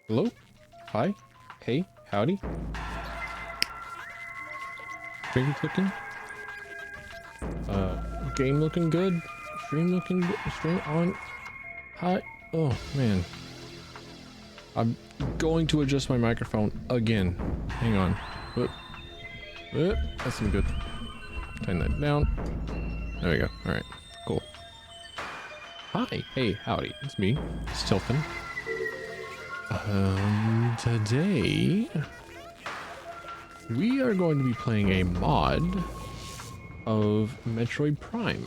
Hello? Hi? Hey? Howdy? Stream clicking? Game looking good? Stream looking good? Stream on? Hi? Oh, man. I'm going to adjust my microphone again. Hang on. Whoop. Whoop. That's some good. Turn that down. There we go. Alright. Cool. Hi. Hey, howdy. It's me. It's Tilton. Today we are going to be playing a mod of Metroid Prime.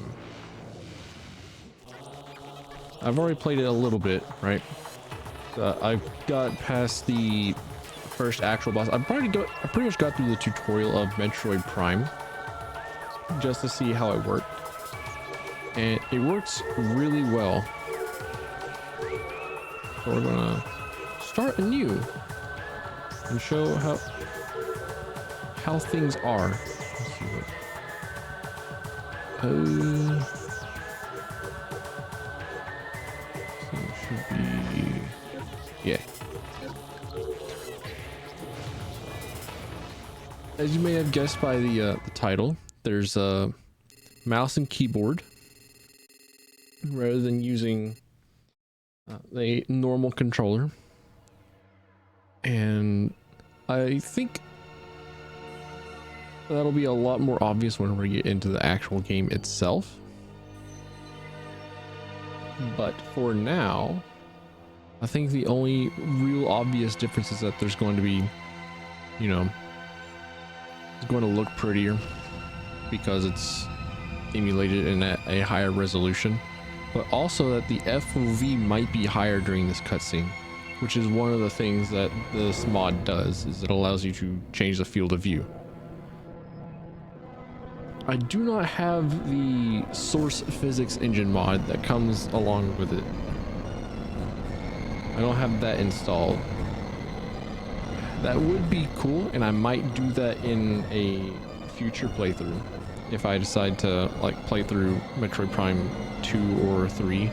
I've already played it a little bit, right? I've got past the first actual boss. I pretty much got through the tutorial of Metroid Prime just to see how it worked, and it works really well. So we're gonna start anew and show how things are. Let's see what, so it should be, yeah. As you may have guessed by the title, there's a mouse and keyboard rather than using a normal controller. And I think that'll be a lot more obvious when we get into the actual game itself. But for now, I think the only real obvious difference is that there's going to be, you know, it's going to look prettier because it's emulated in a higher resolution, but also that the FOV might be higher during this cutscene, which is one of the things that this mod does, is it allows you to change the field of view. I do not have the source physics engine mod that comes along with it. I don't have that installed. That would be cool, and I might do that in a future playthrough if I decide to like play through Metroid Prime 2 or 3,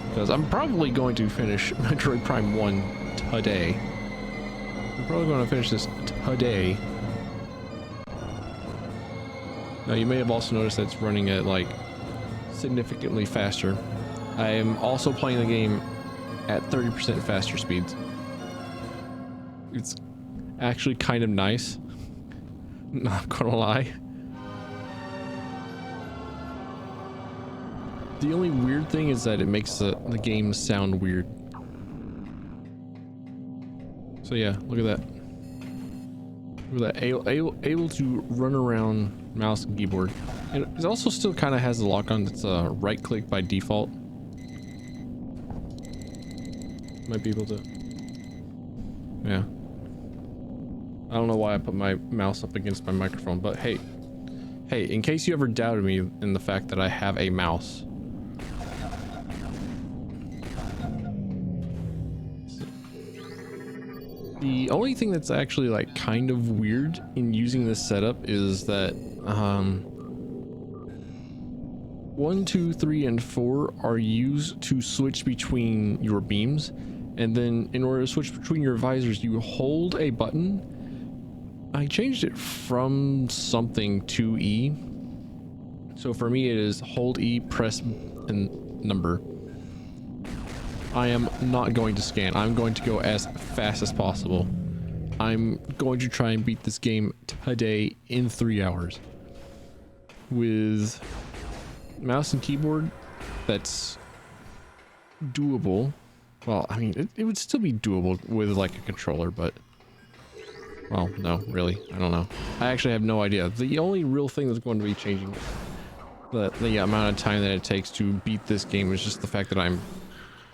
because I'm probably going to finish Metroid Prime 1 today. I'm probably going to finish this today. Now you may have also noticed that it's running at like significantly faster. I am also playing the game at 30% faster speeds. It's actually kind of nice, not gonna lie. The only weird thing is that it makes the game sound weird. So yeah, look at that. Look at that, able to run around mouse and keyboard. And it also still kind of has the lock on that's right click by default. Might be able to, yeah. I don't know why I put my mouse up against my microphone, but hey, in case you ever doubted me in the fact that I have a mouse. The only thing that's actually like kind of weird in using this setup is that 1, 2, 3, and 4 are used to switch between your beams, and then in order to switch between your visors you hold a button. I changed it from something to E, so for me it is hold E, press and number. I am not going to scan. I'm going to go as fast as possible. I'm going to try and beat this game today in 3 hours. With mouse and keyboard, that's doable. Well, I mean, it would still be doable with like a controller, but... well, no, really, I don't know. I actually have no idea. The only real thing that's going to be changing the amount of time that it takes to beat this game is just the fact that I'm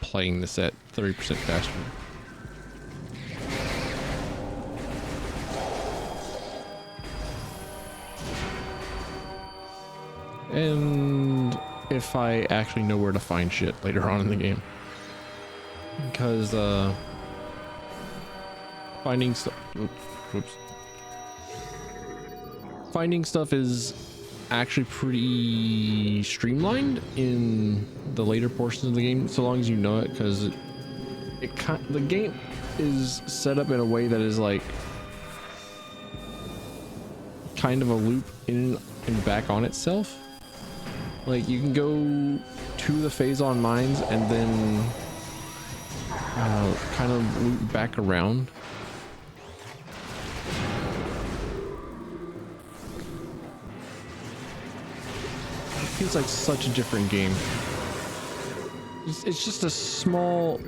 playing this at 30% faster. And if I actually know where to find shit later on in the game. Because, finding stuff... whoops. Finding stuff is actually pretty streamlined in the later portions of the game, so long as you know it, because the game is set up in a way that is like kind of a loop in and back on itself. Like you can go to the phase-on mines and then kind of loop back around. It feels like such a different game. It's just a small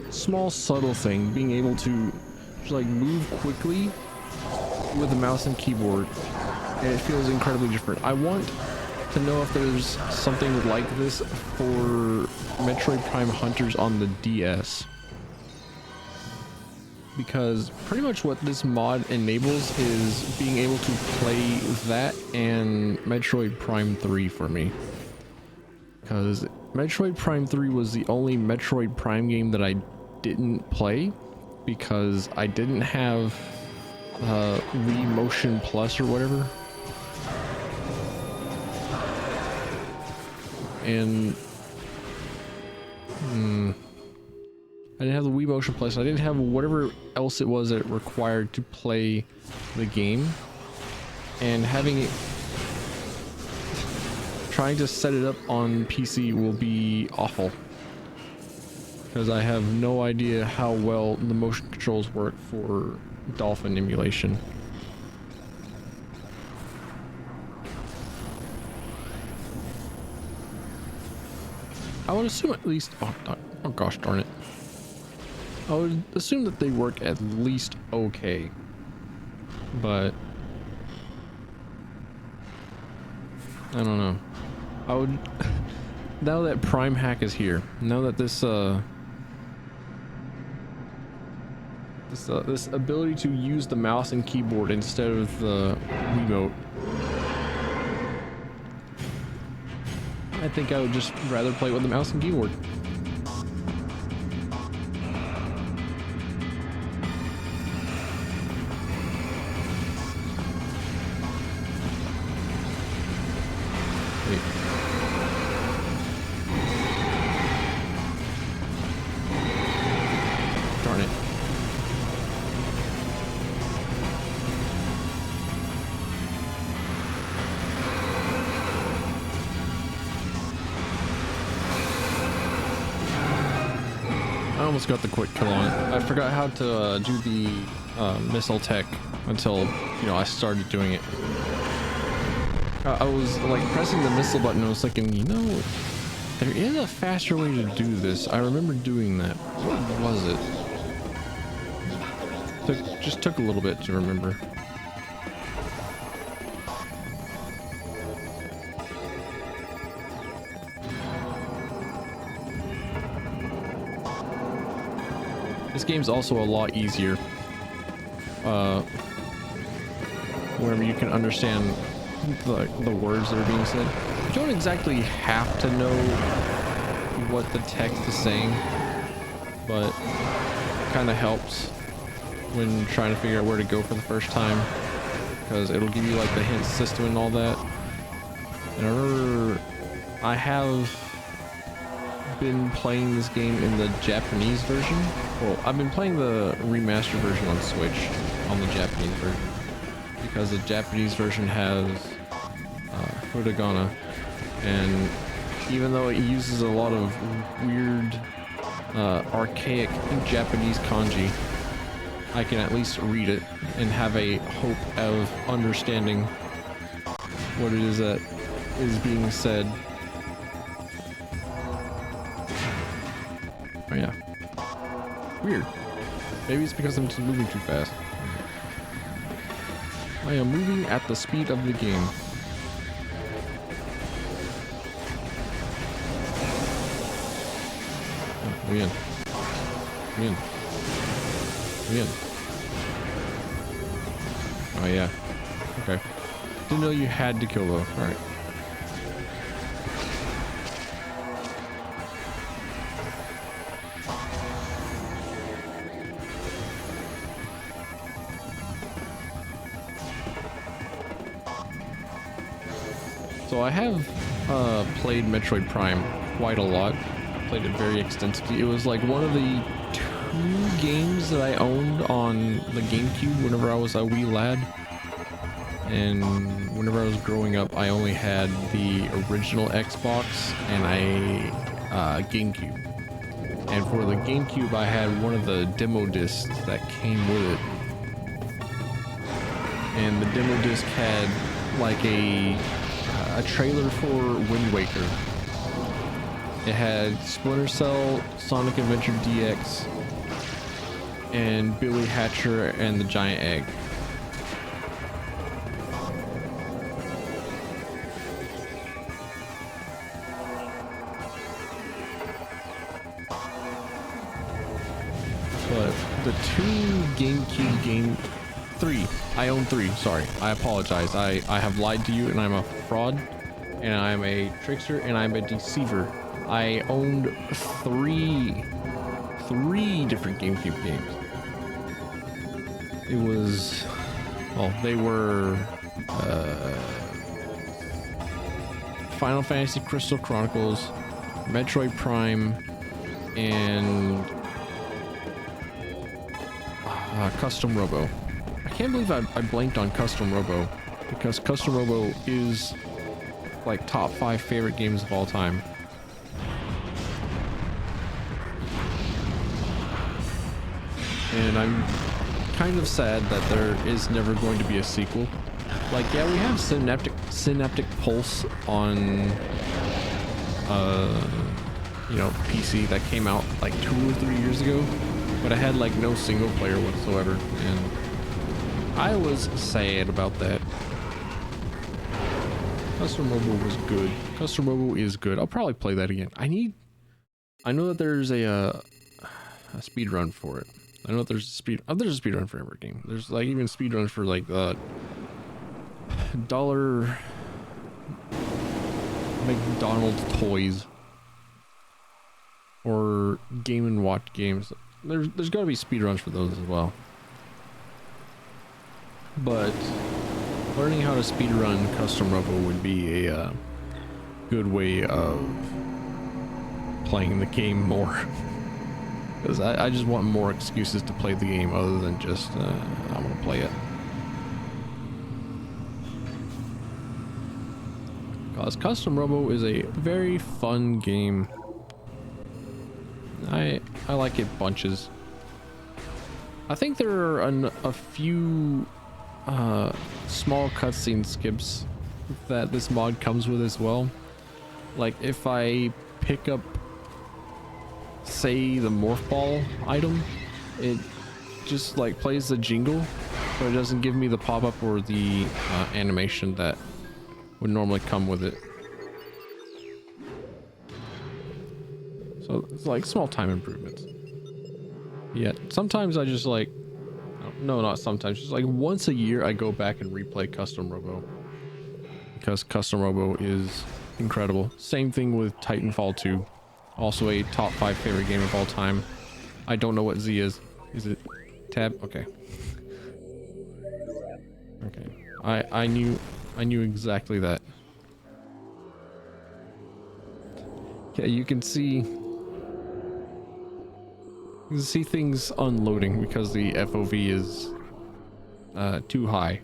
subtle thing, being able to just like move quickly with the mouse and keyboard, and it feels incredibly different. I want to know if there's something like this for Metroid Prime Hunters on the DS, because pretty much what this mod enables is being able to play that and Metroid Prime 3 for me, because Metroid Prime 3 was the only Metroid Prime game that I didn't play because I didn't have Wii Motion Plus or whatever. And I didn't have the Wii Motion Plus. I didn't have whatever else it was that it required to play the game. And having it, trying to set it up on PC will be awful, because I have no idea how well the motion controls work for Dolphin emulation. I would assume at least, oh gosh darn it. I would assume that they work at least okay, but I don't know. I would, now that Prime Hack is here, now that this this ability to use the mouse and keyboard instead of the Wiimote, I think I would just rather play with the mouse and keyboard. Wait. Darn it. I almost got the quick kill on it. I forgot how to do the missile tech until, you know, I started doing it. I was like pressing the missile button and I was thinking, you know, there is a faster way to do this. I remember doing that. What was it? Just took a little bit to remember. This game's also a lot easier, whenever you can understand the words that are being said. You don't exactly have to know what the text is saying, but it kind of helps when trying to figure out where to go for the first time, because it'll give you like the hint system and all that. And I remember I have been playing this game in the Japanese version. Well, I've been playing the remastered version on Switch on the Japanese version, because the Japanese version has hiragana, and even though it uses a lot of weird archaic Japanese kanji, I can at least read it and have a hope of understanding what it is that is being said. Oh yeah. Weird. Maybe it's because I'm just moving too fast. I am moving at the speed of the game. Oh, we in. We in. We in. Oh yeah. Okay. Didn't know you had to kill though. Alright. So I have played Metroid Prime quite a lot. Played it very extensively. It was like one of the two games that I owned on the GameCube whenever I was a wee lad. And whenever I was growing up, I only had the original Xbox and a GameCube. And for the GameCube, I had one of the demo discs that came with it. And the demo disc had like a trailer for Wind Waker. It had Splinter Cell, Sonic Adventure DX, and Billy Hatcher and the Giant Egg. But the two GameCube three, I own three, sorry, I apologize. I have lied to you and I'm a fraud and I'm a trickster and I'm a deceiver. I owned three different GameCube games. It was, well, they were Final Fantasy Crystal Chronicles, Metroid Prime, and Custom Robo. I can't believe I blanked on Custom Robo, because Custom Robo is like top 5 favorite games of all time. And I'm kind of sad that there is never going to be a sequel. Like, yeah, we have Synaptic Pulse on you know, PC that came out like 2 or 3 years ago, but it had like no single player whatsoever, and I was sad about that. Custom Robo was good. Custom Robo is good. I'll probably play that again. I know that there's a speed run for it. I know that there's a speed run for every game. There's like even speed runs for like dollar McDonald's toys or Game and Watch games. There's got to be speed runs for those as well. But learning how to speedrun Custom Robo would be a good way of playing the game more. Because I just want more excuses to play the game other than just, I want to play it. Because Custom Robo is a very fun game. I like it bunches. I think there are a few small cutscene skips that this mod comes with as well. Like if I pick up, say, the morph ball item, it just like plays the jingle, but it doesn't give me the pop-up or the animation that would normally come with it. So it's like small time improvements. Yeah, sometimes I just like, no, not sometimes, just like once a year I go back and replay Custom Robo, because Custom Robo is incredible. Same thing with Titanfall 2, also a top 5 favorite game of all time. I don't know what Z is. Is it tab? Okay. Okay. I knew exactly that. Yeah, you can see things unloading because the FOV is too high.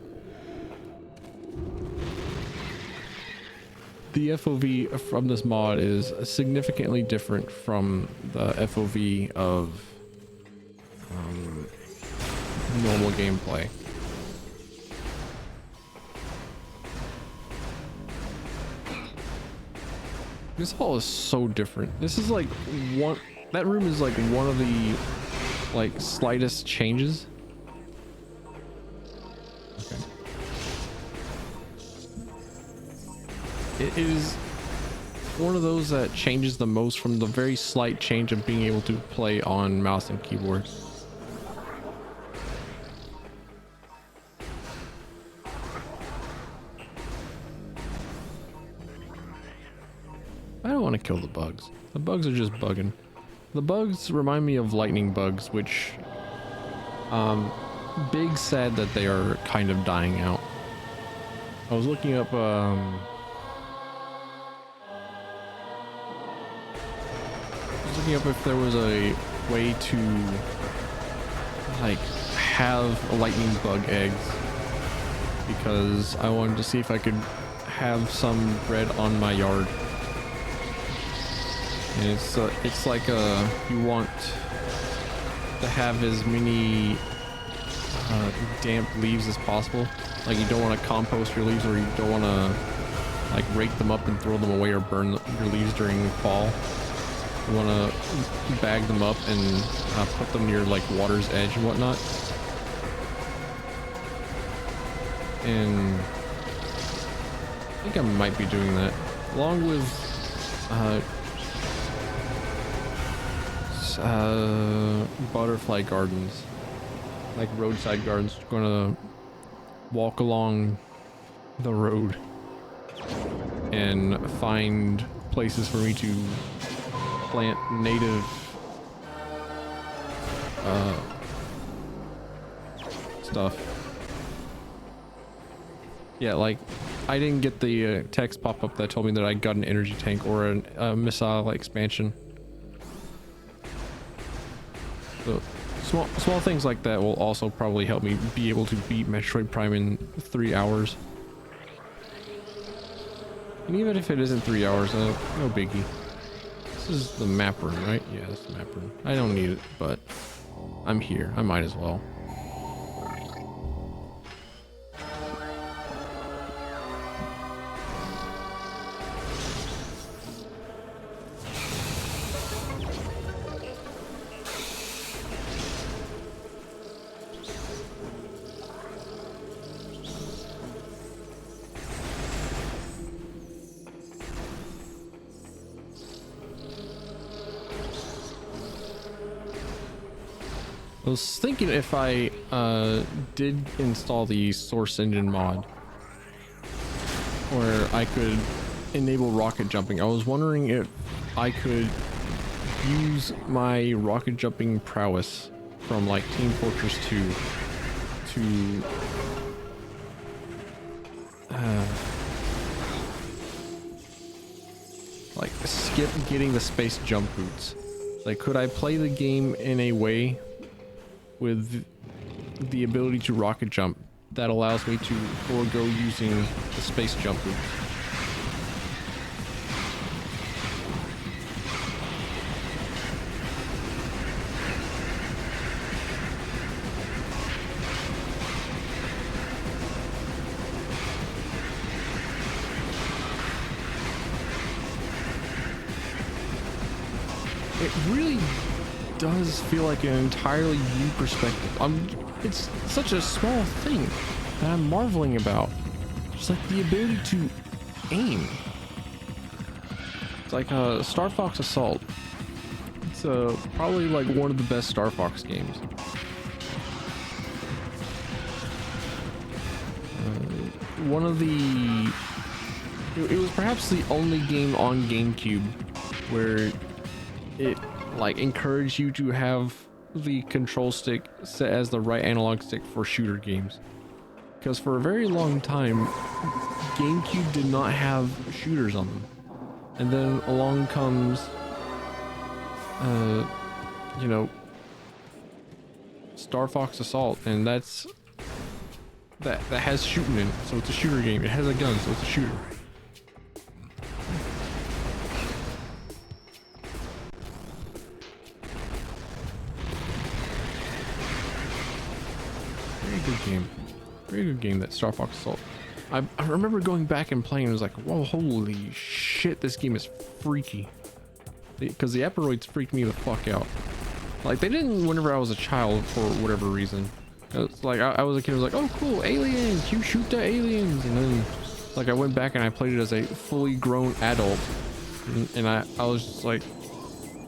The FOV from this mod is significantly different from the FOV of normal gameplay. This hall is so different. This is like one, that room is like one of the like slightest changes. Okay. It is one of those that changes the most from the very slight change of being able to play on mouse and keyboard. I don't want to kill the bugs. The bugs are just bugging. The bugs remind me of lightning bugs, which big sad that they are kind of dying out. I was looking up if there was a way to like have lightning bug eggs, because I wanted to see if I could have some bred on my yard. And it's like you want to have as many damp leaves as possible. Like you don't want to compost your leaves, or you don't want to like rake them up and throw them away, or burn your leaves during fall. You want to bag them up and put them near like water's edge and whatnot. And I think I might be doing that along with butterfly gardens, like roadside gardens. Gonna walk along the road and find places for me to plant native stuff. Yeah, like I didn't get the text pop up that told me that I got an energy tank or a missile expansion. So small things like that will also probably help me be able to beat Metroid Prime in 3 hours. And even if it isn't 3 hours, no biggie. This is the map room, right? Yeah, that's the map room. I don't need it, but I'm here. I might as well. I was thinking if I did install the Source Engine mod where I could enable rocket jumping, I was wondering if I could use my rocket jumping prowess from like Team Fortress 2 to like skip getting the space jump boots. Like, could I play the game in a way with the ability to rocket jump that allows me to forego using the space jump boots? It really does feel like an entirely new perspective. It's such a small thing that I'm marveling about. Just like the ability to aim. It's like a Star Fox Assault. It's probably like one of the best Star Fox games. One of the... It was perhaps the only game on GameCube where it like encouraged you to have the control stick set as the right analog stick for shooter games, because for a very long time GameCube did not have shooters on them, and then along comes you know, Star Fox Assault, and that has shooting in it, so it's a shooter game. It has a gun, so it's a shooter. Very good game, that Star Fox Assault. I remember going back and playing, it was like, whoa, holy shit, this game is freaky. Because the Aperoids freaked me the fuck out. Like, they didn't whenever I was a child for whatever reason. It's like, I was a kid, I was like, oh cool, aliens, you shoot the aliens. And then, like, I went back and I played it as a fully grown adult. And I was just like,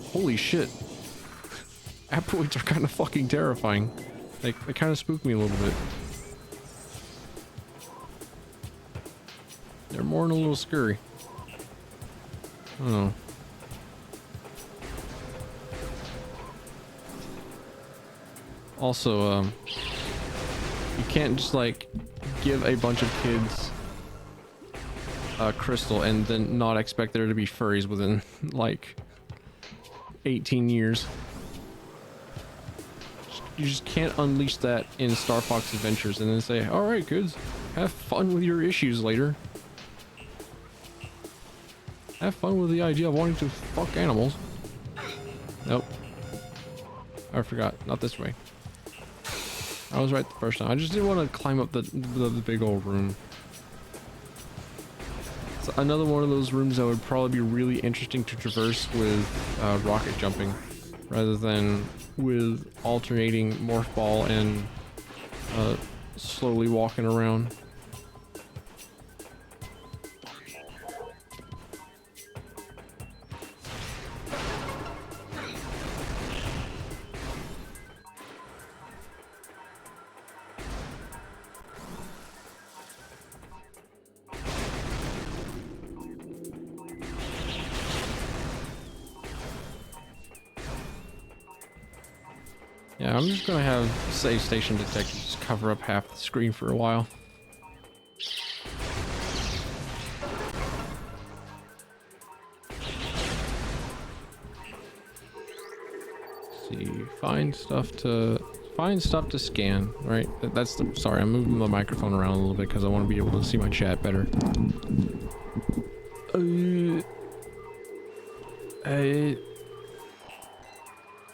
holy shit. Aperoids are kind of fucking terrifying. They kind of spooked me a little bit. They're more than a little scary. I don't know. Also, you can't just like give a bunch of kids a crystal and then not expect there to be furries within like 18 years. you just can't unleash that in Star Fox Adventures and then say, all right, kids, have fun with your issues later. Have fun with the idea of wanting to fuck animals. Nope. I forgot. Not this way. I was right the first time. I just didn't want to climb up the big old room. It's another one of those rooms that would probably be really interesting to traverse with rocket jumping, rather than with alternating morph ball and slowly walking around. Yeah, I'm just gonna have save station detector just cover up half the screen for a while. Let's see, find stuff to scan. Right, that's the. Sorry, I'm moving the microphone around a little bit because I want to be able to see my chat better. There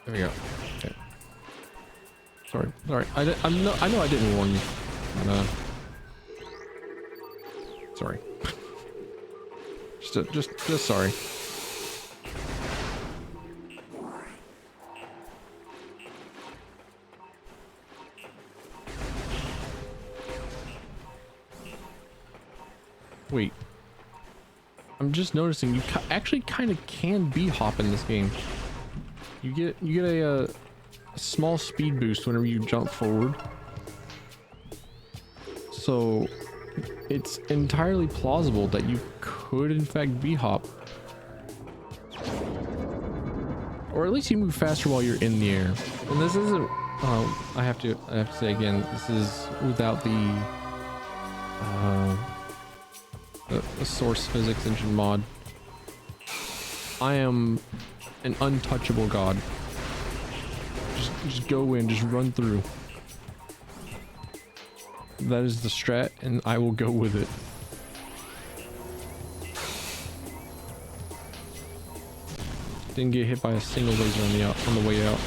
we go. Okay. Sorry. I know I didn't warn you. Sorry. just sorry. Wait. I'm just noticing you actually kind of can b-hop in this game. You get a small speed boost whenever you jump forward. So it's entirely plausible that you could in fact b-hop. Or at least you move faster while you're in the air. And this isn't I have to say again, this is without the source physics engine mod. I am an untouchable god. Just go in, just run through. That is the strat, and I will go with it. Didn't get hit by a single laser on the way out.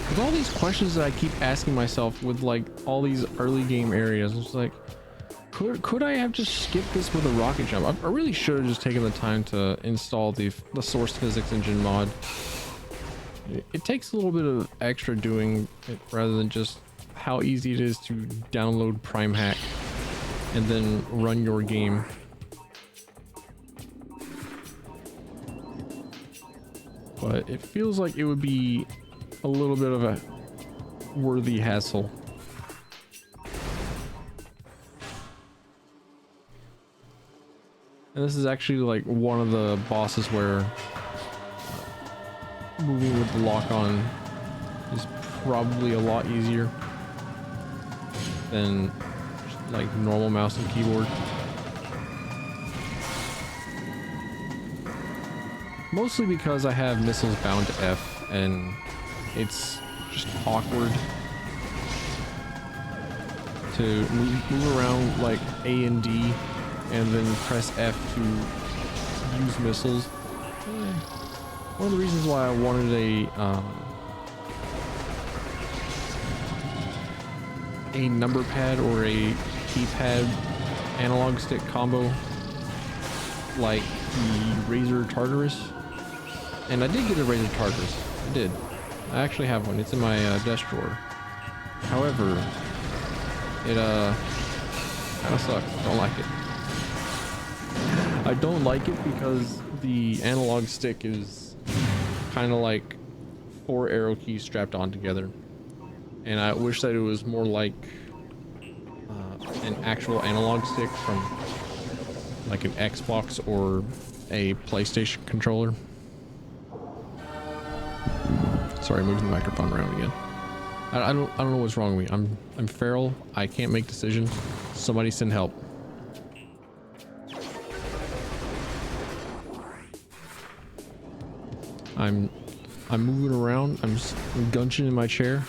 With all these questions that I keep asking myself with like all these early game areas, it's like, could I have just skipped this with a rocket jump? I really should have just taken the time to install the source physics engine mod. It takes a little bit of extra doing it rather than just how easy it is to download Prime Hack and then run your game. But it feels like it would be a little bit of a worthy hassle. And this is actually like one of the bosses where moving with the lock on is probably a lot easier than like normal mouse and keyboard. Mostly because I have missiles bound to F and it's just awkward to move around like A and D and then press F to use missiles. One of the reasons why I wanted a number pad or a keypad analog stick combo like the Razer Tartarus, and I did get a Razer Tartarus. I did. I actually have one. It's in my desk drawer. However, it kind of sucks. I don't like it. I don't like it because the analog stick is kind of like 4 arrow keys strapped on together, and I wish that it was more like an actual analog stick from like an Xbox or a PlayStation controller. Sorry, moving the microphone around again. I don't know what's wrong with me. I'm feral. I can't make decisions. Somebody send help. I'm moving around. I'm gunching in my chair.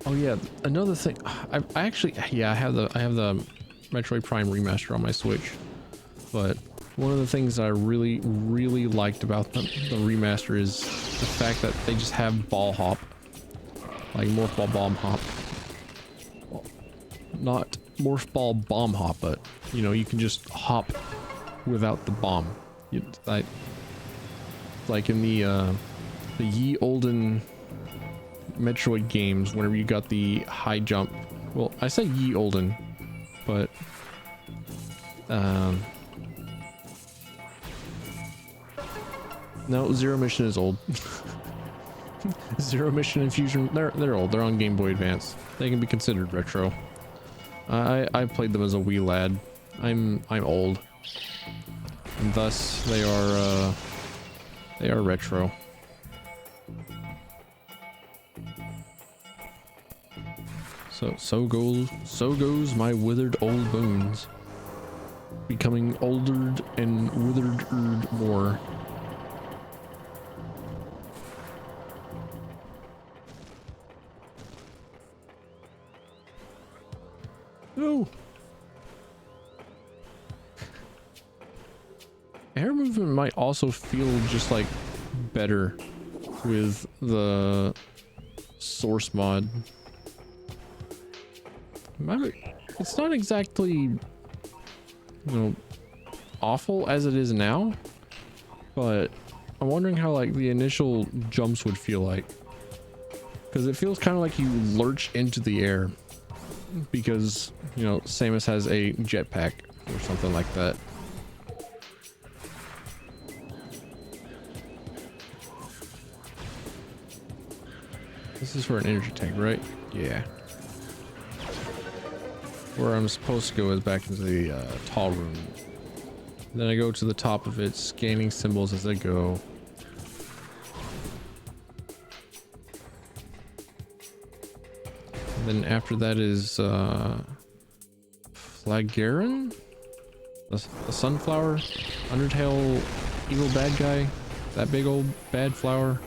Oh yeah, another thing. I actually, yeah, I have the Metroid Prime remaster on my Switch. But one of the things I really liked about the remaster is the fact that they just have ball hop, like morph ball bomb hop. Well, not morph ball bomb hop, but you know, you can just hop without the bomb. Like in the ye olden Metroid games, whenever you got the high jump. Well, I say ye olden, but no, Zero Mission is old. Zero Mission and Fusion, they're old. They're on Game Boy Advance. They can be considered retro. I played them as a wee lad. I'm old, and thus they are retro. So goes my withered old bones, becoming oldered and withered more. No. Air movement might also feel just like better with the source mod. It's not exactly, you know, awful as it is now, but I'm wondering how like the initial jumps would feel like, because it feels kind of like you lurch into the air, because you know Samus has a jetpack or something like that. This is for an energy tank, right? Yeah. Where I'm supposed to go is back into the tall room. Then I go to the top of it, scanning symbols as I go. And then after that is Flagaron? The sunflower? Undertale evil bad guy? That big old bad flower?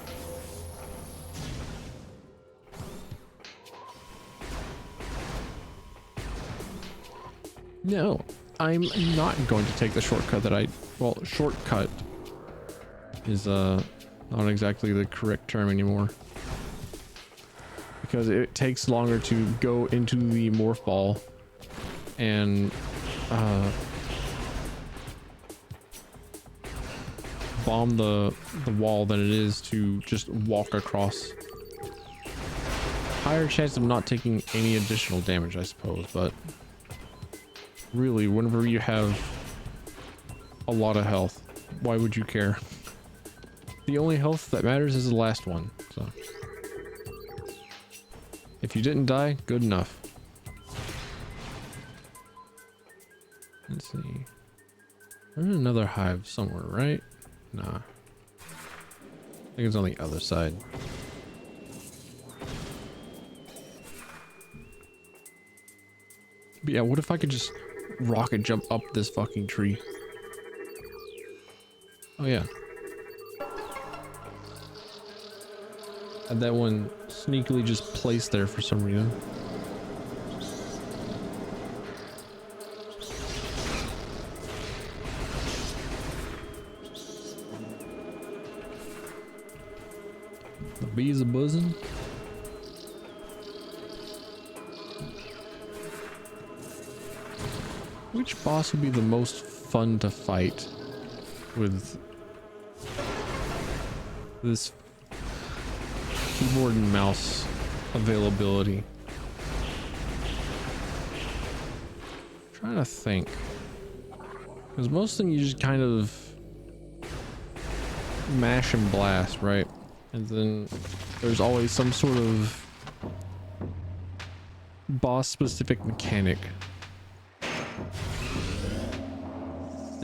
No, I'm not going to take the shortcut that well, shortcut is not exactly the correct term anymore, because it takes longer to go into the morph ball and bomb the wall than it is to just walk across. Higher chance of not taking any additional damage, I suppose, but really, whenever you have a lot of health, why would you care? The only health that matters is the last one, so if you didn't die, good enough. Let's see. There's another hive somewhere, right? Nah. I think it's on the other side. But yeah, what if I could just rocket jump up this fucking tree? Oh yeah. Had that one sneakily just placed there for some reason. The bees are buzzing. Which boss would be the most fun to fight with this keyboard and mouse availability? I'm trying to think, because most of them you just kind of mash and blast, right? And then there's always some sort of boss specific mechanic.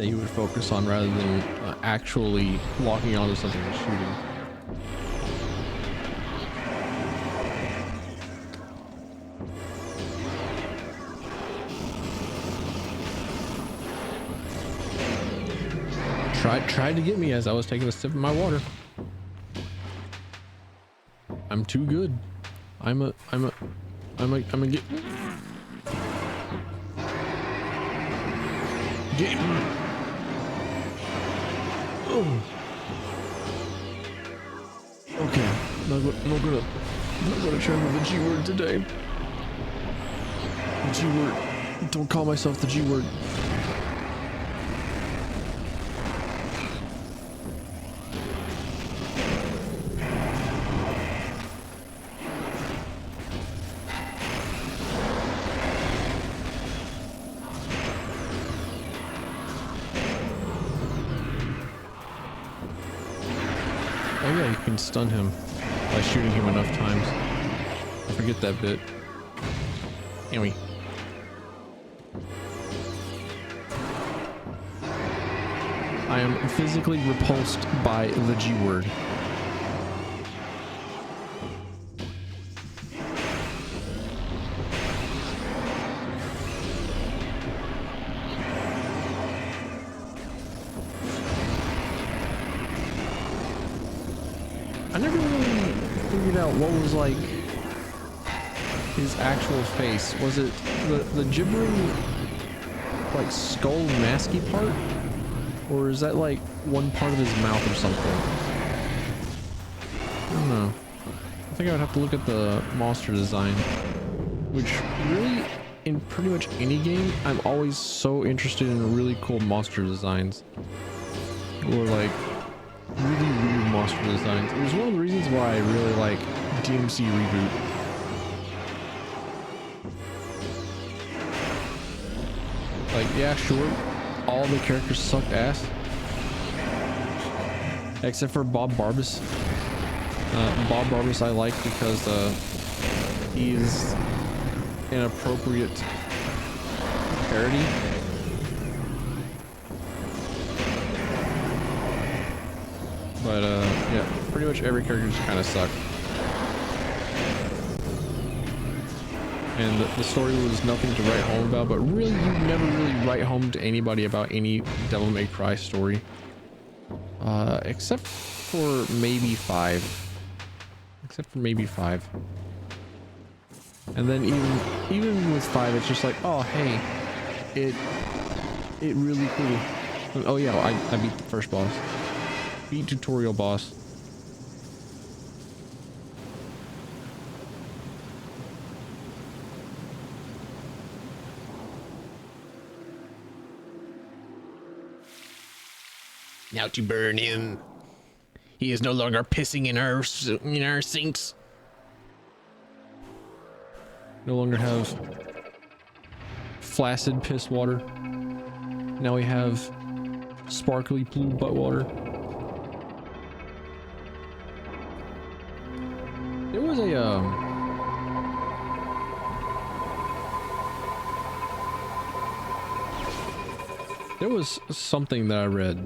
that you would focus on rather than actually locking onto something and shooting. Tried to get me as I was taking a sip of my water. I'm too good. I'm a get. Oh. Okay, I'm not gonna try the G word today. The G word. Don't call myself the G word. Oh yeah, you can stun him by shooting him enough times. I forget that bit. Anyway. I am physically repulsed by the G word. I never really figured out what was like his actual face. Was it the gibbering like skull masky part? Or is that like one part of his mouth or something? I don't know. I think I would have to look at the monster design. Which really, in pretty much any game, I'm always so interested in really cool monster designs. Or like really weird monster designs. It was one of the reasons why I really like DMC Reboot. Like, yeah, sure, all the characters sucked ass. Except for Bob Barbas. Bob Barbas I like because he's an appropriate parody. But yeah, pretty much every character just kind of sucked. And the story was nothing to write home about, but really you never really write home to anybody about any Devil May Cry story. Except for maybe 5. Except for maybe 5. And then even with 5, it's just like, oh hey, it really cool. And, oh yeah, I beat the first boss. Beat tutorial boss. Now to burn him. He is no longer pissing in our sinks. No longer have flaccid piss water. Now we have sparkly blue butt water. There was a there was something that I read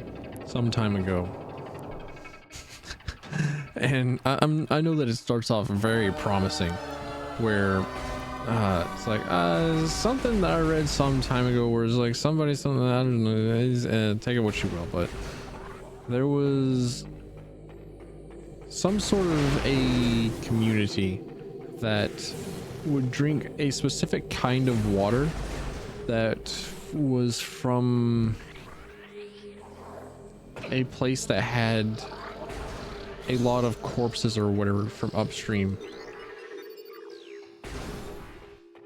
some time ago. And I know that it starts off very promising, where it's like something that I read some time ago, where it's like something I don't know, take it what you will, but there was some sort of a community that would drink a specific kind of water that was from a place that had a lot of corpses or whatever from upstream,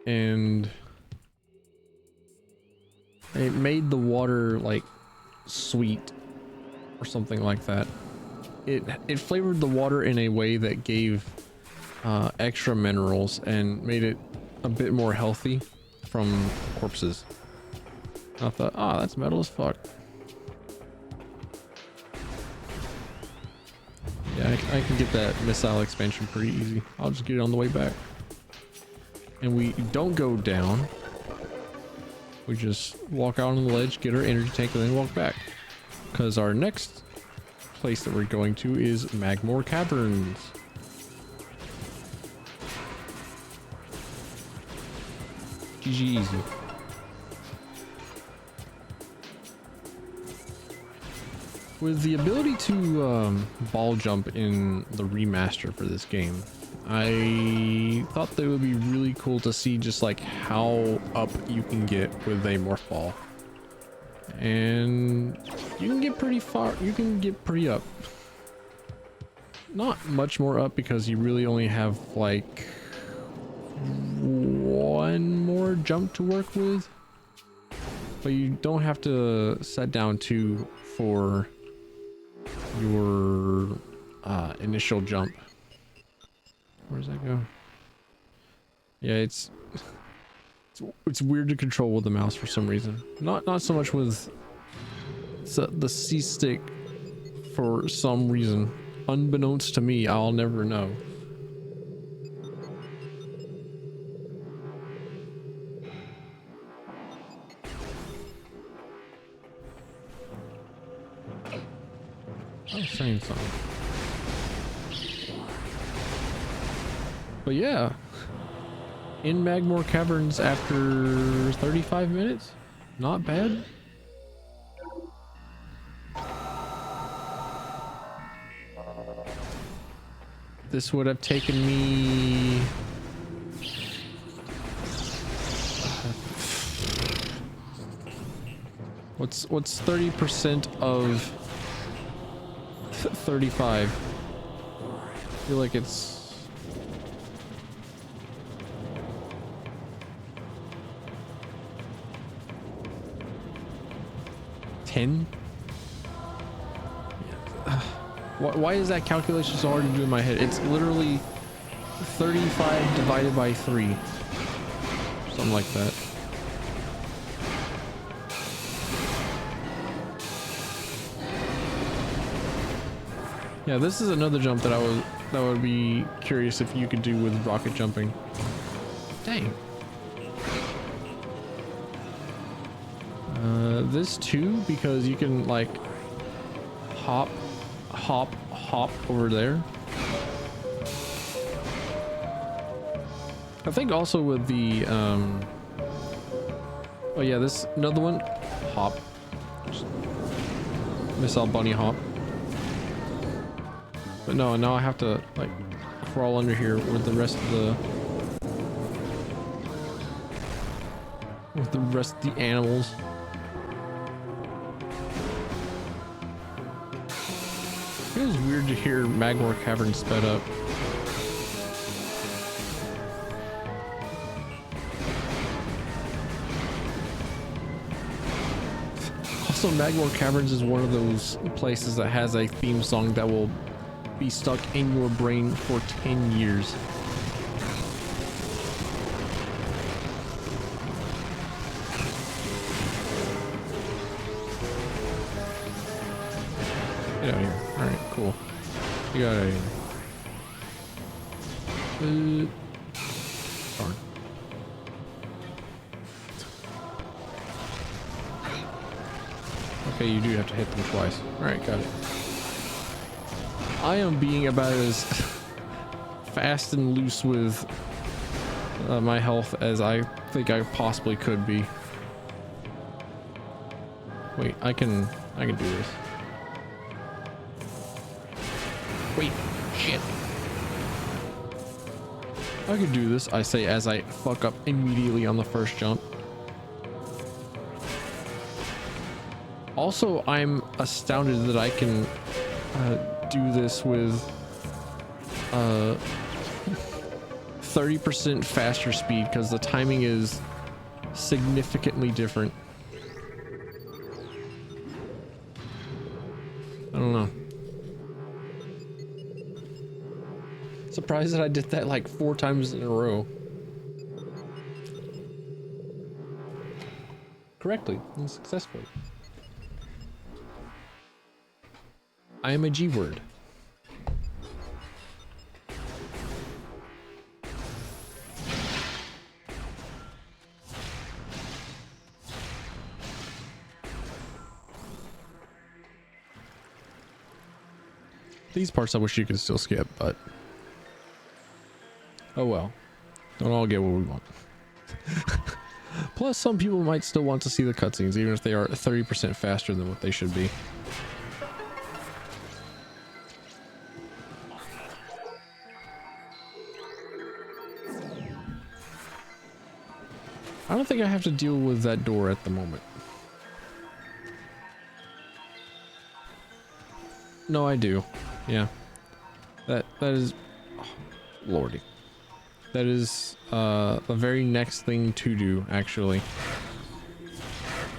and it made the water like sweet or something like that. It flavored the water in a way that gave extra minerals and made it a bit more healthy from corpses. I thought, oh, that's metal as fuck. Yeah, I can get that missile expansion pretty easy. I'll just get it on the way back. And we don't go down. We just walk out on the ledge, get our energy tank, and then walk back. Because our next place that we're going to is Magmore Caverns. GG easy. With the ability to ball jump in the remaster for this game, I thought that it would be really cool to see just like how up you can get with a morph ball. And you can get pretty far, you can get pretty up. Not much more up because you really only have like one more jump to work with. But you don't have to set down two for your initial jump. Where does that go? Yeah, it's weird to control with the mouse for some reason. Not so much with the C stick for some reason. Unbeknownst to me, I'll never know. I was saying something. But yeah, in Magmore Caverns after 35 minutes, not bad. This would have taken me what's 30% of 35? I feel like it's 10. Why is that calculation so hard to do in my head? It's literally 35 divided by 3. Something like that. Yeah, this is another jump that that would be curious if you could do with rocket jumping. Dang. This too, because you can like hop over there. I think also with the oh yeah, this another one, hop. Just missile bunny hop. But no, now I have to like crawl under here with the rest of the animals. It was weird to hear Magmore Caverns sped up. Also, Magmore Caverns is one of those places that has a theme song that will be stuck in your brain for 10 years. Get out of here. Alright, cool. You got out of here. Darn. Okay, you do have to hit them twice. Alright, got it. I am being about as fast and loose with my health as I think I possibly could be. Wait, I can do this. Wait, shit. I could do this, I say as I fuck up immediately on the first jump. Also, I'm astounded that I can do this with 30% faster speed because the timing is significantly different. I don't know. Surprised that I did that like 4 times in a row. Correctly and successfully. I am a G word. These parts I wish you could still skip, but oh well. Don't all get what we want. Plus, some people might still want to see the cutscenes, even if they are 30% faster than what they should be. I don't think I have to deal with that door at the moment. No, I do. Yeah. That is... Oh, lordy. That is the very next thing to do, actually.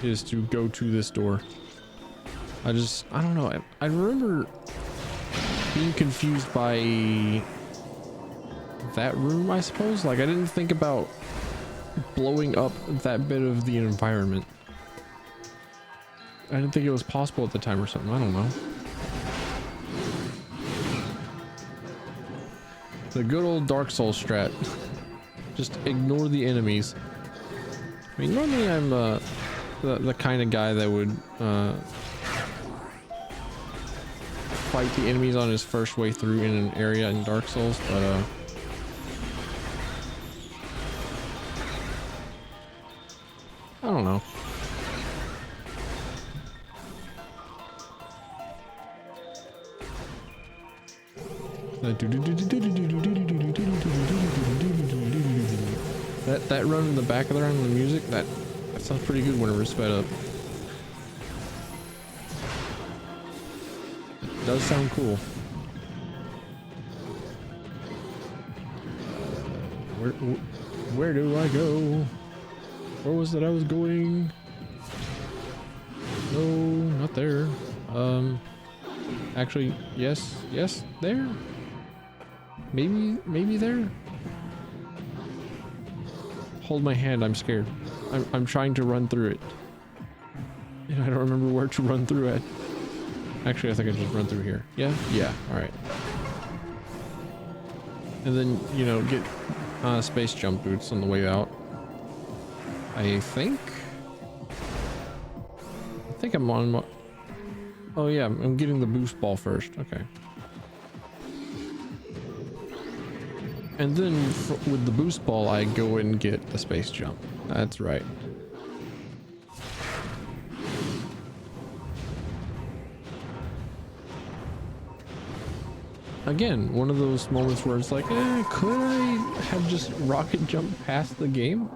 Is to go to this door. I don't know. I remember being confused by that room, I suppose. Like, I didn't think about blowing up that bit of the environment. I didn't think it was possible at the time or something. I don't know. The good old Dark Souls strat. Just ignore the enemies. I mean, normally I'm the kind of guy that would fight the enemies on his first way through in an area in Dark Souls, but I don't know. That run in the back of the round with the music, that sounds pretty good whenever it's sped up. It does sound cool. Where do I go? Where was it I was going? No, not there. Actually, yes, there. Maybe there. Hold my hand, I'm scared. I'm trying to run through it. And I don't remember where to run through it. Actually, I think I just run through here. Yeah, alright. And then, you know, get space jump boots on the way out. I think I'm on my... Oh yeah, I'm getting the boost ball first. Okay. And then with the boost ball, I go and get the space jump. That's right. Again, one of those moments where it's like, could I have just rocket jumped past the game?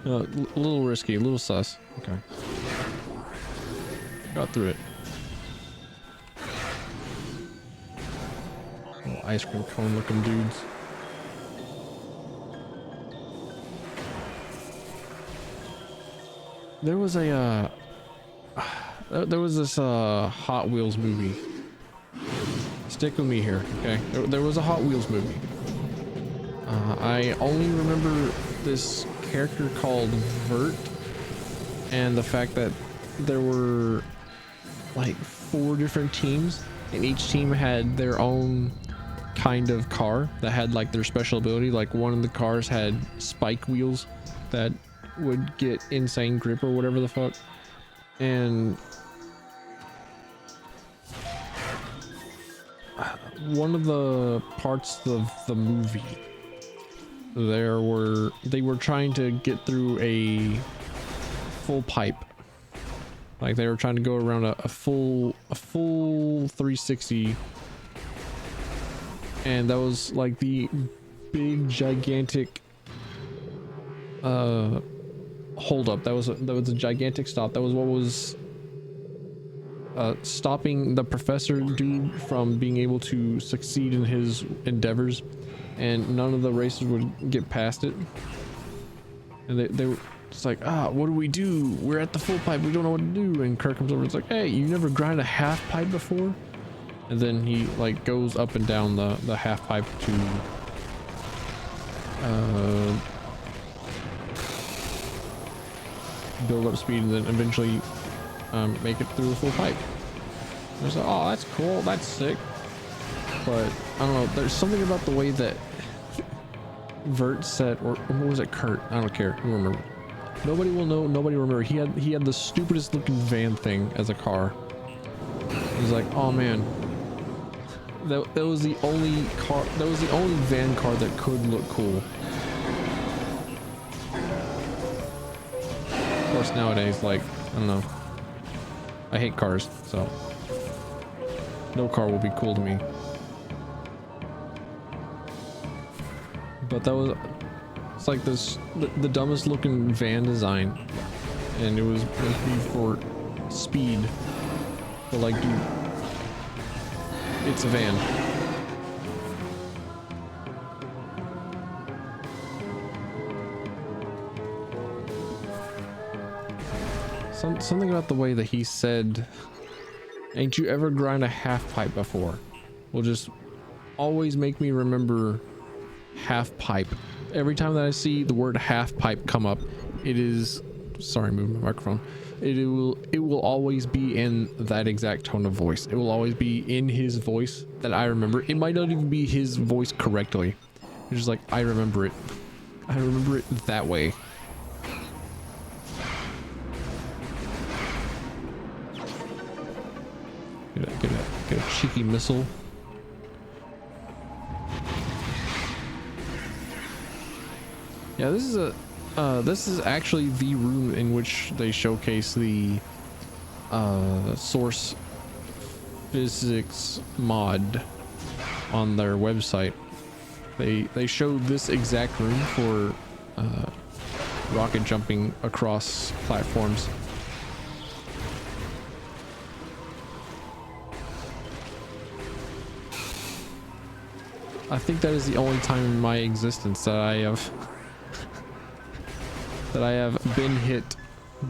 A little risky, a little sus. Okay. Got through it. Little ice cream cone looking dudes. There was a there was this Hot Wheels movie. Stick with me here, okay? There was a Hot Wheels movie. I only remember this character called Vert, and the fact that there were like 4 different teams, and each team had their own kind of car that had like their special ability. Like one of the cars had spike wheels that would get insane grip or whatever the fuck, and one of the parts of the movie, they were trying to get through a full pipe. Like they were trying to go around a full 360, and that was like the big gigantic hold up. That was a gigantic stop. That was what was stopping the professor dude from being able to succeed in his endeavors, and none of the racers would get past it. And they were just like, what do we do? We're at the full pipe, we don't know what to do. And Kirk comes over and it's like, hey, you never grind a half pipe before? And then he like goes up and down the half pipe to build up speed, and then eventually make it through a full pipe. I was like, oh, that's cool, that's sick. But I don't know, there's something about the way that Vert said, or what was it, Kurt? I don't care, who remember? Nobody will know, nobody will remember. He had the stupidest looking van thing as a car. He's like, oh man, that was the only car, that was the only van car that could look cool. Of course, nowadays, like, I don't know, I hate cars, so no car will be cool to me. But that was, it's like this, the dumbest looking van design, and it was meant to be for speed, but like, dude, it's a van. Something about the way that he said, ain't you ever grind a half pipe before, will just always make me remember half pipe. Every time that I see the word half pipe come up, it is, sorry, moving my microphone, it will always be in that exact tone of voice. It will always be in his voice that I remember. It might not even be his voice correctly. It's just like, I remember it. I remember it that way. Get a cheeky missile. Yeah, this is actually the room in which they showcase the source physics mod on their website. They showed this exact room for rocket jumping across platforms. I think that is the only time in my existence that I have been hit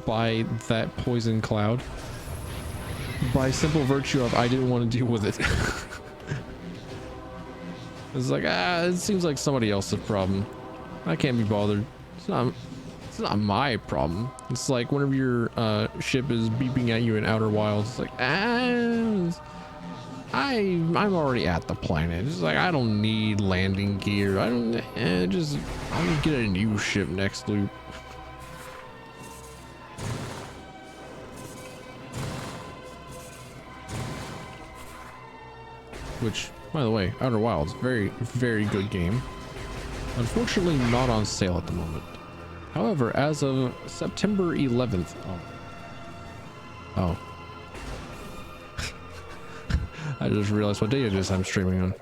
by that poison cloud by simple virtue of I didn't want to deal with it. It's like, it seems like somebody else's problem. I can't be bothered. It's not my problem. It's like whenever your ship is beeping at you in Outer Wilds, it's like, I'm already at the planet. It's like, I don't need landing gear. I'll get a new ship next loop. Which, by the way, Outer Wilds, very, very good game. Unfortunately, not on sale at the moment. However, as of September 11th, oh. I just realized what day it is I'm streaming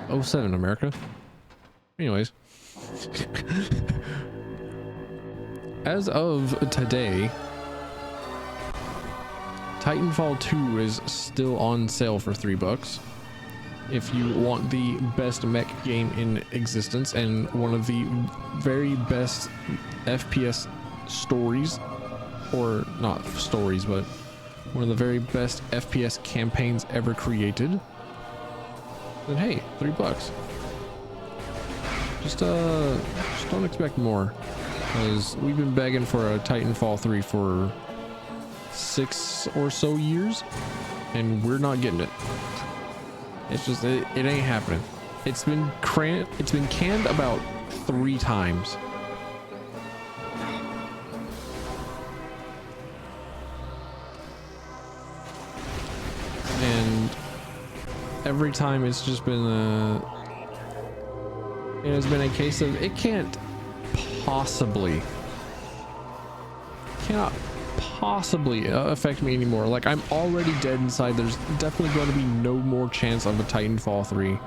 on. 07 America. Anyways. As of today, Titanfall 2 is still on sale for $3. If you want the best mech game in existence and one of the very best FPS stories, or not stories, but one of the very best FPS campaigns ever created, then hey, $3. Just don't expect more, because we've been begging for a Titanfall 3 for 6 or so years, and we're not getting it. It's just, it ain't happening. It's been canned about 3 times. And every time it's just been it has been a case of it cannot possibly affect me anymore. Like, I'm already dead inside. There's definitely going to be no more chance of a Titanfall 3.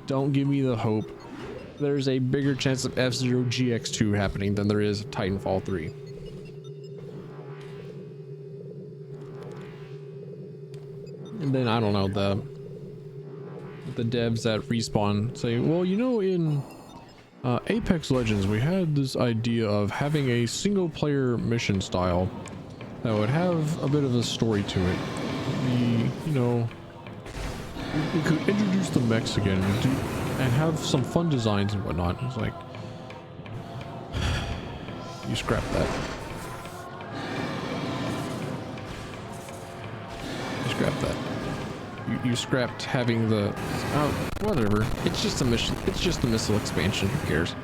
Don't give me the hope. There's a bigger chance of F-Zero GX2 happening than there is of Titanfall 3. And then I don't know, the devs at Respawn say, well, you know, in Apex Legends we had this idea of having a single player mission style that would have a bit of a story to it. We could introduce the mechs again and have some fun designs and whatnot. It's like, you scrap that. scrap that. You scrapped having the... Oh, whatever. It's just a mission. It's just a missile expansion. Who cares?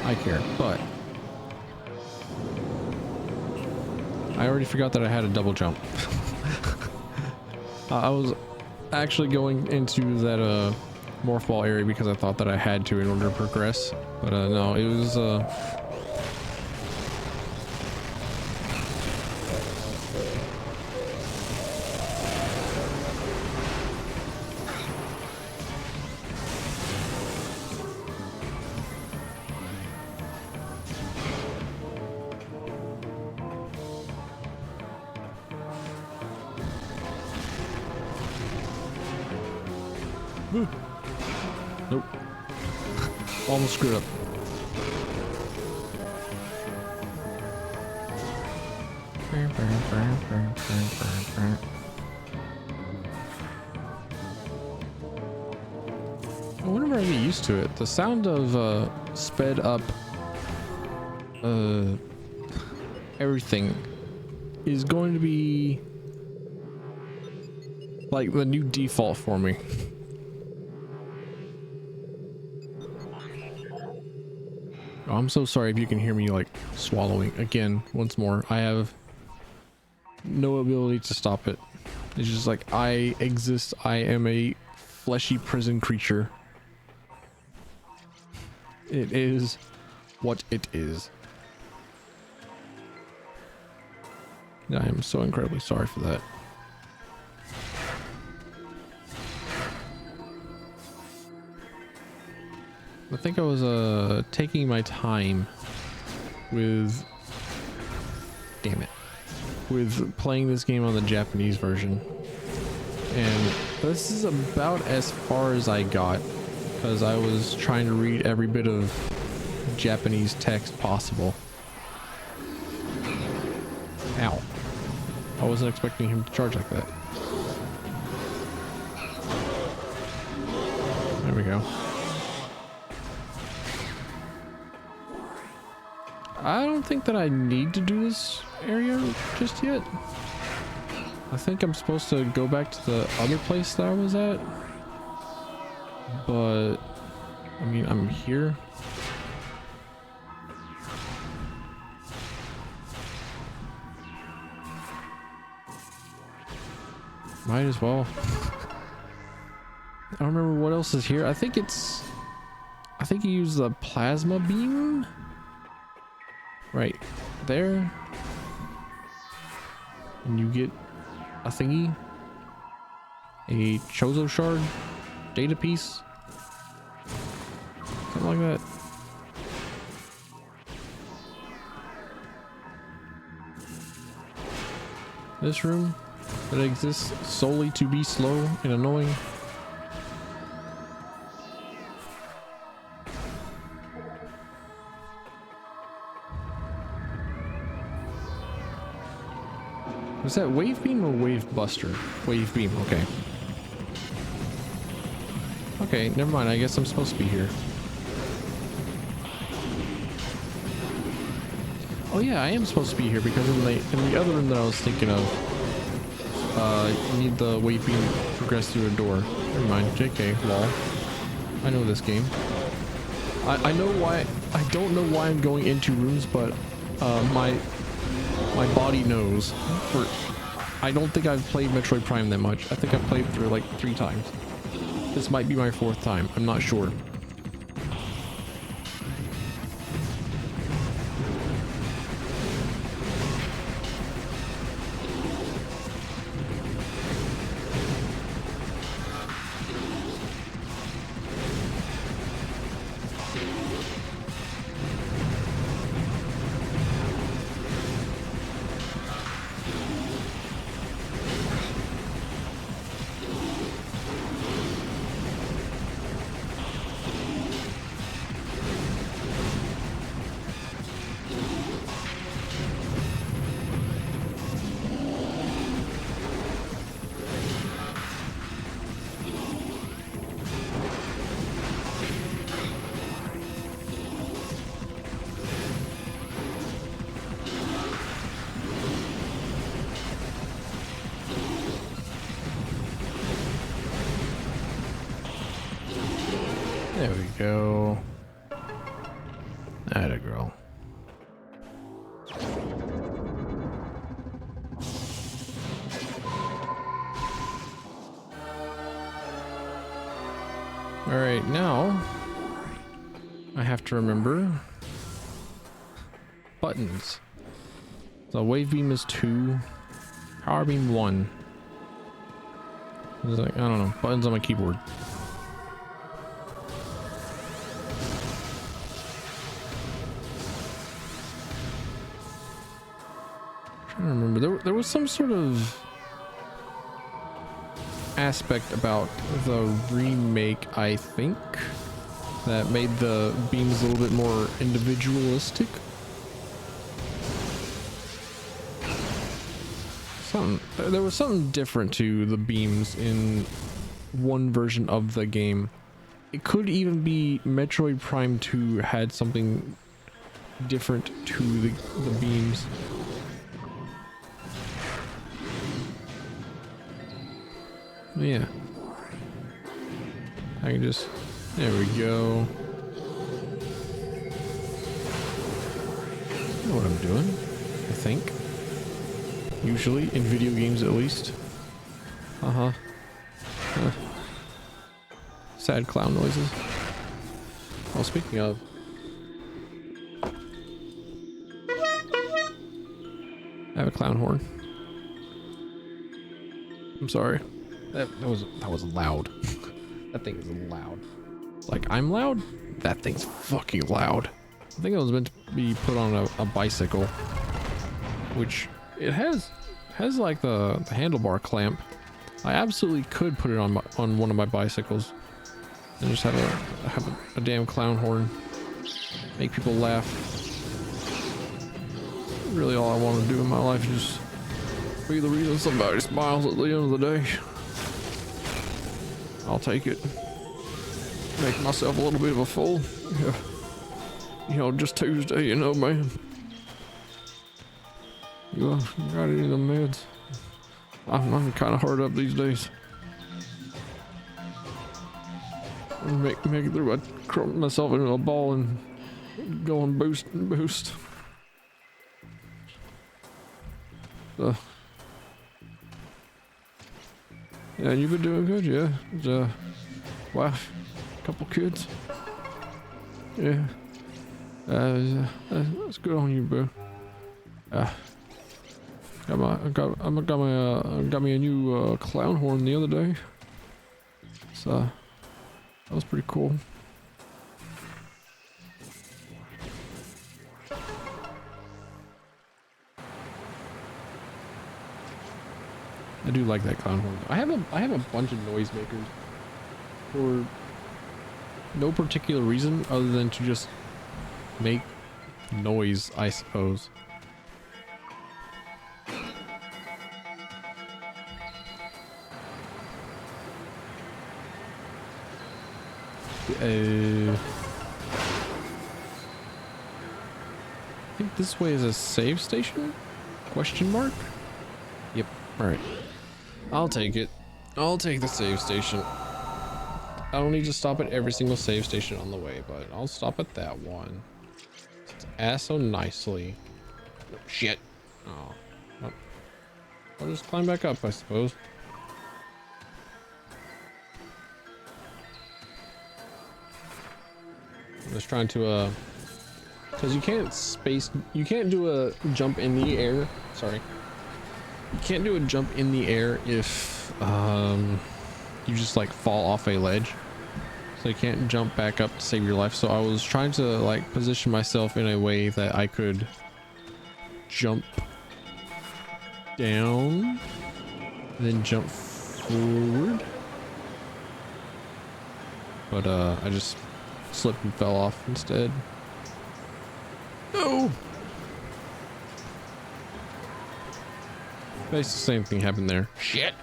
I care, but... I already forgot that I had a double jump. I was actually going into that morph ball area because I thought that I had to in order to progress. But no, it was... Nope. Almost screwed up. Whenever I get used to it, the sound of sped up everything is going to be like the new default for me. Oh, I'm so sorry if you can hear me like swallowing again once more. I have no ability to stop it. It's just like I exist. I am a fleshy prison creature. It is what it is. I am so incredibly sorry for that. I think I was taking my time with, damn it, with playing this game on the Japanese version, and this is about as far as I got because I was trying to read every bit of Japanese text possible. Ow. I wasn't expecting him to charge like that. There we go. I don't think that I need to do this area just yet. I think I'm supposed to go back to the other place that I was at. But, I mean, I'm here. Might as well. I don't remember what else is here. I think you use the plasma beam. Right there, and you get a thingy, a Chozo shard, data piece, something like that. This room that exists solely to be slow and annoying. Was that wave beam or wave buster? Wave beam, okay. Okay, never mind. I guess I'm supposed to be here. Oh yeah, I am supposed to be here because in the other room that I was thinking of, you need the wave beam to progress through a door. Never mind. JK, lol. I know this game. I know why. I don't know why I'm going into rooms, but my body knows. I don't think I've played Metroid Prime that much. I think I've played through like 3 times. This might be my 4th time. I'm not sure. go. Atta girl. All right, now I have to remember buttons. So wave beam is 2, power beam 1. It's like, I don't know, buttons on my keyboard. I'm trying to remember, there was some sort of aspect about the remake, I think, that made the beams a little bit more individualistic. There was something different to the beams in one version of the game. It could even be Metroid Prime 2 had something different to the beams. Yeah. I can just... There we go. I know what I'm doing, I think. Usually, in video games at least. Sad clown noises. Well, speaking of... I have a clown horn. I'm sorry. That was loud. That thing is loud. Like, I'm loud? That thing's fucking loud. I think it was meant to be put on a bicycle. Which... It has like the handlebar clamp. I absolutely could put it on one of my bicycles and just have a damn clown horn, make people laugh. Really, all I want to do in my life is just be the reason somebody smiles at the end of the day. I'll take it. Make myself a little bit of a fool. Yeah. You know, just Tuesday, you know, man. You got any of the meds? I'm kind of hard up these days. Make it through. I crump myself into a ball and go and boost. So, yeah, you've been doing good, yeah. Wife, couple kids. Yeah. That's good on you, bro. Got me a new clown horn the other day. So that was pretty cool. I do like that clown horn. I have a bunch of noisemakers for no particular reason other than to just make noise, I suppose. I think this way is a save station? Question mark? Yep. Alright. I'll take it. I'll take the save station. I don't need to stop at every single save station on the way, but I'll stop at that one. It's asked so nicely. Oh, shit. Oh. Well, I'll just climb back up, I suppose. I'm just trying to, because you can't do a jump in the air. Sorry. You can't do a jump in the air if, you just like fall off a ledge. So you can't jump back up to save your life. So I was trying to like position myself in a way that I could jump down, then jump forward. But, I just slipped and fell off instead. No! Basically the same thing happened there. Shit!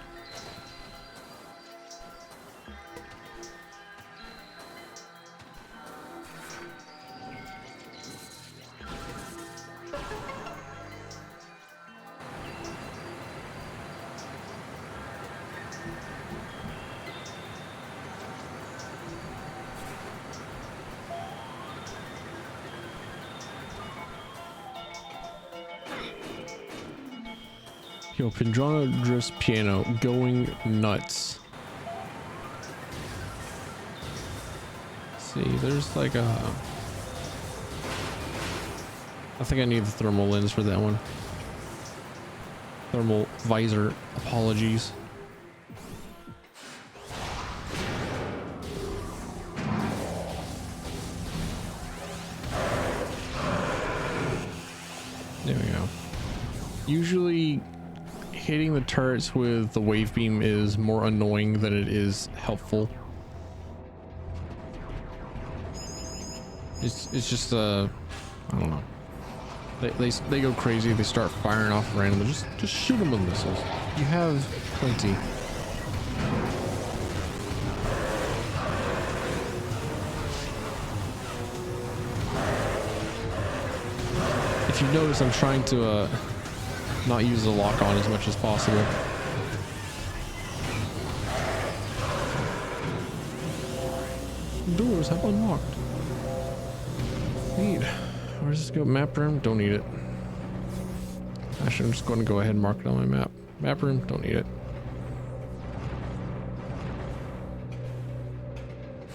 Yo, Pendrana drifts piano going nuts. See, there's like a... I think I need the thermal lens for that one. Thermal visor, apologies. There we go. Usually hitting the turrets with the wave beam is more annoying than it is helpful. It's just I don't know. They go crazy. They start firing off randomly. Just shoot them with missiles. You have plenty. If you notice, I'm trying to not use the lock on as much as possible. Doors have unlocked. Neat. Where's this go? Map room? Don't need it. Actually, I'm just going to go ahead and mark it on my map. Map room? Don't need it.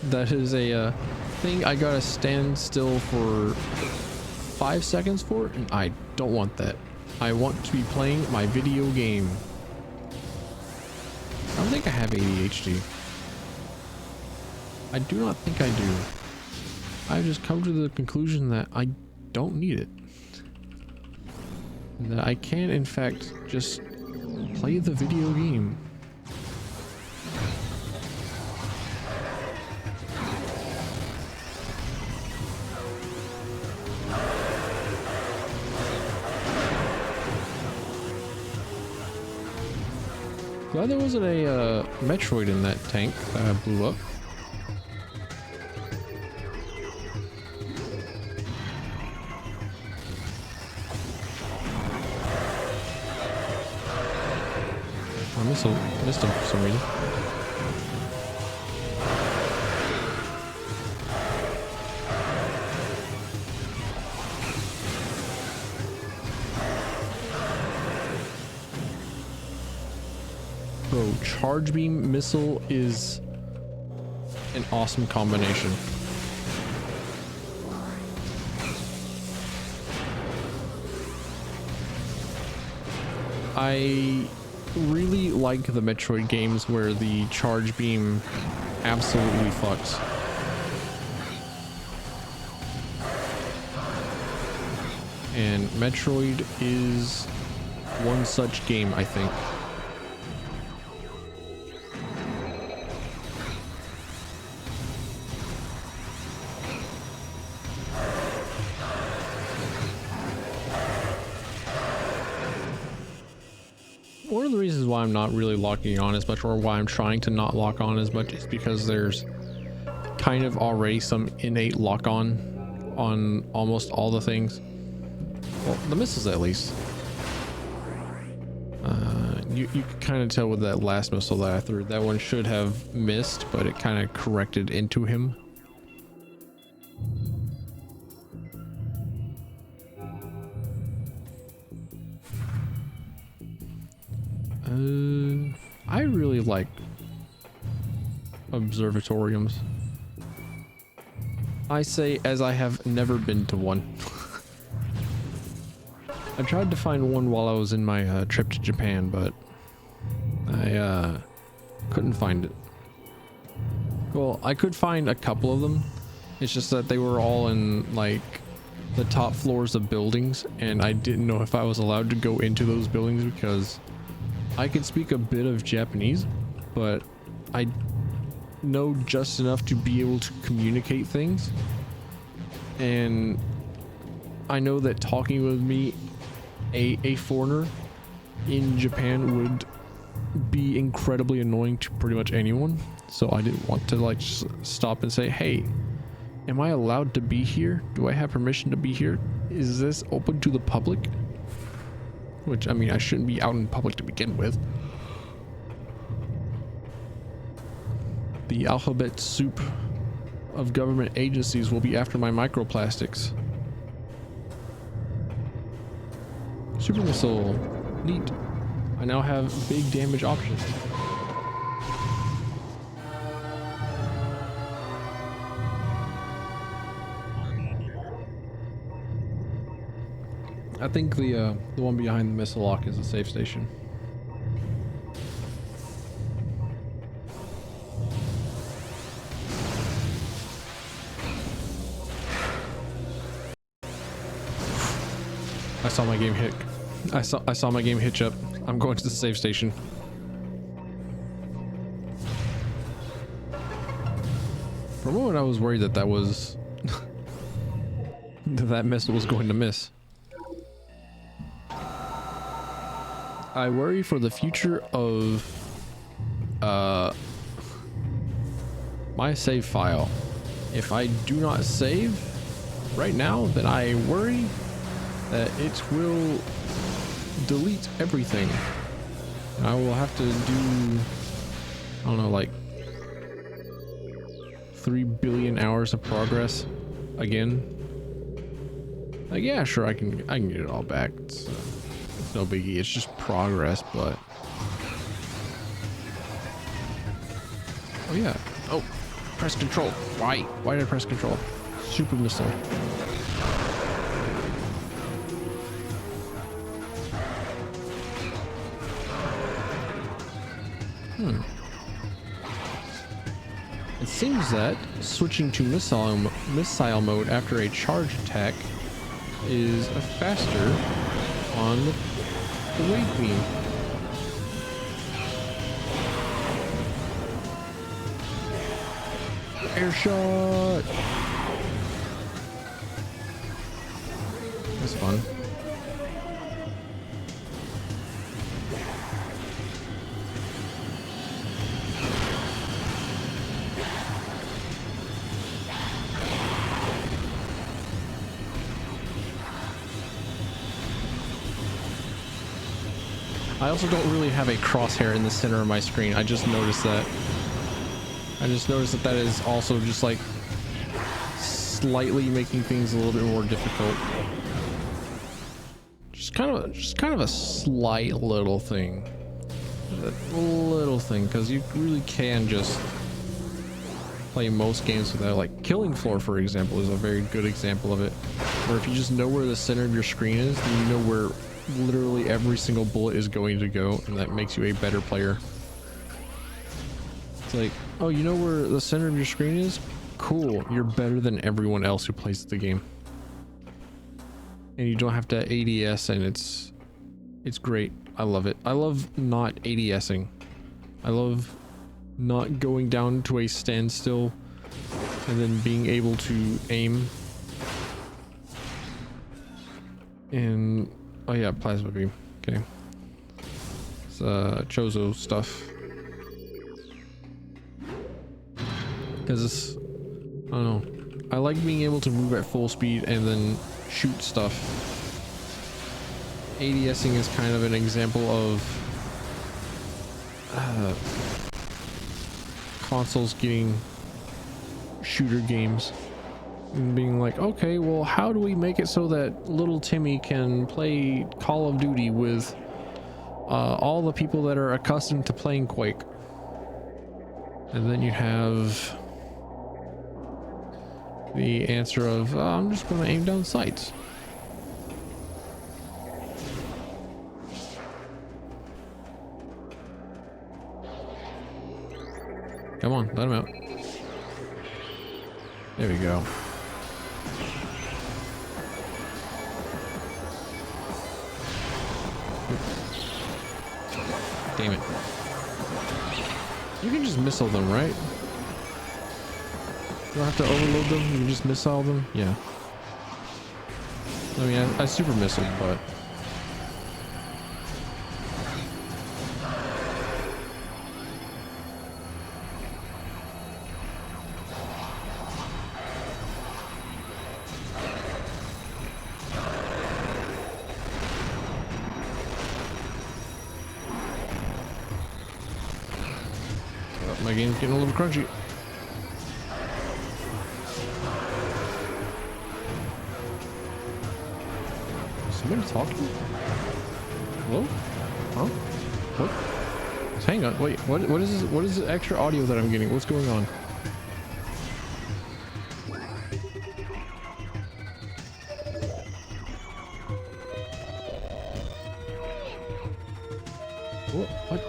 That is a thing I gotta stand still for 5 seconds for, and I don't want that. I want to be playing my video game. I don't think I have ADHD. I do not think I do. I've just come to the conclusion that I don't need it. And that I can, in fact, just play the video game. Glad there wasn't a Metroid in that tank that blew up. I missed him for some reason. Bro, charge beam missile is an awesome combination. I really like the Metroid games where the charge beam absolutely fucks. And Metroid is one such game, I think. One of the reasons why I'm not really locking on as much, or why I'm trying to not lock on as much, is because there's kind of already some innate lock on almost all the things. Well, the missiles at least. You can kind of tell with that last missile that I threw. That one should have missed, but it kind of corrected into him. I really like observatoriums. I say as I have never been to one. I tried to find one while I was in my trip to Japan, but I couldn't find it. Well, I could find a couple of them. It's just that they were all in like the top floors of buildings, and I didn't know if I was allowed to go into those buildings because I can speak a bit of Japanese, but I know just enough to be able to communicate things. And I know that talking with me, a foreigner in Japan, would be incredibly annoying to pretty much anyone. So I didn't want to like just stop and say, hey, am I allowed to be here? Do I have permission to be here? Is this open to the public? Which, I mean, I shouldn't be out in public to begin with. The alphabet soup of government agencies will be after my microplastics. Super missile. Neat. I now have big damage options. I think the one behind the missile lock is a safe station. I saw my game hit. I saw my game hitch up. I'm going to the safe station. For a moment, I was worried that was that missile was going to miss. I worry for the future of my save file. If I do not save right now, then I worry that it will delete everything. I will have to do, I don't know, like 3 billion hours of progress again. Like, yeah, sure, I can get it all back. It's no biggie. It's just progress, but oh yeah. Oh, press control. Why did I press control? Super missile. It seems that switching to missile mode after a charge attack is faster on the wave beam. Air shot. That's fun. I also don't really have a crosshair in the center of my screen. I just noticed that. That is also just like slightly making things a little bit more difficult. Just kind of a slight little thing. A little thing, because you really can just play most games without, like Killing Floor, for example, is a very good example of it. Where if you just know where the center of your screen is, then you know where literally every single bullet is going to go, and that makes you a better player. It's like, oh, you know where the center of your screen is? Cool, you're better than everyone else who plays the game. And you don't have to ADS, and it's great. I love it. I love not ADSing. I love not going down to a standstill and then being able to aim. And oh yeah, plasma beam. Okay. It's Chozo stuff. Because it's, I don't know. I like being able to move at full speed and then shoot stuff. ADSing is kind of an example of consoles getting shooter games and being like, okay, well, how do we make it so that little Timmy can play Call of Duty with all the people that are accustomed to playing Quake? And then you have the answer of, I'm just going to aim down sights. Come on, let him out. There we go. Damn it. You can just missile them, right? You don't have to overload them, you can just missile them? Yeah. I mean, I super missile, but... my game's getting a little crunchy. Somebody talking? Hello? Huh? What? Hang on, wait, what is this? What is the extra audio that I'm getting? What's going on? What?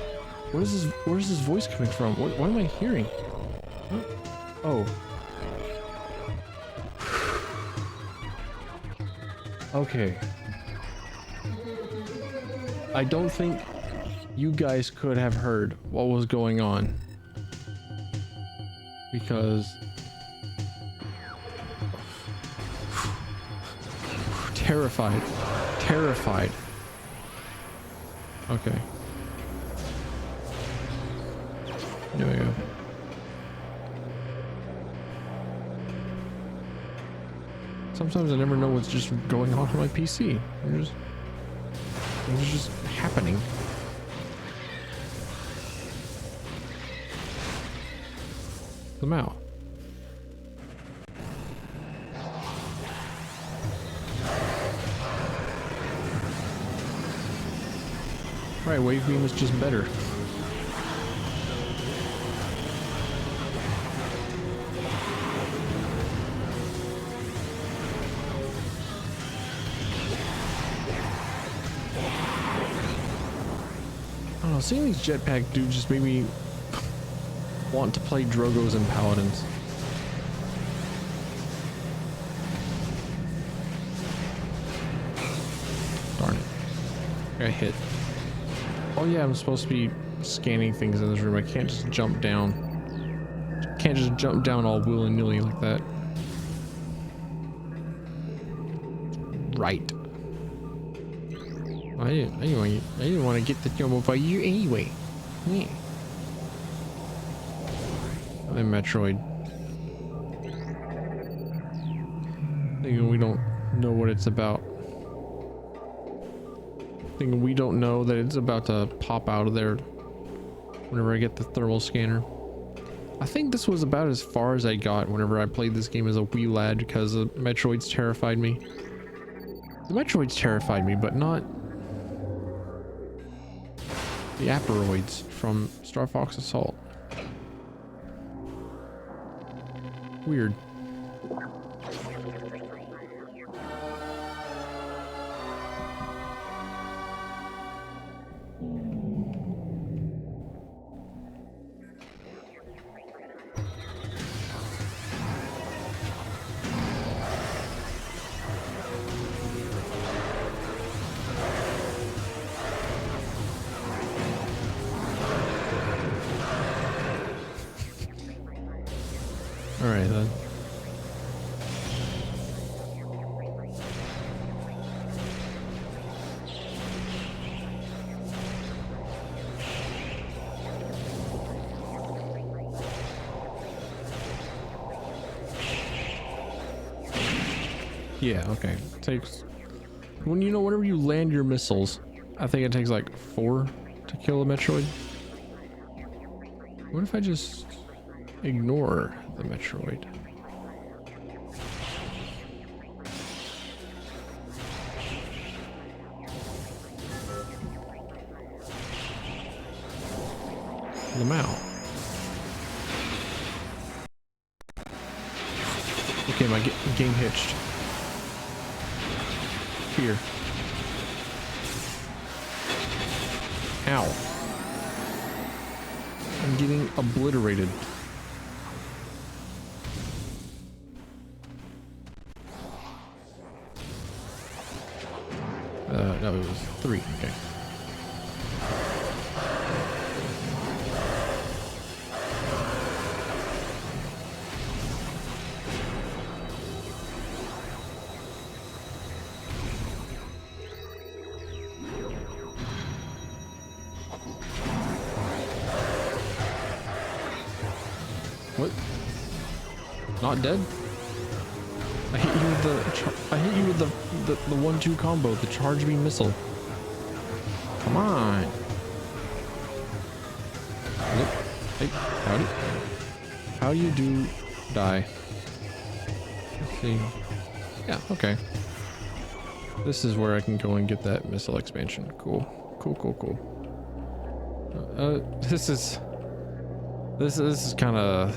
What is this? Where's this voice coming from? What am I hearing? Huh? Oh. Okay. I don't think you guys could have heard what was going on. Because... terrified. Terrified. Okay. There we go. Sometimes I never know what's just going on my PC. It's just happening. Them out. Right, wave beam is just better. I don't know, seeing these jetpack dudes just made me want to play Drogos and Paladins. Darn it. I got hit. Oh yeah, I'm supposed to be scanning things in this room. I can't just jump down. Can't just jump down all willy-nilly like that. Right. I didn't want to get the jump over you anyway. Yeah. And Metroid. Thinking we don't know what it's about. Thinking we don't know that it's about to pop out of there whenever I get the thermal scanner. I think this was about as far as I got whenever I played this game as a wee lad because the Metroids terrified me. The Metroids terrified me, but not the Aperoids from Star Fox Assault. Weird. Alright then. Yeah, okay. It takes... whenever you land your missiles, I think it takes like 4 to kill a Metroid. What if I just ignore the Metroid? Them out. Okay, my game hitched. Here. Ow. I'm getting obliterated. No, it was 3. Okay. What? Not dead? I hit you with the 1-2 combo, the charge beam missile. Come on. Look. Hey, howdy. How you do die? Let's see. Yeah, okay. This is where I can go and get that missile expansion. Cool. Cool, cool, cool. This is kind of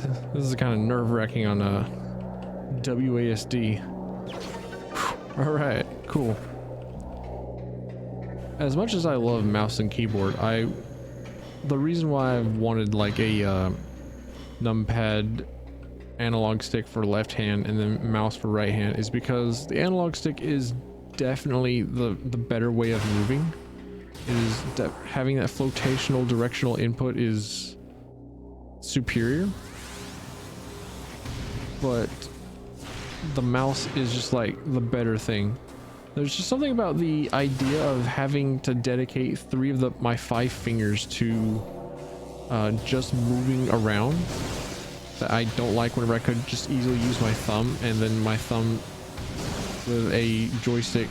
nerve-wracking on WASD. All right, cool. As much as I love mouse and keyboard, the reason why I've wanted like a numpad analog stick for left hand and then mouse for right hand is because the analog stick is definitely the better way of moving. Having that flotational directional input is superior, but the mouse is just like the better thing. There's just something about the idea of having to dedicate 3 of my 5 fingers to just moving around that I don't like, whenever I could just easily use my thumb, and then my thumb with a joystick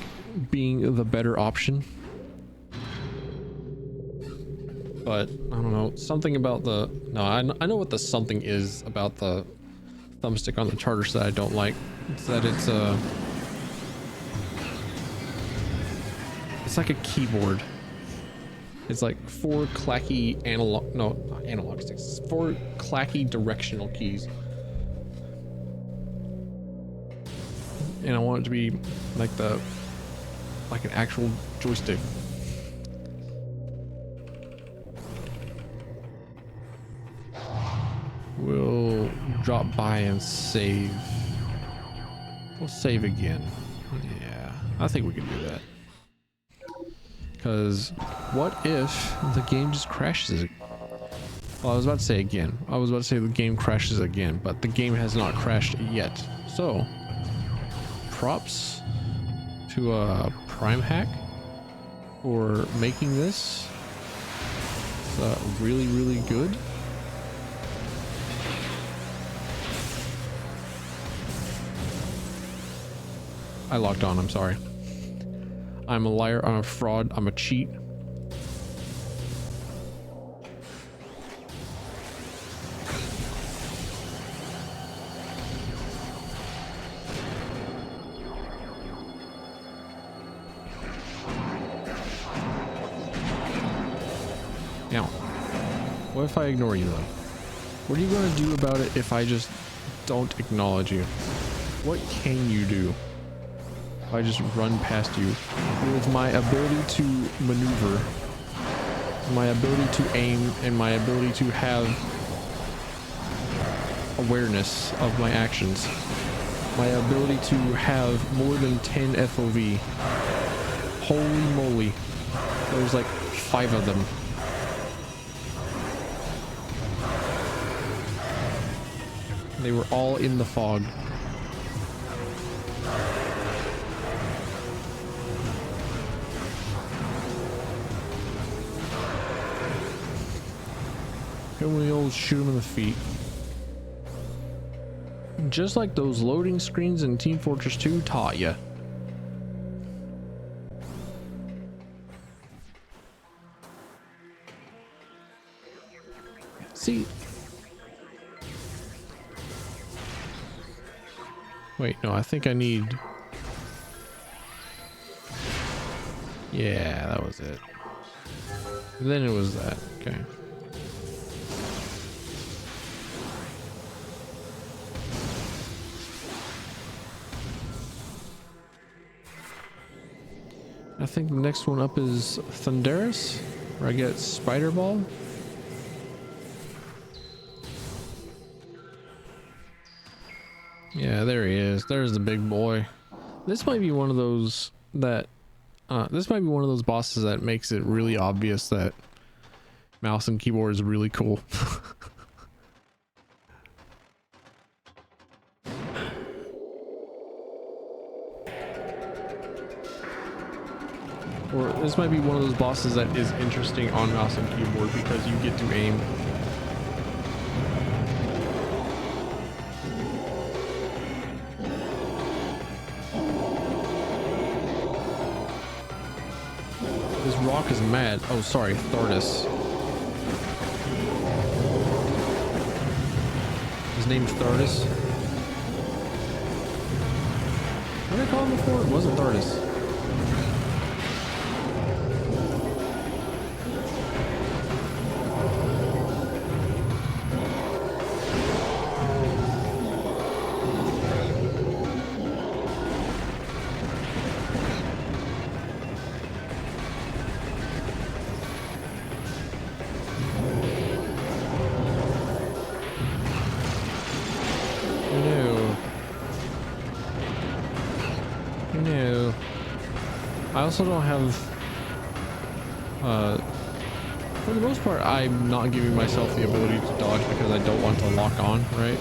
being the better option. But I don't know, something about I know what the something is about the thumbstick on the Charters that I don't like. It's that it's like a keyboard. It's like 4 clacky analog sticks. 4 clacky directional keys. And I want it to be like an actual joystick. We'll drop by and save. We'll save again. Yeah, I think we can do that. Because what if the game just crashes? Well, I was about to say again. I was about to say the game crashes again, but the game has not crashed yet. So, props to Prime Hack for making this. It's really, really good. I locked on, I'm sorry. I'm a liar, I'm a fraud, I'm a cheat. Now, what if I ignore you though? What are you gonna do about it if I just don't acknowledge you? What can you do? If I just run past you with my ability to maneuver, my ability to aim, and my ability to have awareness of my actions, my ability to have more than 10 FOV. Holy moly, there's like 5 of them. They were all in the fog. Can we all shoot him in the feet? Just like those loading screens in Team Fortress 2 taught ya. See? Wait, no, I think I need... Yeah, that was it. And then it was that, okay. I think the next one up is Thunderous, where I get Spider Ball. Yeah, there he is. There's the big boy. This might be one of those that this might be one of those bosses that makes it really obvious that mouse and keyboard is really cool. Or this might be one of those bosses that is interesting on mouse and keyboard because you get to aim. This rock is mad. Oh, sorry, Thardus. His name's Thardus. What did I call him before? It wasn't Thardus. also don't have, for the most part, I'm not giving myself the ability to dodge because I don't want to lock on, right?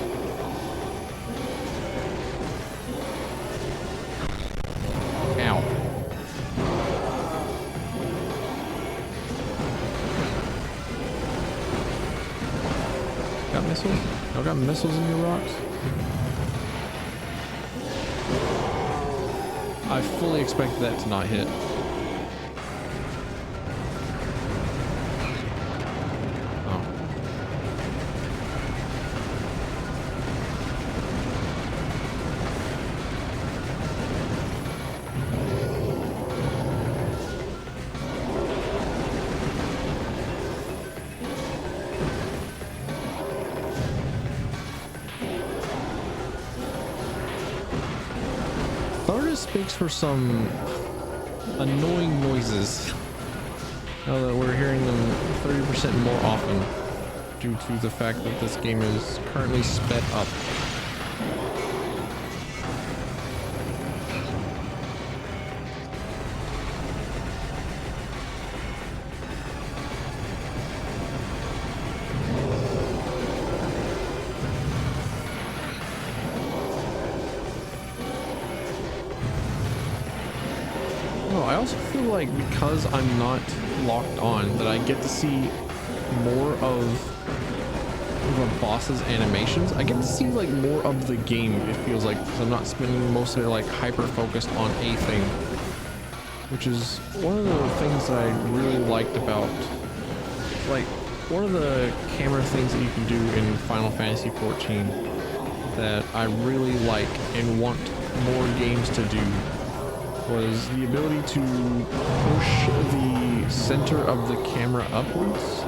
Ow. Got missiles? Y'all got missiles in your rocks? I fully expected that to not hit. Speaks for some annoying noises now that we're hearing them 30% more often due to the fact that this game is currently sped up. I also feel like because I'm not locked on that I get to see more of the boss's animations. I get to see like more of the game, it feels like, because I'm not spending most of it like hyper focused on a thing, which is one of the things that I really liked about, like, one of the camera things that you can do in Final Fantasy XIV that I really like and want more games to do was the ability to push the center of the camera upwards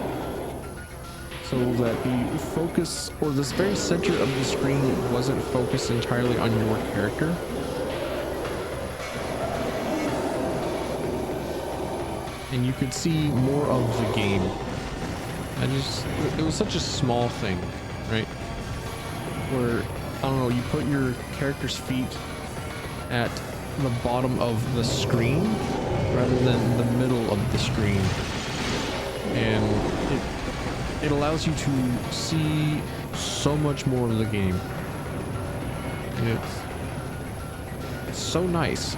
so that the focus, or this very center of the screen, wasn't focused entirely on your character. And you could see more of the game. It was such a small thing, right? Where, I don't know, you put your character's feet at the bottom of the screen rather than the middle of the screen, and it allows you to see so much more of the game, and it's so nice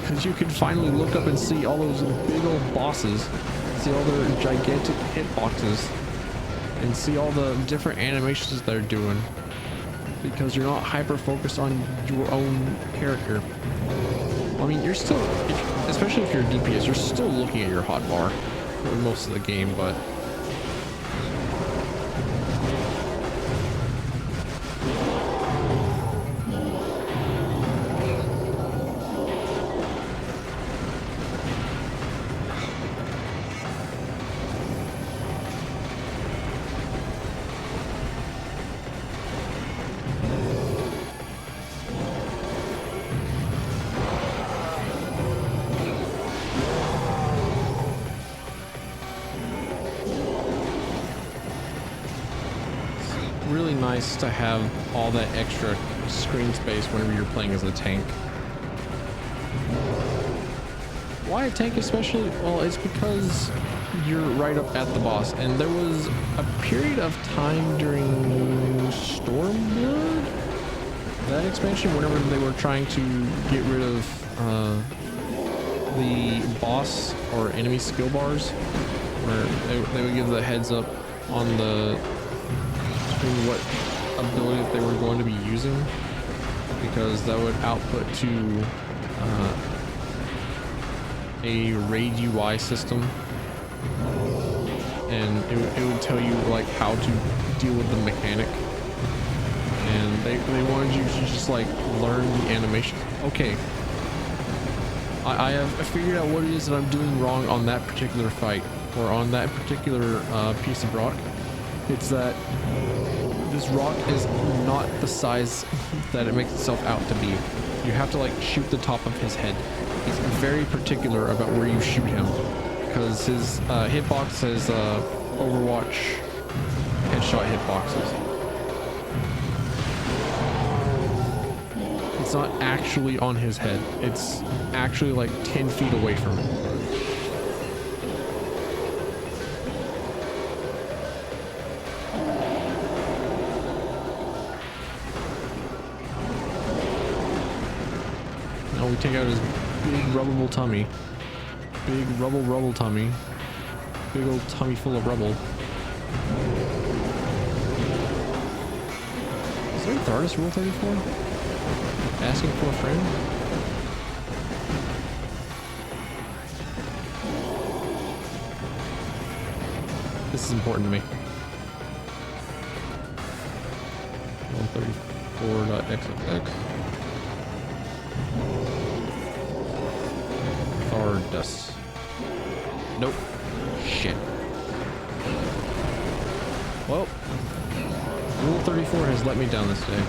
because you can finally look up and see all those big old bosses, see all their gigantic hitboxes, and see all the different animations they're doing because you're not hyper focused on your own character. I mean, you're still, especially if you're a DPS, you're still looking at your hotbar for most of the game, but really nice to have all that extra screen space whenever you're playing as a tank. Why a tank especially? Well, it's because you're right up at the boss, and there was a period of time during Stormblood, that expansion, whenever they were trying to get rid of the boss or enemy skill bars, where they would give the heads up on the what ability that they were going to be using, because that would output to a raid UI system, and it would tell you like how to deal with the mechanic, and they wanted you to just like learn the animation. Okay, I have figured out what it is that I'm doing wrong on that particular fight, or on that particular piece of rock. It's that this rock is not the size that it makes itself out to be. You have to like shoot the top of his head. He's very particular about where you shoot him, because his hitbox has Overwatch headshot hitboxes. it's not actually on his head. It's actually like 10 feet away from him. Now we take out his big rubbable tummy. Big rubble tummy. Big old tummy full of rubble. Is there a Thardus Rule 34? Asking for a friend? This is important to me. 134.xxx. Thardus. Nope. Shit. Well, Rule 34 has let me down this day.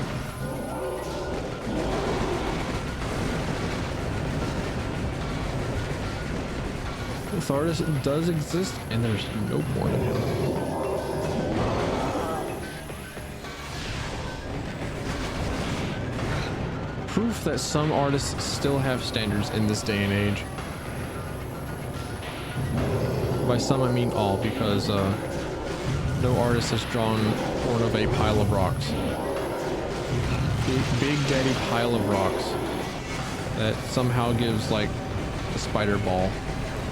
Thardus does exist, and there's no more than him. Proof that some artists still have standards in this day and age. By some I mean all, because no artist has drawn one of a pile of rocks. Big daddy pile of rocks that somehow gives like a spider ball,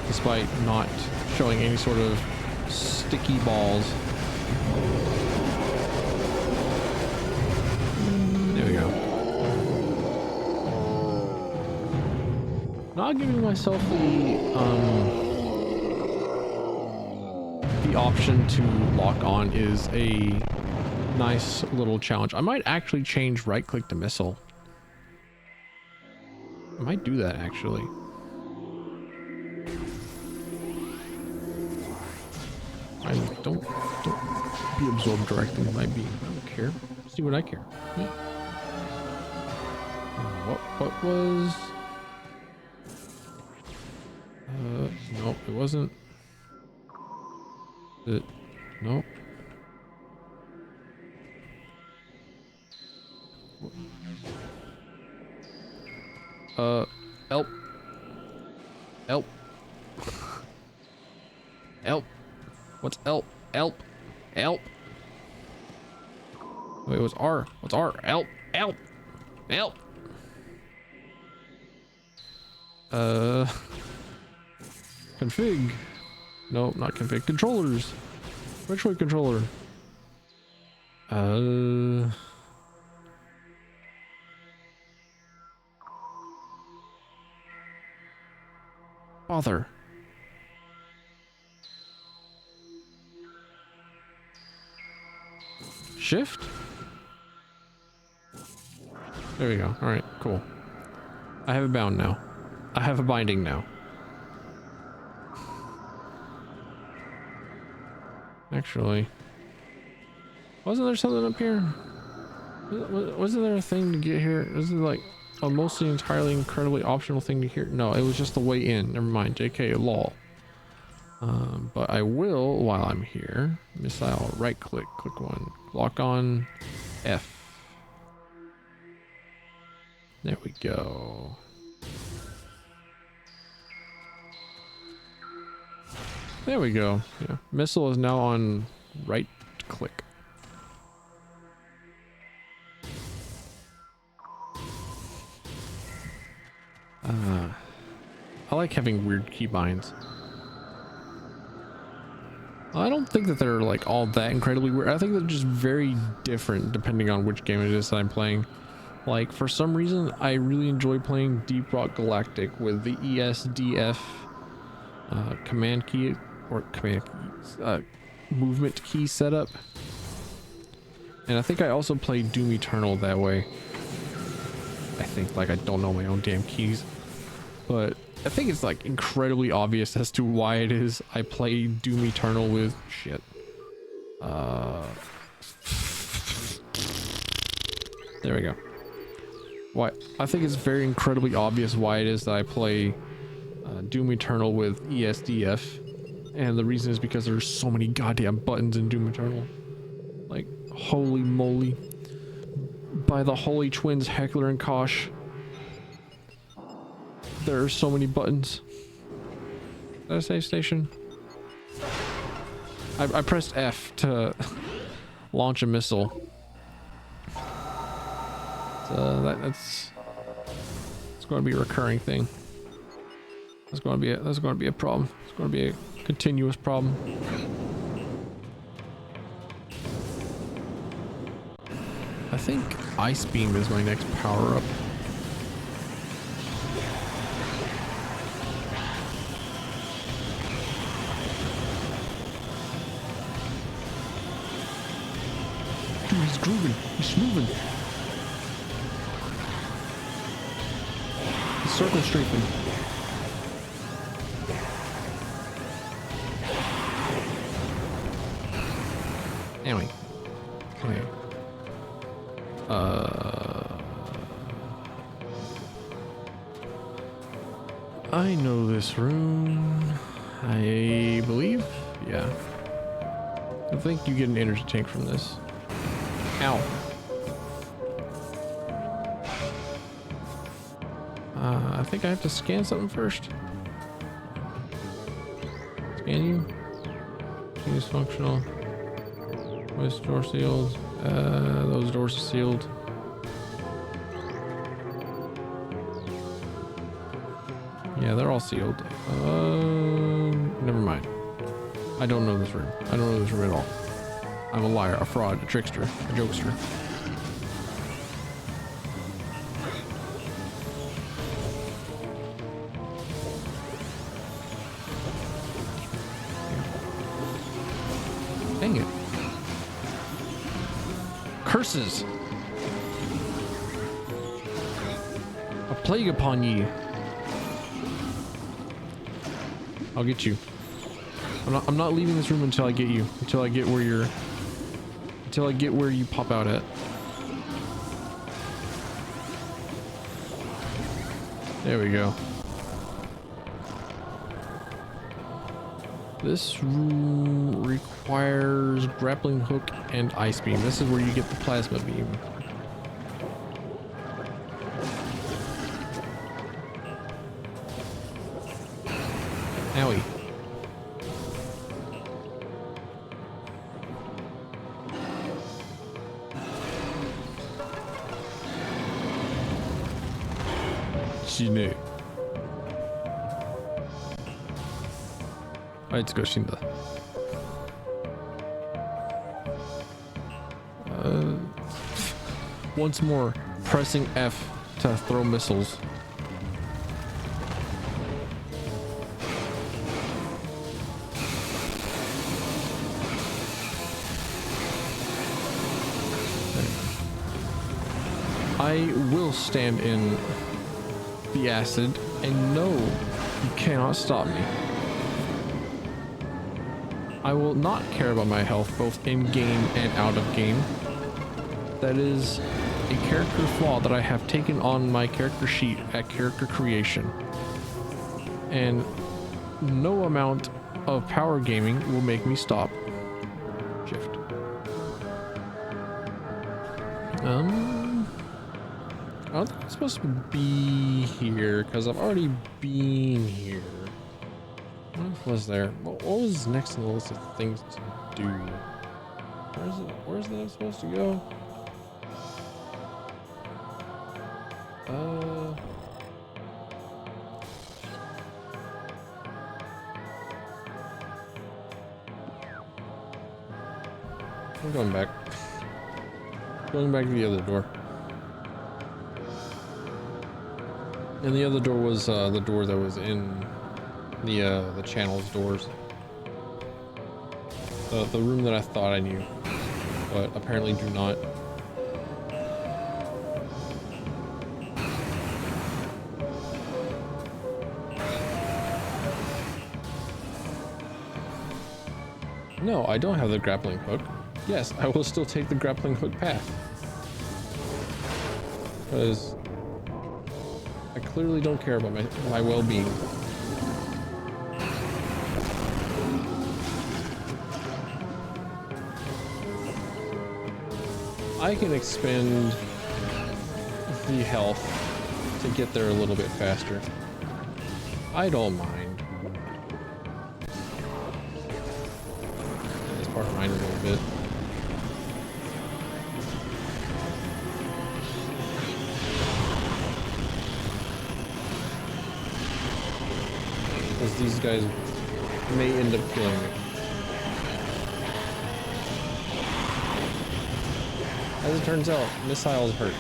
despite not showing any sort of sticky balls. There we go. Not giving myself the option to lock on is a nice little challenge. I might actually change right click to missile. I might do that actually. Don't be absorbed directly by being. I don't care. See what I care. Yeah. What was? Nope, it wasn't. Nope. Help. Help. Help. What's help? Help. Help. Wait, what's R? What's R? Help. Help. Help. Config. No, not config. Controllers. Metroid controller. Bother. Shift? There we go. Alright, cool. I have it bound now. I have a binding now. Actually, wasn't there something up here? Wasn't there a thing to get here? Was it like a mostly entirely incredibly optional thing to hear? No, it was just the way in. Never mind. JK, lol. But I will, while I'm here, missile, right click, click one, lock on F. There we go. There we go. Yeah. Missile is now on right click. I like having weird keybinds. I don't think that they're like all that incredibly weird. I think they're just very different depending on which game it is that I'm playing. Like for some reason, I really enjoy playing Deep Rock Galactic with the ESDF command key or command movement key setup. And I think I also play Doom Eternal that way. I think, like, I don't know my own damn keys, but I think it's like incredibly obvious as to why it is I play Doom Eternal with shit. There we go. Why? I think it's very incredibly obvious why it is that I play Doom Eternal with ESDF, and the reason is because there's so many goddamn buttons in Doom Eternal. Like, holy moly! By the holy twins Heckler and Kosh, There are so many buttons. Is that a safe station? I pressed F to launch a missile. So that's going to be a recurring thing. That's going to be a problem. It's going to be a continuous problem. I think Ice Beam is my next power up. Dude, he's grooving. He's moving. He's circle strafing. Anyway. Okay. I know this room. I believe. Yeah. I think you get an energy tank from this. Ow. I think I have to scan something first. Scan you. Use functional. Was door sealed? Those doors are sealed. Yeah, they're all sealed. Never mind. I don't know this room. I don't know this room at all. I'm a liar, a fraud, a trickster, a jokester. Dang it. Curses! A plague upon ye. I'll get you. I'm not leaving this room until I get you. Until I get where you're... Until I get where you pop out at. There we go. This room requires grappling hook and ice beam. This is where you get the plasma beam. Owie. Shine. あいつが死んだ。Once more, pressing F to throw missiles. I will stand in the acid, and no, you cannot stop me. I will not care about my health, both in-game and out of game. That is a character flaw that I have taken on my character sheet at character creation. And no amount of power gaming will make me stop. Shift. I don't think I'm supposed to be here because I've already been here. What was there? What was next on the list of things to do? Where's that supposed to go? I'm going back. Going back to the other door. And the other door was the door that was in the channel's doors. The room that I thought I knew, but apparently do not. No, I don't have the grappling hook. Yes, I will still take the grappling hook path. Because I clearly don't care about my well-being. I can expend the health to get there a little bit faster. I don't mind. This part mind a little bit. Because these guys may end up killing me. As it turns out, missiles hurt.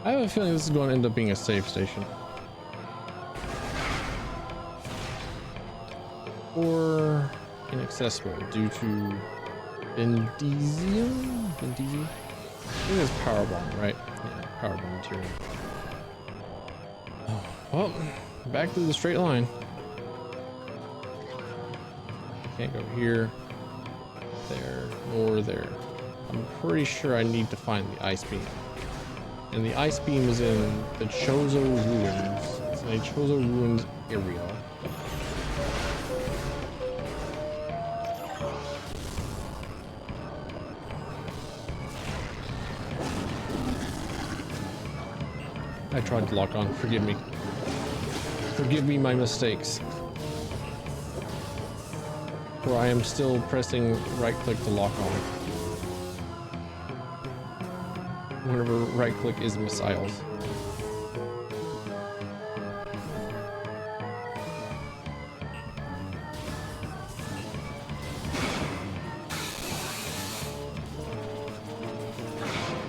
I have a feeling this is going to end up being a safe station. Or inaccessible due to Bendezium? Bendezium? I think it's power bomb, right? Yeah, power bomb material. Oh, well, back through the straight line. Can't go here, there, nor there. I'm pretty sure I need to find the ice beam. And the ice beam is in the Chozo Ruins. It's in a Chozo Ruins area. I tried to lock on, forgive me. Forgive me my mistakes. For I am still pressing right click to lock on. Whenever right click is missiles.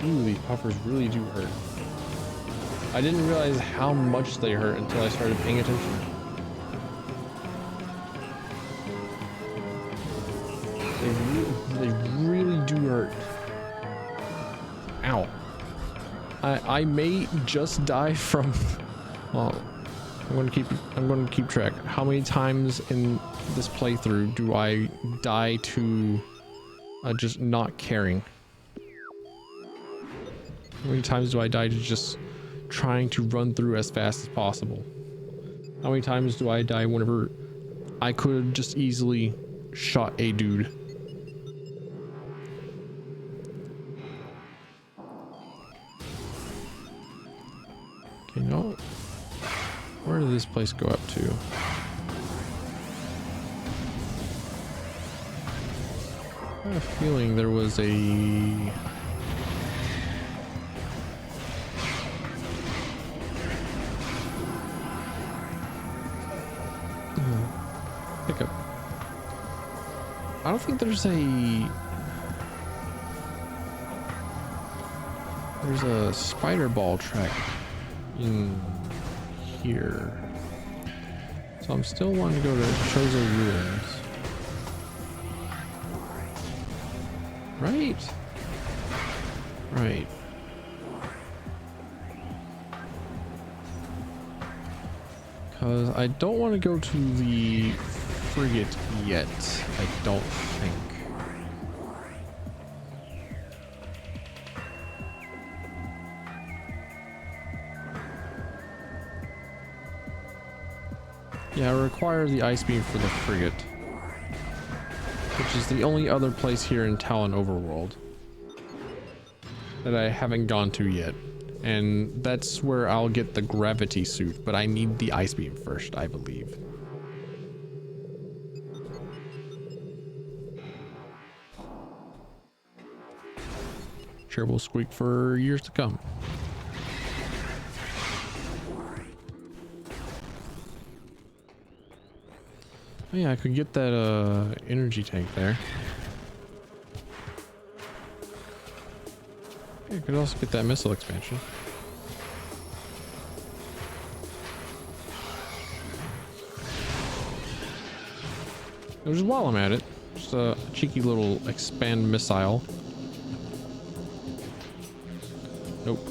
Ooh, these puffers really do hurt. I didn't realize how much they hurt until I started paying attention. They really do hurt. Ow. I may just die from, well, I'm going to keep track. How many times in this playthrough do I die to just not caring? How many times do I die to just trying to run through as fast as possible? How many times do I die whenever I could have just easily shot a dude? Okay, no. Where did this place go up to? I have a feeling there was a... pickup. I don't think there's a spider ball track in here. So I'm still wanting to go to Chozo Ruins. Right? Right. Because I don't want to go to the frigate yet, I don't think. Yeah, I require the ice beam for the frigate, which is the only other place here in Talon Overworld that I haven't gone to yet. And that's where I'll get the gravity suit, but I need the ice beam first, I believe. Sure will squeak for years to come. Oh yeah, I could get that energy tank there. I could also get that missile expansion. Just while I'm at it, just a cheeky little expand missile. Nope.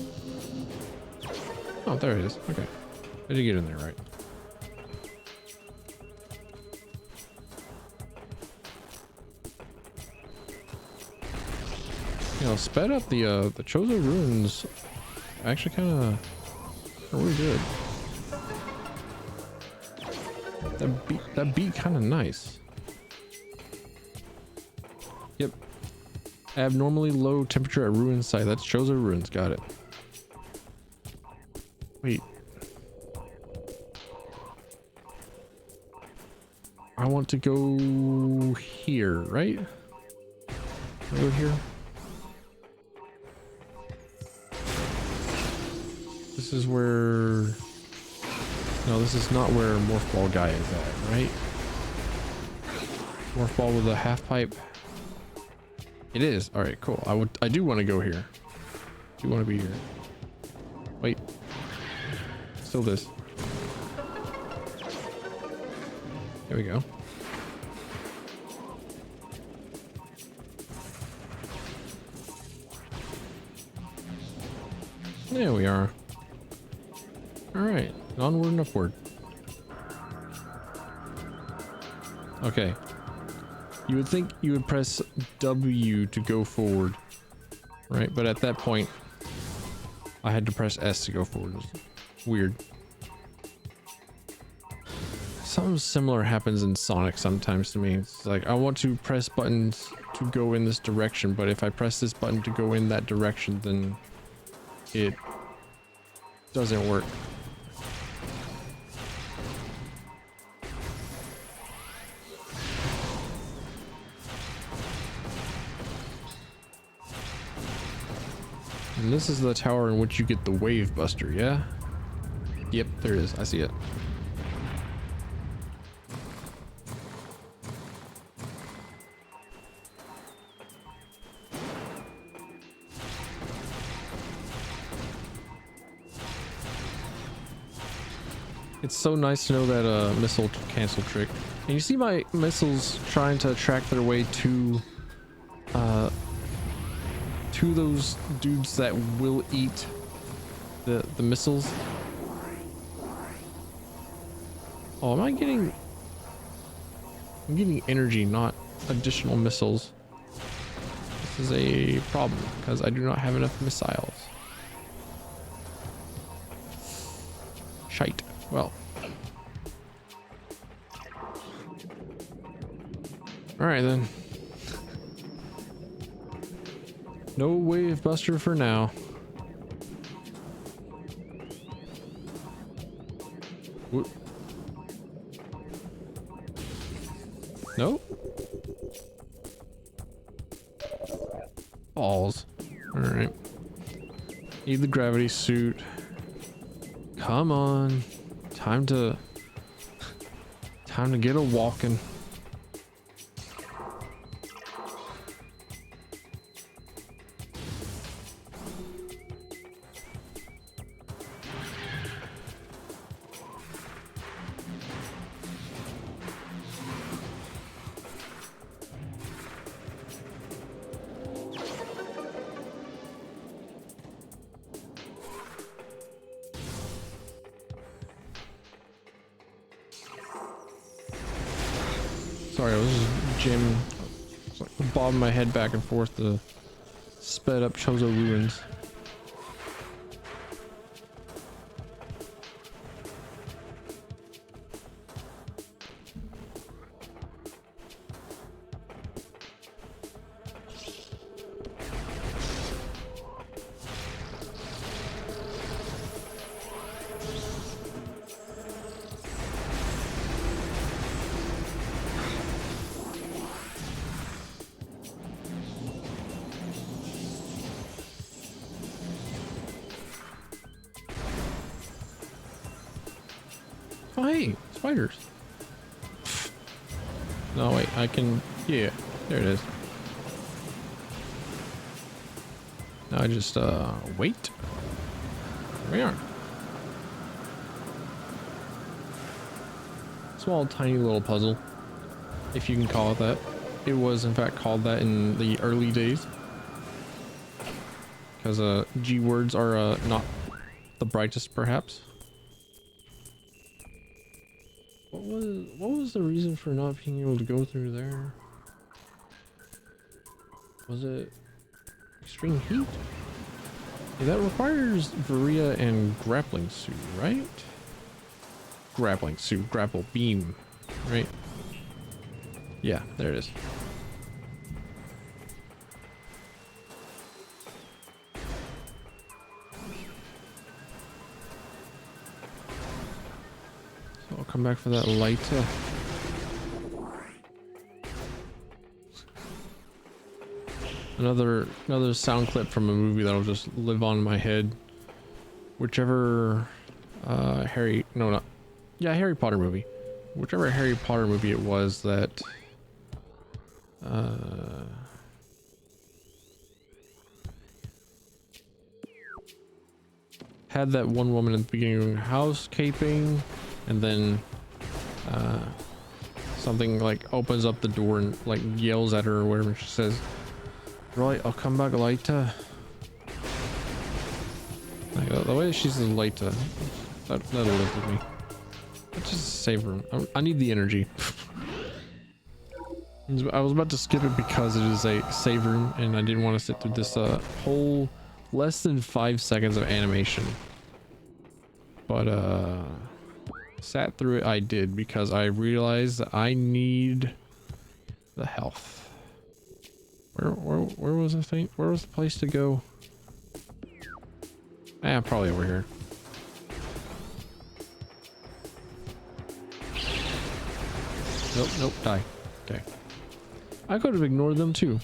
Oh, there it is. Okay. I did get in there right. You know, sped up the Chozo Ruins actually kind of really good. That beat kind of nice. Yep. Abnormally low temperature at ruin site. That shows a ruins. Got it. Wait. I want to go here, right? Can I go here? This is where... No, this is not where Morph Ball guy is at, right? Morph Ball with a half pipe. It is. All right, cool. I do want to go here. Do want to be here. Wait. Still this. There we go. There we are. All right, onward and upward. Okay. You would think you would press W to go forward, right? But at that point, I had to press S to go forward. It was weird. Something similar happens in Sonic sometimes to me. It's like I want to press buttons to go in this direction, but if I press this button to go in that direction, then it doesn't work. And this is the tower in which you get the wave buster, yeah? Yep, there it is. I see it. It's so nice to know that missile cancel trick. And you see my missiles trying to track their way to those dudes that will eat the missiles. Oh, I'm getting energy, not additional missiles. This is a problem because I do not have enough missiles. Shite. Well. Alright then. No wave buster for now. Whoop. Nope. Balls. Alright. Need the gravity suit. Come on. Time to get a walking. Sorry, I was just jamming, bobbing my head back and forth to sped up Chozo Ruins. Oh hey, spiders. No wait, I can, yeah, there it is. Now I just wait. Here we are. Small tiny little puzzle, if you can call it that. It was in fact called that in the early days. Because G words are not the brightest perhaps. What was the reason for not being able to go through there? Was it extreme heat? Yeah, that requires Varia and grappling suit, right? Grappling suit, grapple beam, right? Yeah, there it is. I'll come back for that later. Another sound clip from a movie that'll just live on in my head. Whichever Harry Potter movie. Whichever Harry Potter movie it was that had that one woman at the beginning housecaping, and then something like opens up the door and like yells at her or whatever. She says, "Right, I'll come back later." Like, the way she says later, that'll live with me. Let's just save room. I need the energy. I was about to skip it because it is a save room and I didn't want to sit through this whole less than 5 seconds of animation. But sat through it I did because I realized that I need the health. Where was the thing? Where was the place to go? Probably over here. Nope, die. Okay. I could have ignored them too.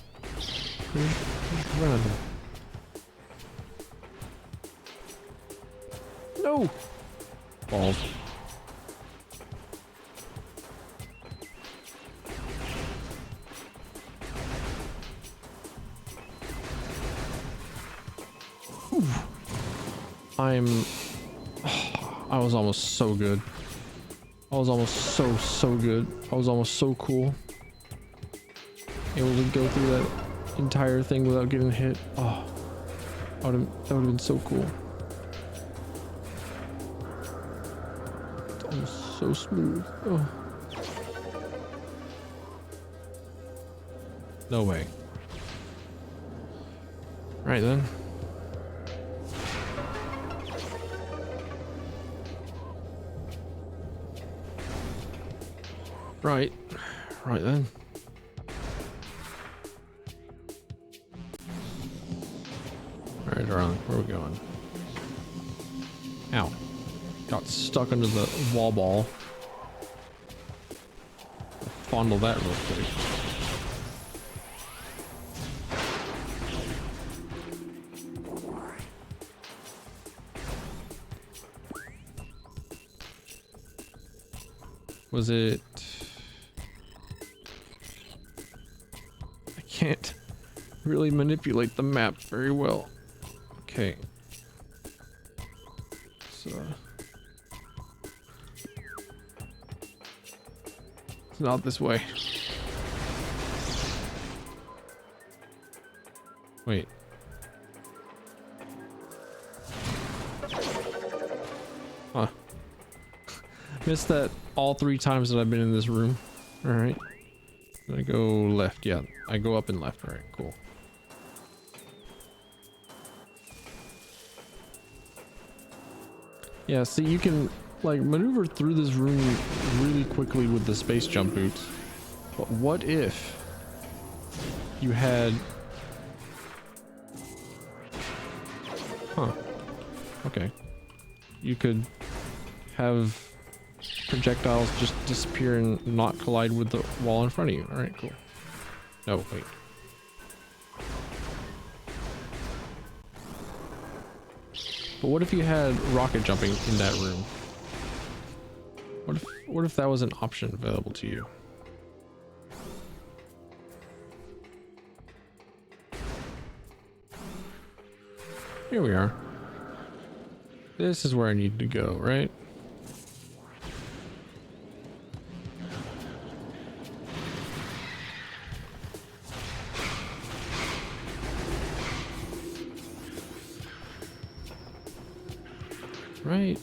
Run at them. No! Balls. I was almost so good. I was almost so good. I was almost so cool. Able to go through that entire thing without getting hit. Oh, that would have been so cool. It's almost so smooth. Oh. No way. Right then. Right then. Alright, darling, where are we going? Ow. Got stuck under the wall ball. Fondle that real quick. Was it... I can't really manipulate the map very well. Okay. So... it's not this way. Wait. Huh. Missed that all 3 times that I've been in this room. Alright. I go left. Yeah, I go up and left. Alright, cool. Yeah, see, you can like maneuver through this room really quickly with the space jump boots. But what if you had... Huh. Okay. You could have projectiles just disappear and not collide with the wall in front of you. Alright, cool. No, wait. But what if you had rocket jumping in that room? What if that was an option available to you? Here we are. This is where I need to go, right? Right.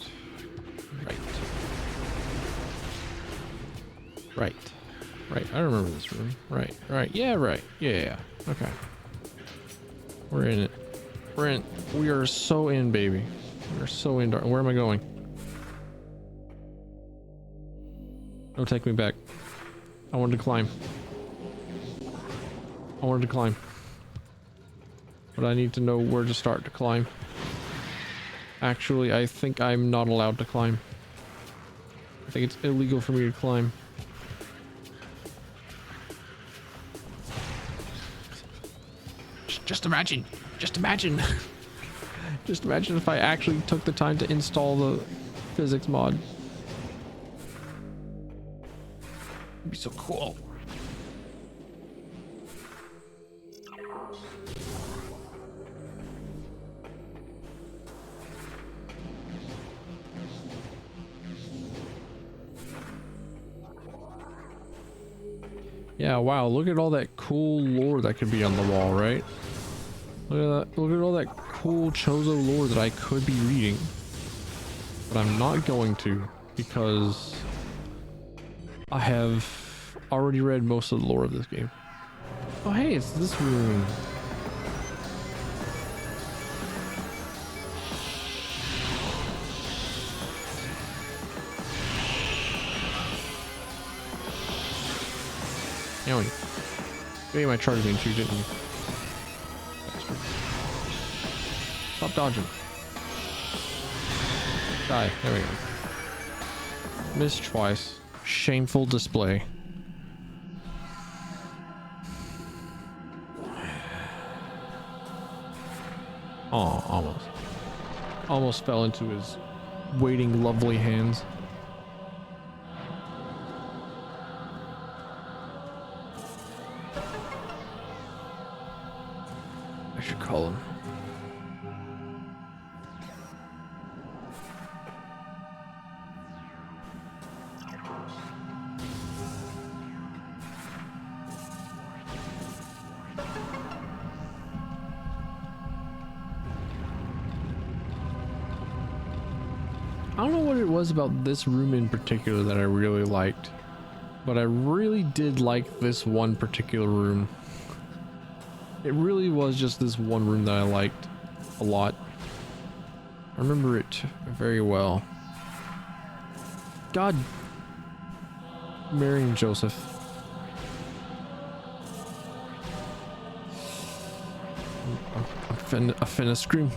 Right. I remember this room. Right. Yeah, right. Yeah. Okay. We're in it. We are so in, baby. We're so in. Where am I going? Don't take me back. I wanted to climb. But I need to know where to start to climb. Actually, I think I'm not allowed to climb. I think it's illegal for me to climb. Just imagine. Just imagine. Just imagine if I actually took the time to install the physics mod. It'd be so cool. Yeah, wow, look at all that cool lore that could be on the wall, right? Look at that, look at all that cool Chozo lore that I could be reading. But I'm not going to, because I have already read most of the lore of this game. Oh hey, it's this room. Yowie. You ate my charge beam too, didn't you? Stop dodging. Die. There we go. Missed twice. Shameful display. Oh, almost. Almost fell into his waiting lovely hands. I should call him. I don't know what it was about this room in particular that I really liked, but I really did like this one particular room. It really was just this one room that I liked a lot. I remember it very well. God, Mary and Joseph. I'm finna scream.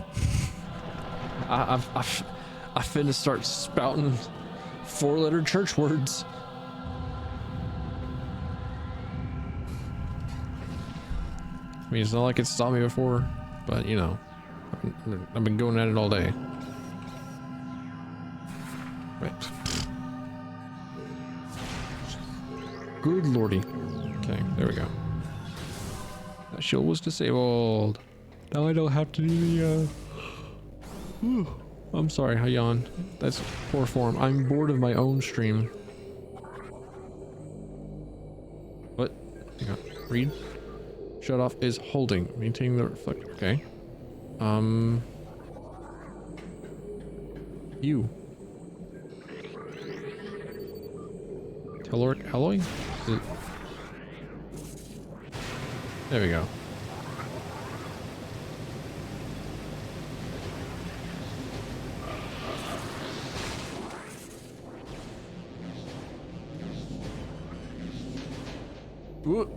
I finna start spouting 4-letter church words. I mean, it's not like it's stopped me before, but you know, I've been going at it all day. Right. Good lordy. Okay, there we go. That shield was disabled. Now I don't have to do the, I'm sorry, I yawned. That's poor form. I'm bored of my own stream. What? Hang on. Read. Shut off is holding. Maintaining the reflector. Okay. You. Telluric alloy? There we go. Ooh.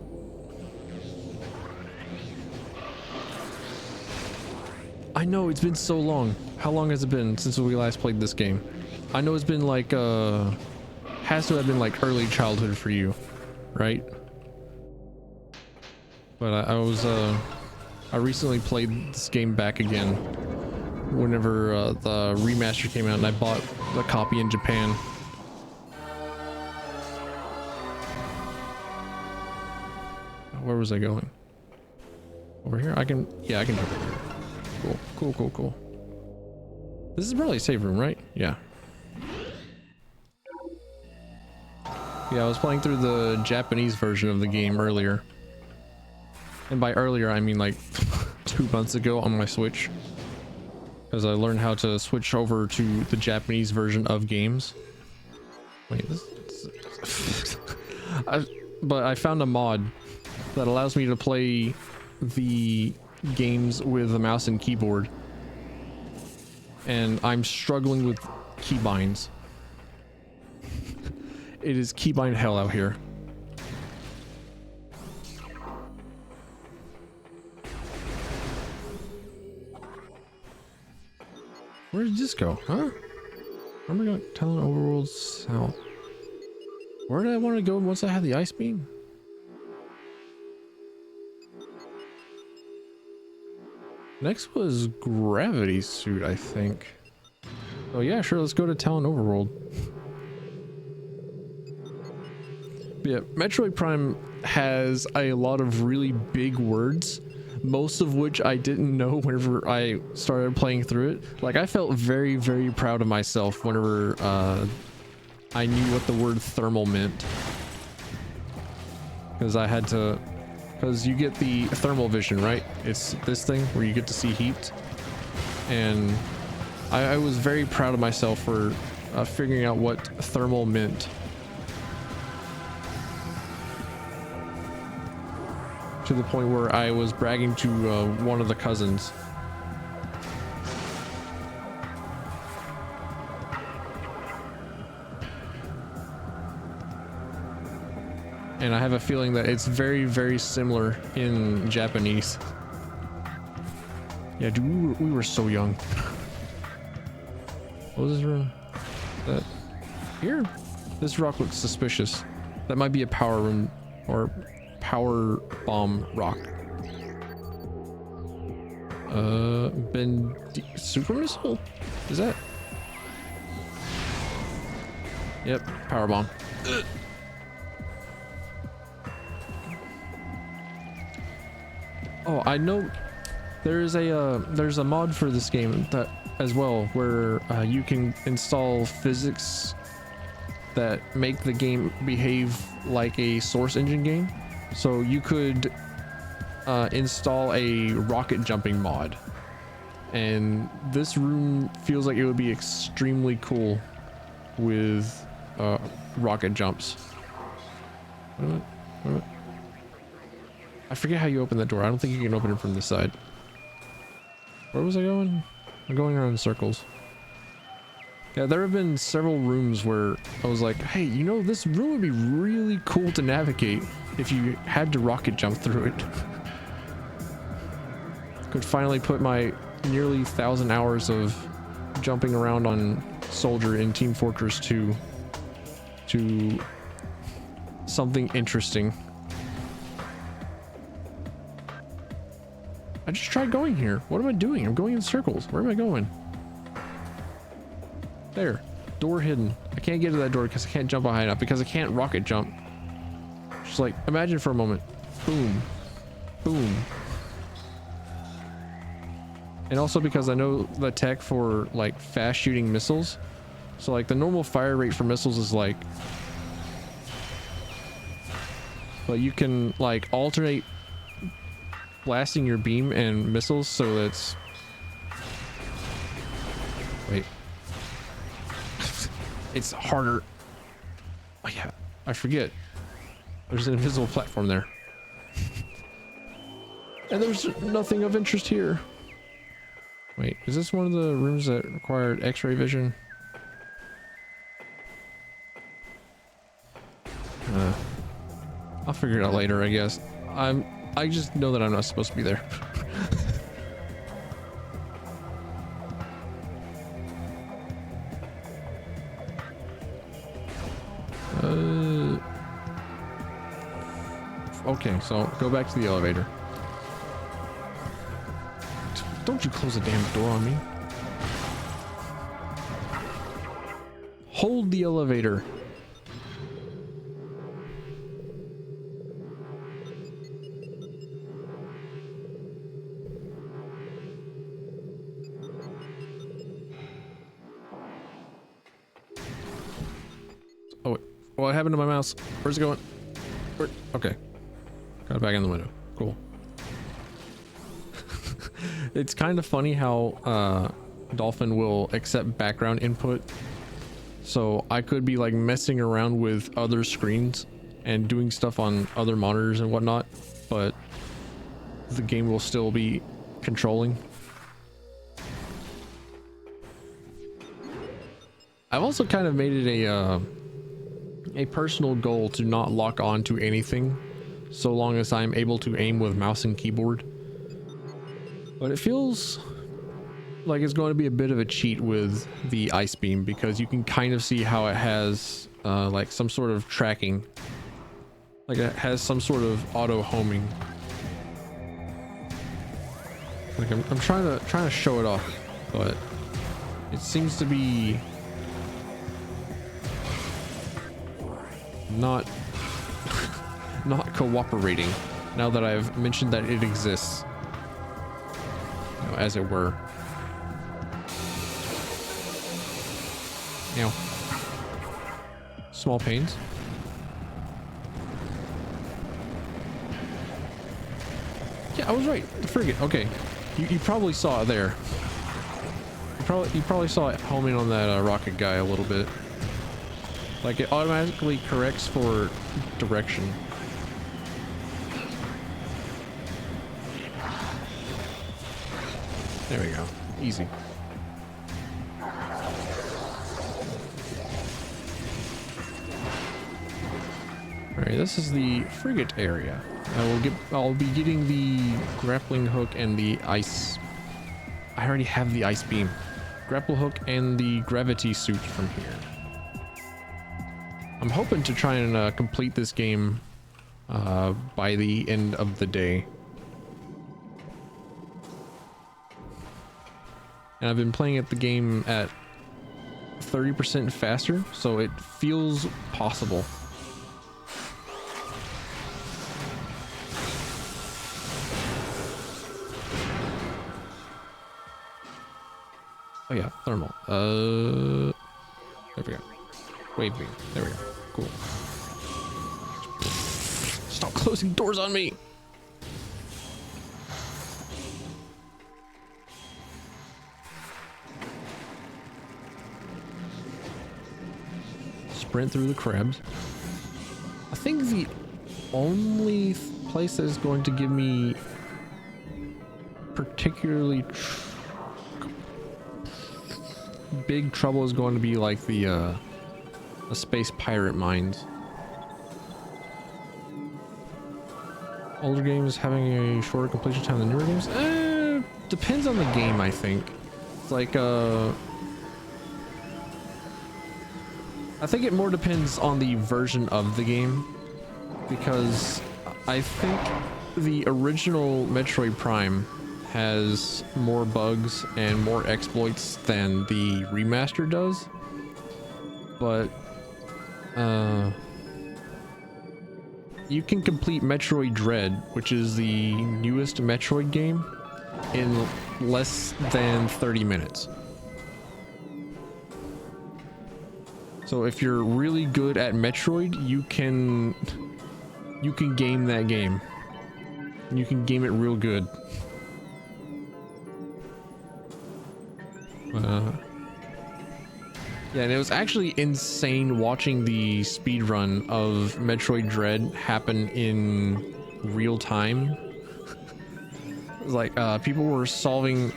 I know, it's been so long. How long has it been since we last played this game? I know it's been like, has to have been like early childhood for you, right? But I recently played this game back again whenever the remaster came out, and I bought the copy in Japan. Where was I going? Over here? I can jump over here. Cool, cool, cool, cool. This is probably a save room, right? Yeah. Yeah, I was playing through the Japanese version of the game earlier. And by earlier, I mean like 2 months ago on my Switch. Because I learned how to switch over to the Japanese version of games. Wait, this... but I found a mod that allows me to play the games with a mouse and keyboard. And I'm struggling with keybinds. It is keybind hell out here. Where did this go, huh? Where am I going? Talon Overworld South. Where did I want to go once I had the ice beam? Next was Gravity Suit, I think. Oh yeah, sure, let's go to Talon Overworld. But yeah, Metroid Prime has a lot of really big words, most of which I didn't know whenever I started playing through it. Like, I felt very, very proud of myself whenever I knew what the word thermal meant. Because I had to... Because you get the thermal vision, right? It's this thing where you get to see heat. And I was very proud of myself for figuring out what thermal meant. To the point where I was bragging to one of the cousins. And I have a feeling that it's very, very similar in Japanese. Yeah, dude, we were so young. What was this room? That here? This rock looks suspicious. That might be a power room or power bomb rock. Super missile? Is that? Yep, power bomb. Ugh. Oh, I know there's a mod for this game that as well where you can install physics that make the game behave like a source engine game. So you could install a rocket jumping mod, and this room feels like it would be extremely cool with rocket jumps. What? I forget how you open that door. I don't think you can open it from this side. Where was I going? I'm going around in circles. Yeah, there have been several rooms where I was like, hey, you know, this room would be really cool to navigate if you had to rocket jump through it. Could finally put my nearly 1,000 hours of jumping around on Soldier in Team Fortress 2 to something interesting. I just tried going here. What am I doing? I'm going in circles. Where am I going? There. Door hidden. I can't get to that door because I can't jump high enough, because I can't rocket jump. Just like, imagine for a moment. Boom. Boom. And also because I know the tech for like fast shooting missiles. So like the normal fire rate for missiles is like... But you can like alternate blasting your beam and missiles so that's... Wait. It's harder. Oh yeah, I forget. There's an invisible platform there. And there's nothing of interest here. Wait, is this one of the rooms that required X-ray vision? I'll figure it out later, I guess. I just know that I'm not supposed to be there. Okay, so go back to the elevator. Don't you close the damn door on me. Hold the elevator. Oh, wait. What happened to my mouse? Where's it going? Where? Okay. Got it back in the window. Cool. It's kind of funny how Dolphin will accept background input. So I could be like messing around with other screens and doing stuff on other monitors and whatnot, but the game will still be controlling. I've also kind of made it a personal goal to not lock on to anything so long as I'm able to aim with mouse and keyboard. But it feels like it's going to be a bit of a cheat with the ice beam, because you can kind of see how it has like some sort of tracking, like it has some sort of auto homing. Like I'm trying to show it off, but it seems to be not not cooperating now that I've mentioned that it exists, you know, as it were. Now, small pains. Yeah, I was right. Frigate. Okay, you probably saw it there. You probably saw it homing on that rocket guy a little bit. Like it automatically corrects for direction. There we go. Easy. Alright, this is the frigate area. I'll be getting the grappling hook and the ice. I already have the ice beam. Grapple hook and the gravity suit from here. I'm hoping to try and complete this game by the end of the day. And I've been playing the game at 30% faster, so it feels possible. Oh yeah, thermal. There we go. Wave beam. There we go. Cool. Stop closing doors on me. Sprint through the crabs. I think the only place that is going to give me particularly big trouble is going to be like the space pirate mines. Older games having a shorter completion time than newer games? Depends on the game, I think. It's like I think it more depends on the version of the game, because I think the original Metroid Prime has more bugs and more exploits than the remaster does, but you can complete Metroid Dread, which is the newest Metroid game, in less than 30 minutes. So if you're really good at Metroid, you can game that game. You can game it real good. Yeah, and it was actually insane watching the speedrun of Metroid Dread happen in real time. It was like people were solving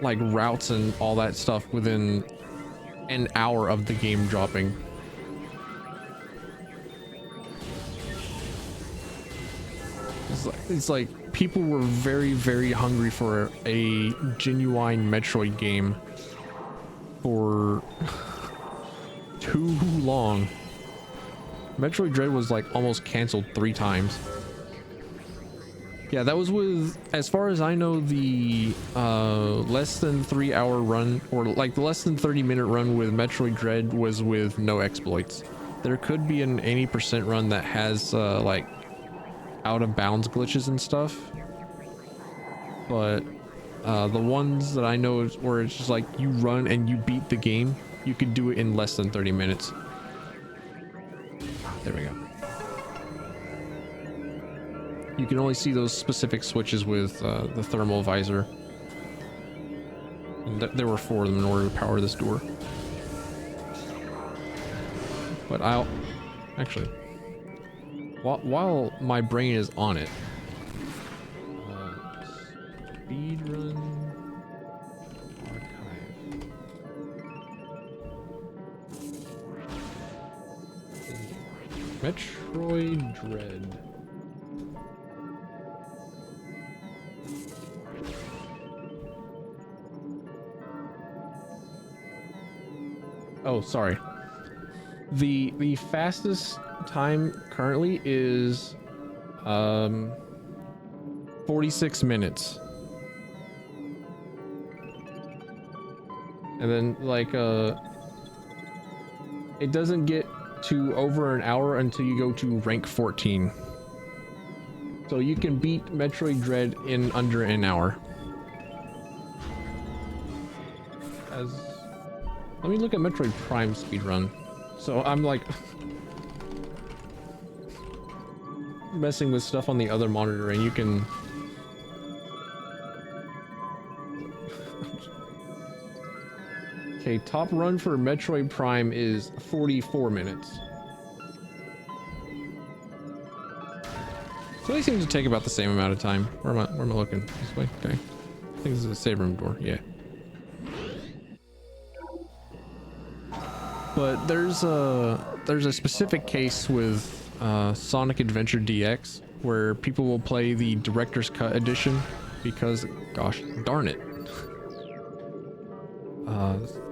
like routes and all that stuff within an hour of the game dropping. It's like people were very, very hungry for a genuine Metroid game for too long. Metroid Dread was like almost canceled 3 times. Yeah, that was with, as far as I know, the less than 3 hour run, or like the less than 30-minute run with Metroid Dread was with no exploits. There could be an 80% run that has like out of bounds glitches and stuff, but the ones that I know is where it's just like you run and you beat the game, you could do it in less than 30 minutes. There we go. You can only see those specific switches with the thermal visor. And there were 4 of them in order to power this door. But I'll actually, while my brain is on it, speedrun archive. Metroid Dread. Oh, sorry. The fastest time currently is 46 minutes. And then like it doesn't get to over an hour until you go to rank 14. So you can beat Metroid Dread in under an hour. Let me look at Metroid Prime speedrun. So I'm like messing with stuff on the other monitor, and you can okay, top run for Metroid Prime is 44 minutes. So they seem to take about the same amount of time. Where am I looking? This way? Okay. I think this is a save room door, yeah. But there's a specific case with Sonic Adventure DX where people will play the Director's Cut edition because, gosh darn it.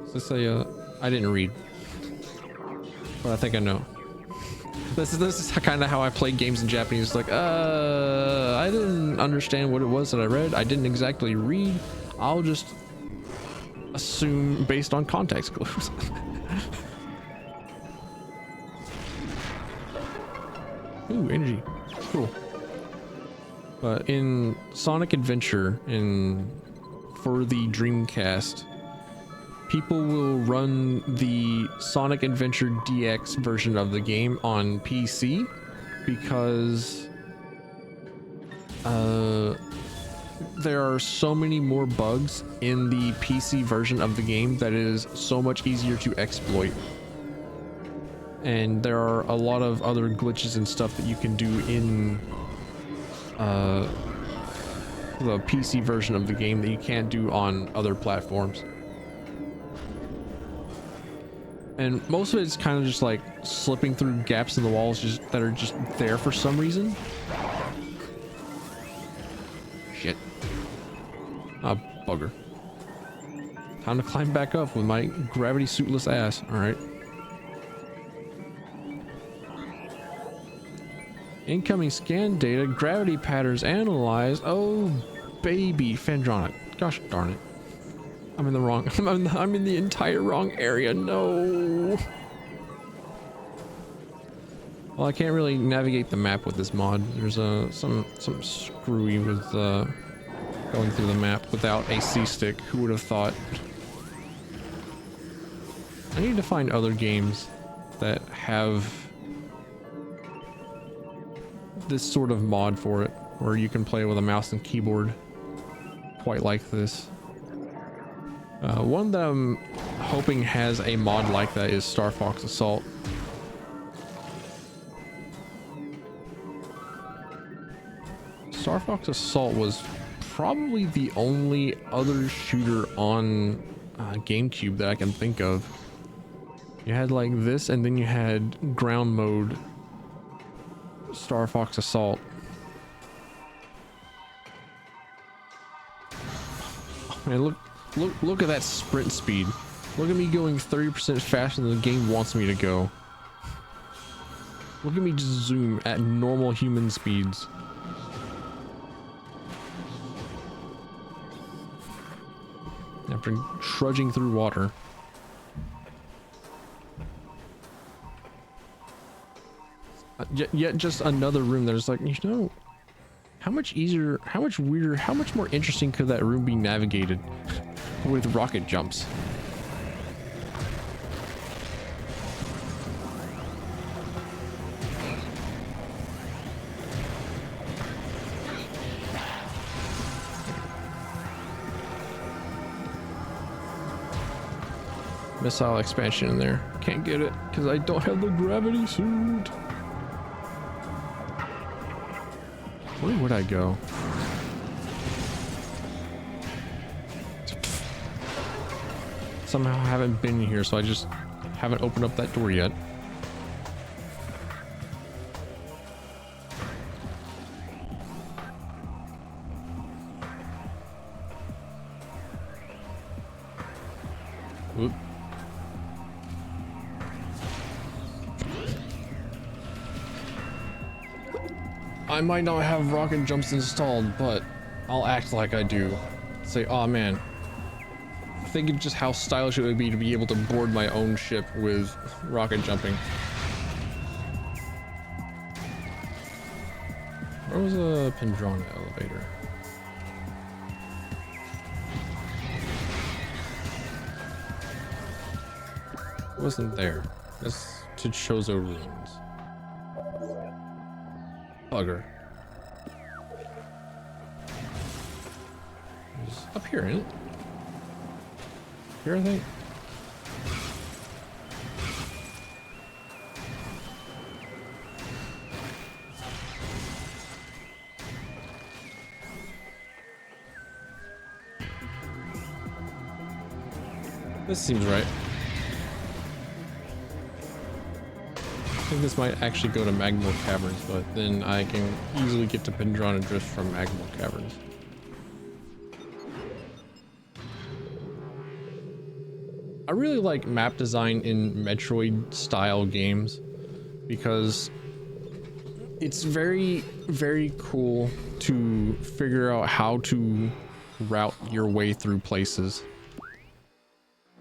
Is this a, I didn't read, but I think I know. This is kind of how I play games in Japanese. Like, I didn't understand what it was that I read. I didn't exactly read. I'll just assume based on context clues. Ooh, energy. Cool. But in Sonic Adventure, for the Dreamcast, people will run the Sonic Adventure DX version of the game on PC because there are so many more bugs in the PC version of the game that it is so much easier to exploit. And there are a lot of other glitches and stuff that you can do in the PC version of the game that you can't do on other platforms. And most of it's kind of just like slipping through gaps in the walls that are just there for some reason. Shit. Ah, bugger. Time to climb back up with my gravity suitless ass. Alright. Incoming scan data, gravity patterns analyzed. Oh, baby, Phandronic. Gosh darn it. I'm in the wrong, I'm in the entire wrong area. No. Well, I can't really navigate the map with this mod. There's some screwy with going through the map without a C-stick. Who would have thought? I need to find other games that have this sort of mod for it, where you can play with a mouse and keyboard quite like this. One that I'm hoping has a mod like that is Star Fox Assault. Star Fox Assault was probably the only other shooter on GameCube that I can think of. You had like this, and then you had ground mode Star Fox Assault. Oh, man, look at that sprint speed. Look at me going 30% faster than the game wants me to go. Look at me just zoom at normal human speeds. After trudging through water. Yet just another room that is like, you know, how much easier, how much weirder, how much more interesting could that room be navigated with rocket jumps? Missile expansion in there. Can't get it because I don't have the gravity suit. Where would I go? Somehow I haven't been here, so I just haven't opened up that door yet. Oop. I might not have rocket jumps installed, but I'll act like I do. Say, oh man, think of just how stylish it would be to be able to board my own ship with rocket jumping. Where was a Pendrona elevator? It wasn't there. That's to Chozo Ruins. Bugger. It's up here, isn't it? Here, I think. This seems right. I think this might actually go to Magmore Caverns, but then I can easily get to Pendrona Drift from Magmore Caverns. I really like map design in Metroid style games because it's very, very cool to figure out how to route your way through places.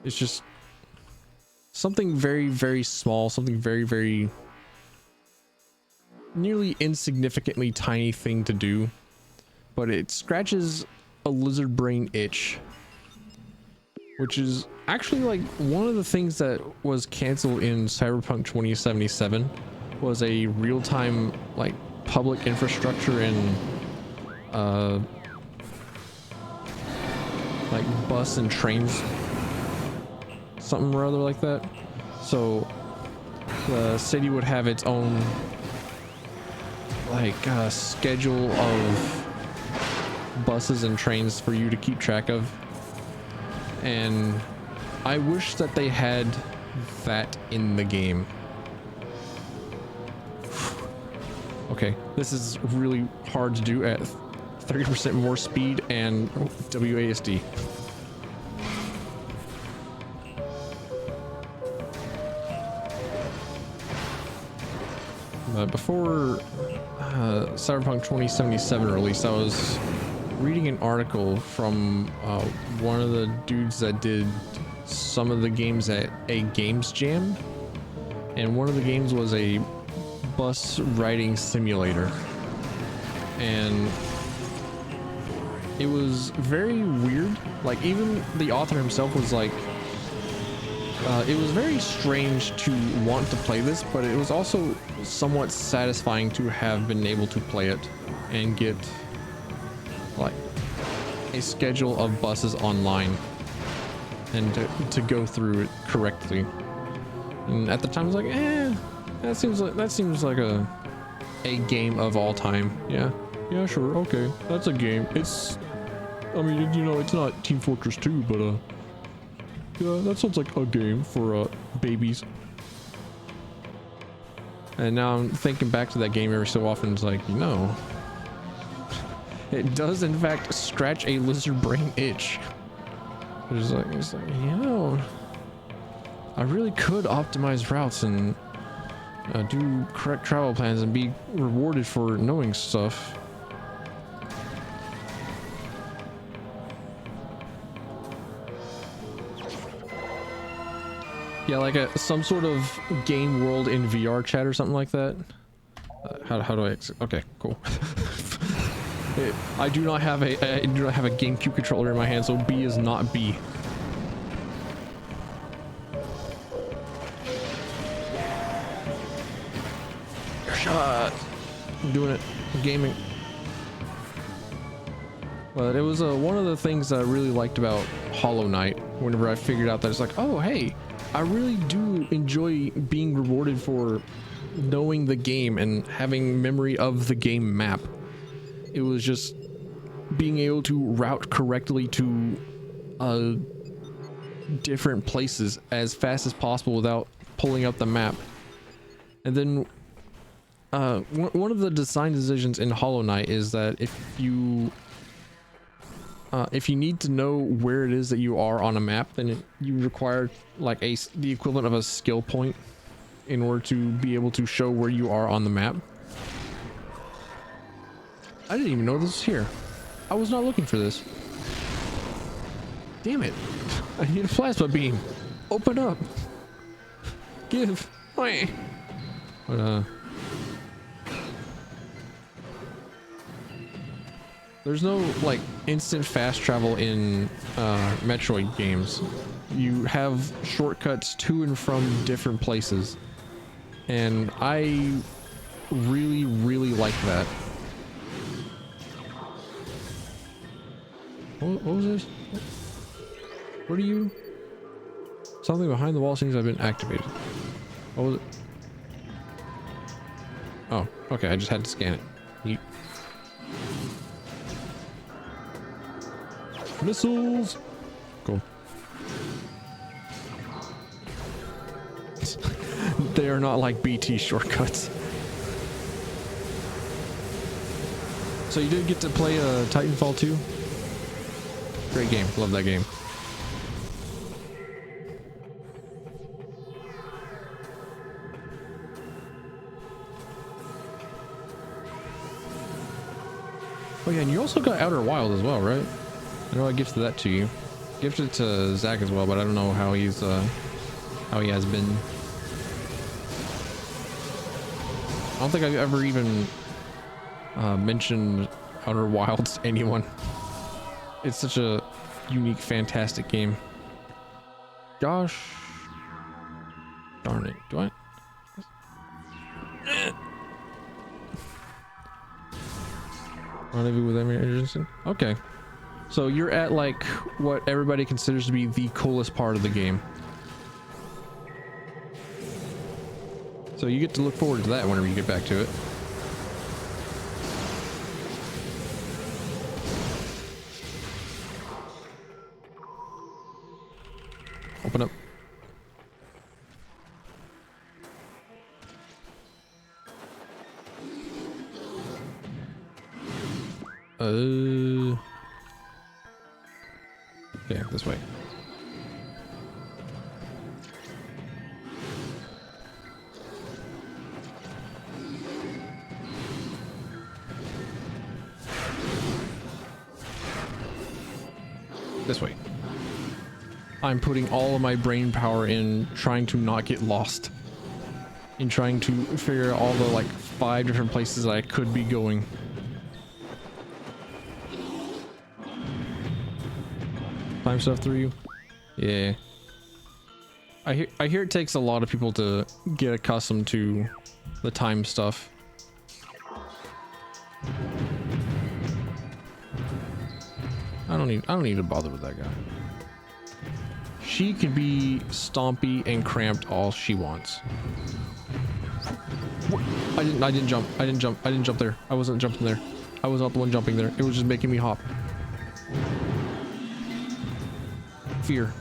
It's just something very, very small, something very, very nearly insignificantly tiny thing to do, but it scratches a lizard brain itch, which is actually like one of the things that was canceled in Cyberpunk 2077 was a real-time like public infrastructure and like bus and trains, something or other like that. So the city would have its own like schedule of buses and trains for you to keep track of, and I wish that they had that in the game. Okay, this is really hard to do at 30% more speed and WASD. Before Cyberpunk 2077 release, I was reading an article from one of the dudes that did some of the games at a games jam, and one of the games was a bus riding simulator, and it was very weird. Like, even the author himself was like, it was very strange to want to play this, but it was also somewhat satisfying to have been able to play it and get like a schedule of buses online and to go through it correctly. And at the time I was like, that seems like a game of all time. Yeah, sure, okay, that's a game. It's, I mean, you know, it's not Team Fortress 2, but yeah, that sounds like a game for babies. And now I'm thinking back to that game every so often. It's like, you know, it does in fact scratch a lizard brain itch. It's like, you know, I really could optimize routes and do correct travel plans and be rewarded for knowing stuff. Yeah, like some sort of game world in VR chat or something like that. How do I? Okay, cool. I do not have a GameCube controller in my hand, so B is not B. Shot. I'm doing it. I'm gaming. But it was one of the things I really liked about Hollow Knight. Whenever I figured out that it's like, oh hey, I really do enjoy being rewarded for knowing the game and having memory of the game map. It was just being able to route correctly to different places as fast as possible without pulling up the map. And then one of the design decisions in Hollow Knight is that if you need to know where it is that you are on a map, then you require like the equivalent of a skill point in order to be able to show where you are on the map. I didn't even know this was here. I was not looking for this. Damn it. I need a plasma beam. Open up. Give. But, there's no like instant fast travel in Metroid games. You have shortcuts to and from different places, and I really like that. What was this? What are you? Something behind the wall seems I've been activated. What was it? Oh, okay, I just had to scan it. Yeet. Missiles! Cool. They are not like BT shortcuts. So you did get to play Titanfall 2? Great game. Love that game. Oh yeah, and you also got Outer Wild as well, right? I know I gifted that to you. Gifted it to Zach as well, but I don't know how he's how he has been. I don't think I've ever even mentioned Outer Wilds to anyone. It's such a unique, fantastic game. Gosh darn it. Do I? Rendezvous with Emily Anderson. Okay. So you're at like what everybody considers to be the coolest part of the game. So you get to look forward to that whenever you get back to it. Open up. Okay, this way. This way. I'm putting all of my brain power in trying to not get lost. In trying to figure out all the like 5 different places I could be going. Time stuff through you? Yeah. I hear it takes a lot of people to get accustomed to the time stuff. I don't need to bother with that guy. She could be stompy and cramped all she wants. What? I didn't jump there. I wasn't jumping there. I was not the one jumping there. It was just making me hop. Fear.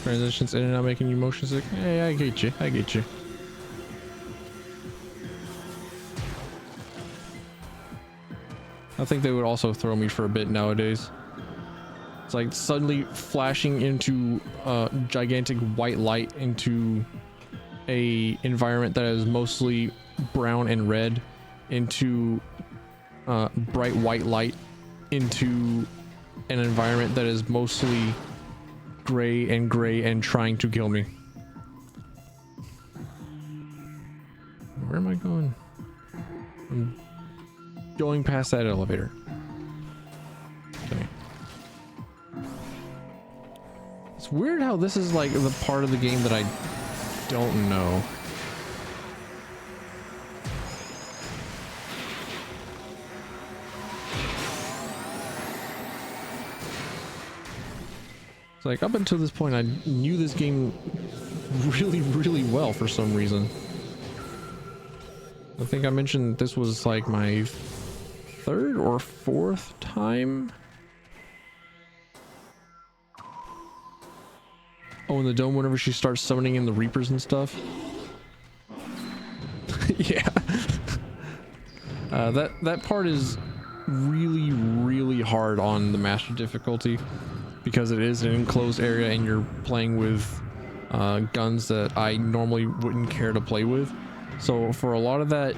Transitions in and out making you motion sick. Hey, I get you. I get you. I think they would also throw me for a bit nowadays. It's like suddenly flashing into gigantic white light into a environment that is mostly brown and red into bright white light into an environment that is mostly gray and trying to kill me. Where am I going? I'm going past that elevator. Okay. It's weird how this is like the part of the game that I don't know. Like up until this point I knew this game really well for some reason. I think I mentioned this was like my third or fourth time. Oh, in the dome, whenever she starts summoning in the Reapers and stuff. Yeah. That part is really, really hard on the master difficulty because it is an enclosed area and you're playing with guns that I normally wouldn't care to play with. So for a lot of that,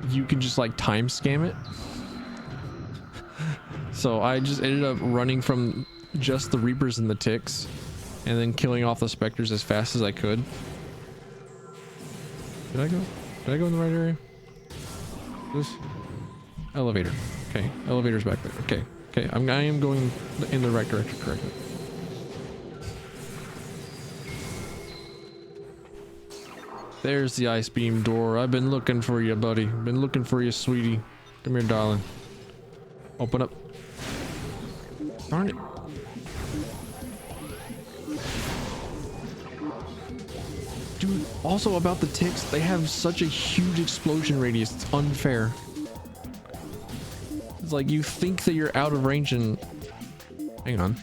you can just like time scam it. So I just ended up running from just the Reapers and the Ticks and then killing off the Spectres as fast as I could. Did I go in the right area? This elevator. Okay, elevator's back there. Okay, okay, I am going in the right direction correctly. There's the ice beam door. I've been looking for you, buddy. Been looking for you, sweetie. Come here, darling. Open up. Darn it. Dude, also about the Ticks, they have such a huge explosion radius. It's unfair. It's like you think that you're out of range and... Hang on.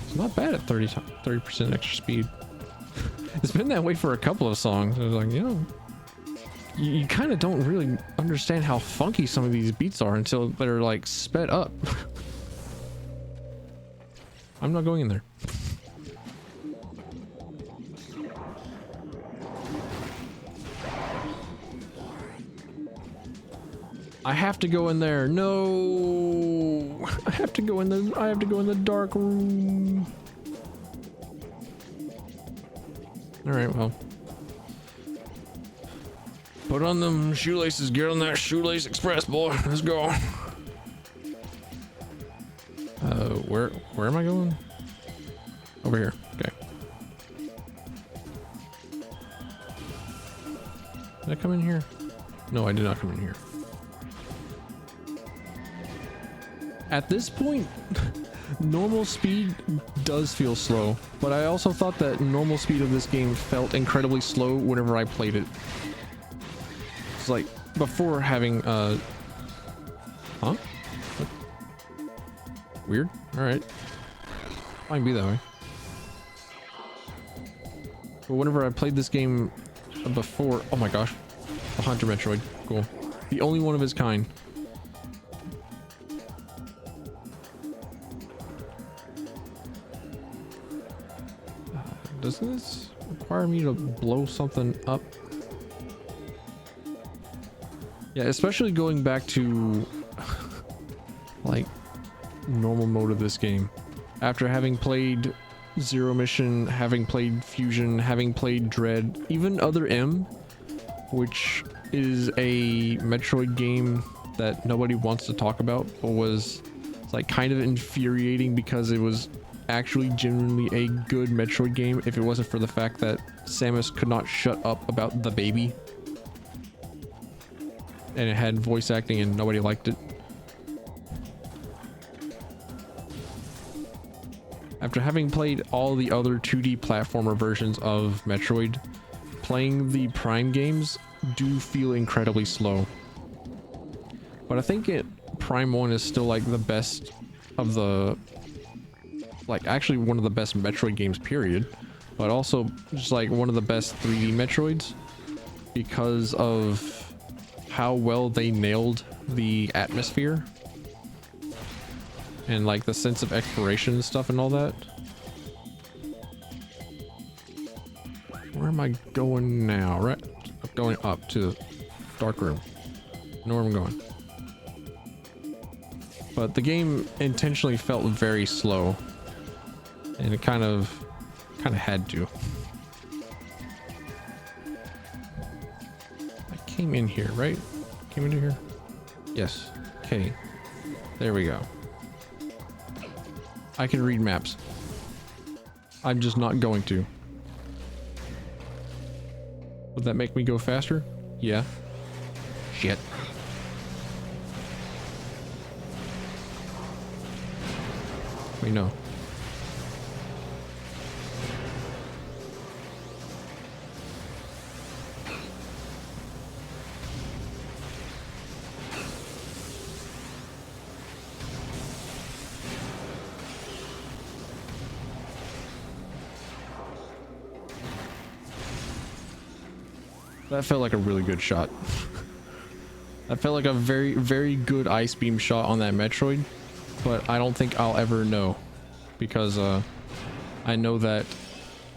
It's not bad at 30% extra speed. It's been that way for a couple of songs. I was like, you know, you kind of don't really understand how funky some of these beats are until they're like sped up. I'm not going in there. I have to go in there. No, I have to go in the dark room. All right, well, put on them shoelaces, get on that shoelace express, boy. Let's go. Where am I going? Over here. Okay. Did I come in here? No, I did not come in here. At this point, normal speed does feel slow, but I also thought that normal speed of this game felt incredibly slow whenever I played it. It's like before having huh? What? Weird. All right. Might be that way. But whenever I played this game before, oh my gosh, the Hunter Metroid, cool, the only one of its kind. Does this require me to blow something up? Yeah, especially going back to like normal mode of this game. After having played Zero Mission, having played Fusion, having played Dread, even Other M, which is a Metroid game that nobody wants to talk about, but was like kind of infuriating because it was actually genuinely a good Metroid game if it wasn't for the fact that Samus could not shut up about the baby. And it had voice acting and nobody liked it. After having played all the other 2D platformer versions of Metroid, playing the Prime games do feel incredibly slow. But I think Prime 1 is still like the best of the... like actually one of the best Metroid games, period. But also just like one of the best 3D Metroids because of how well they nailed the atmosphere and like the sense of exploration and stuff and all that. Where am I going now? Right, I'm going up to the dark room. I know where I'm going. But the game intentionally felt very slow, and it kind of had to. I came in here, right? Came into here? Yes. Okay. There we go. I can read maps. I'm just not going to. Would that make me go faster? Yeah. Shit. Wait, no. That felt like a really good shot. That felt like a very, very good ice beam shot on that Metroid, but I don't think I'll ever know, because I know that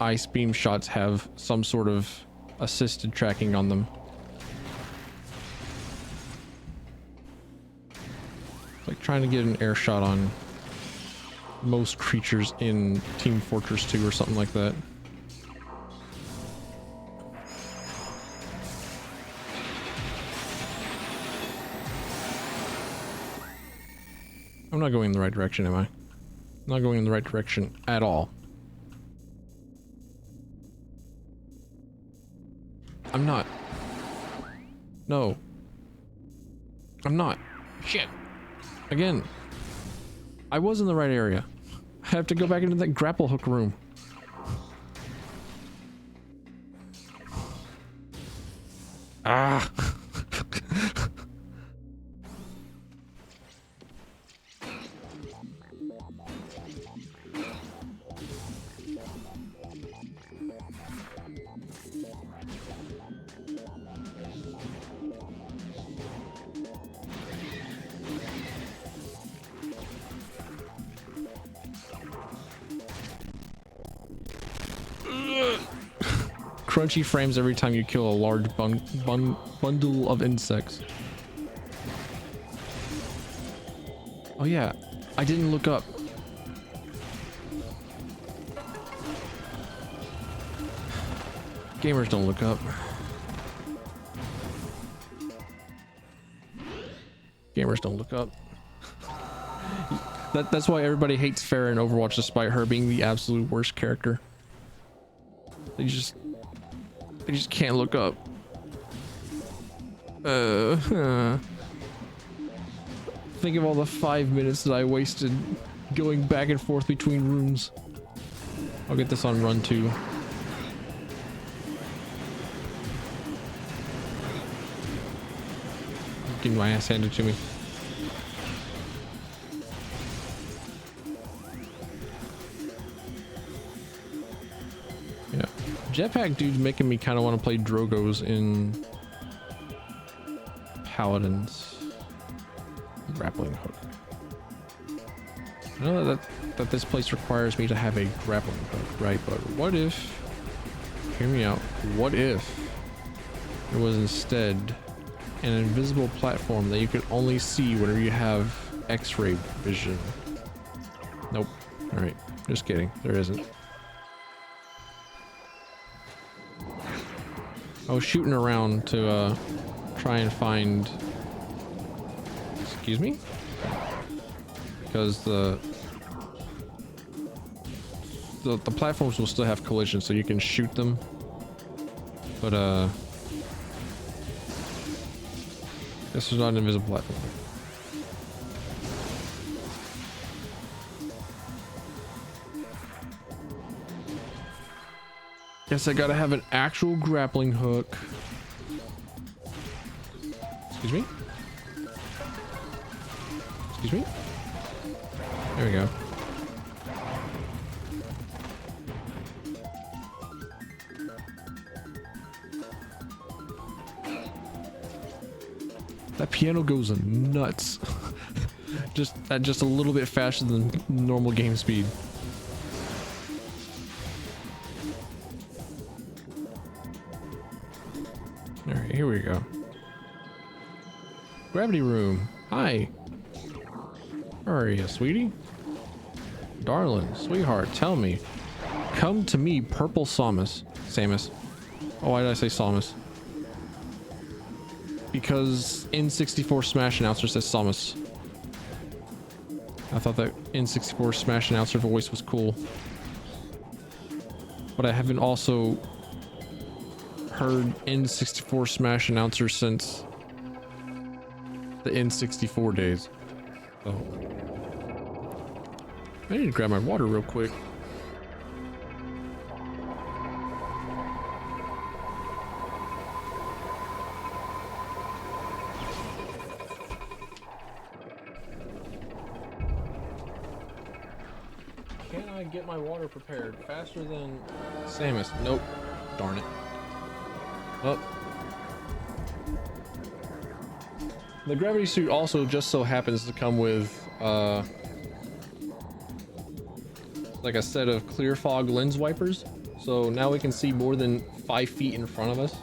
ice beam shots have some sort of assisted tracking on them. It's like trying to get an air shot on most creatures in Team Fortress 2 or something like that. I'm not going in the right direction, am I? I'm not going in the right direction at all. I'm not. No. I'm not. Shit. Again. I was in the right area. I have to go back into that grapple hook room. Ah. Crunchy frames every time you kill a large bundle of insects. Oh yeah, I didn't look up. Gamers don't look up. Gamers don't look up. That's why everybody hates Farah in Overwatch, despite her being the absolute worst character. They just can't look up. Think of all the 5 minutes that I wasted going back and forth between rooms. I'll get this on run 2. Getting my ass handed to me. Yeah. Jetpack dude's making me kind of want to play Drogos in Paladins. Grappling hook. I know that this place requires me to have a grappling hook, right? But what if, hear me out, what if there was instead an invisible platform that you could only see whenever you have X-ray vision? Nope. Alright, just kidding. There isn't. I was shooting around to try and find... Excuse me? Because the platforms will still have collisions, so you can shoot them. But this is not an invisible platform. Guess I gotta have an actual grappling hook. Excuse me? Excuse me? There we go. That piano goes nuts. just a little bit faster than normal game speed. All right, here we go. Gravity room. Hi. Where are you, sweetie? Darling, sweetheart, tell me. Come to me, purple Samus. Samus. Oh, why did I say Samus? Because N64 Smash Announcer says Samus. I thought that N64 Smash Announcer voice was cool. But I haven't also heard N64 Smash Announcer since the N64 days. Oh. I need to grab my water real quick. Can I get my water prepared faster than Samus? Nope. Darn it. Oh. The gravity suit also just so happens to come with like a set of clear fog lens wipers, so now we can see more than 5 feet in front of us.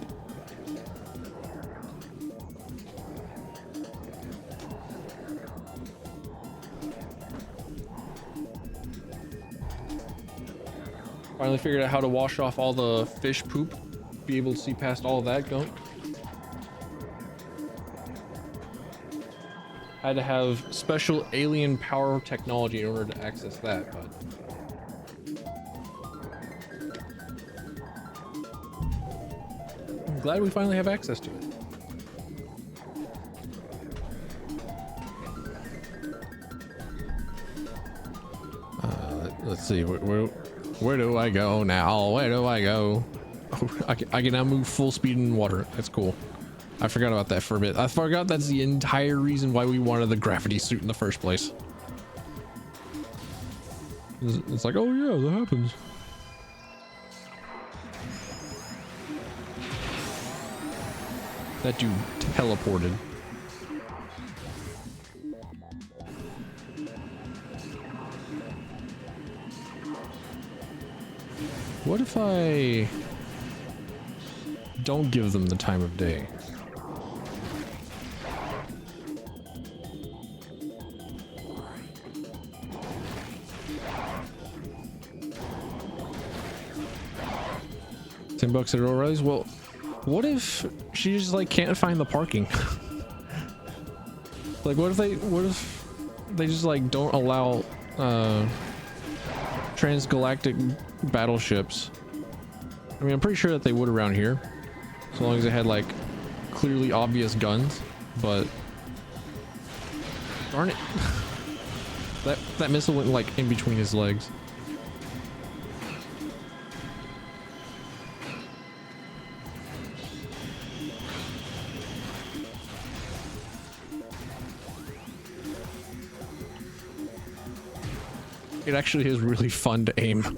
Finally figured out how to wash off all the fish poop, be able to see past all of that gunk. Had to have special alien power technology in order to access that, but I'm glad we finally have access to it. Let's see, where do I go now? Where do I go? Oh, I can now move full speed in water. That's cool. I forgot about that for a bit. I forgot that's the entire reason why we wanted the gravity suit in the first place. It's like, oh yeah, that happens. That dude teleported. What if I don't give them the time of day? $10 at O'Reilly's? Well, what if she just like can't find the parking? Like what if they just like don't allow transgalactic battleships? I mean, I'm pretty sure that they would around here, so long as they had like clearly obvious guns, but darn it. that missile went like in between his legs. It actually is really fun to aim.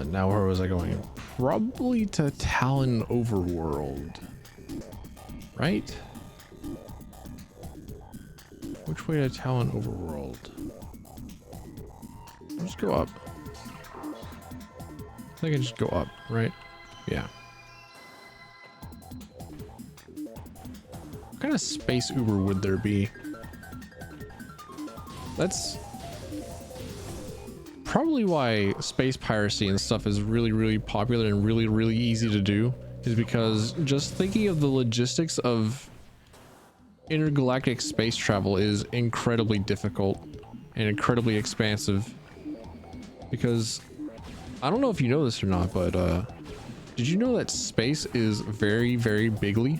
Now where was I going? Probably to Talon Overworld. Right? Which way to Talon Overworld? Let's go up. I think I just go up, right? Yeah. What kind of space Uber would there be? That's probably why space piracy and stuff is really popular and really easy to do, is because just thinking of the logistics of intergalactic space travel is incredibly difficult and incredibly expansive. Because I don't know if you know this or not, but did you know that space is very bigly?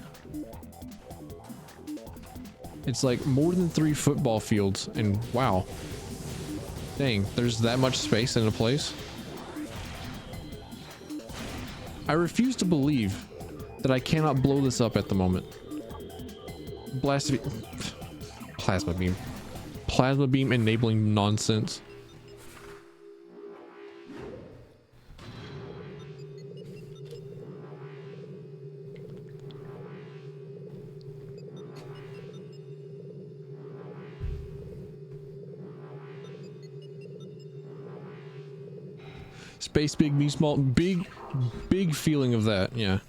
It's like more than 3 football fields, and wow. Dang, there's that much space in a place. I refuse to believe that I cannot blow this up at the moment. Plasma beam. Plasma beam enabling nonsense. Space big, me small. Big feeling of that. Yeah.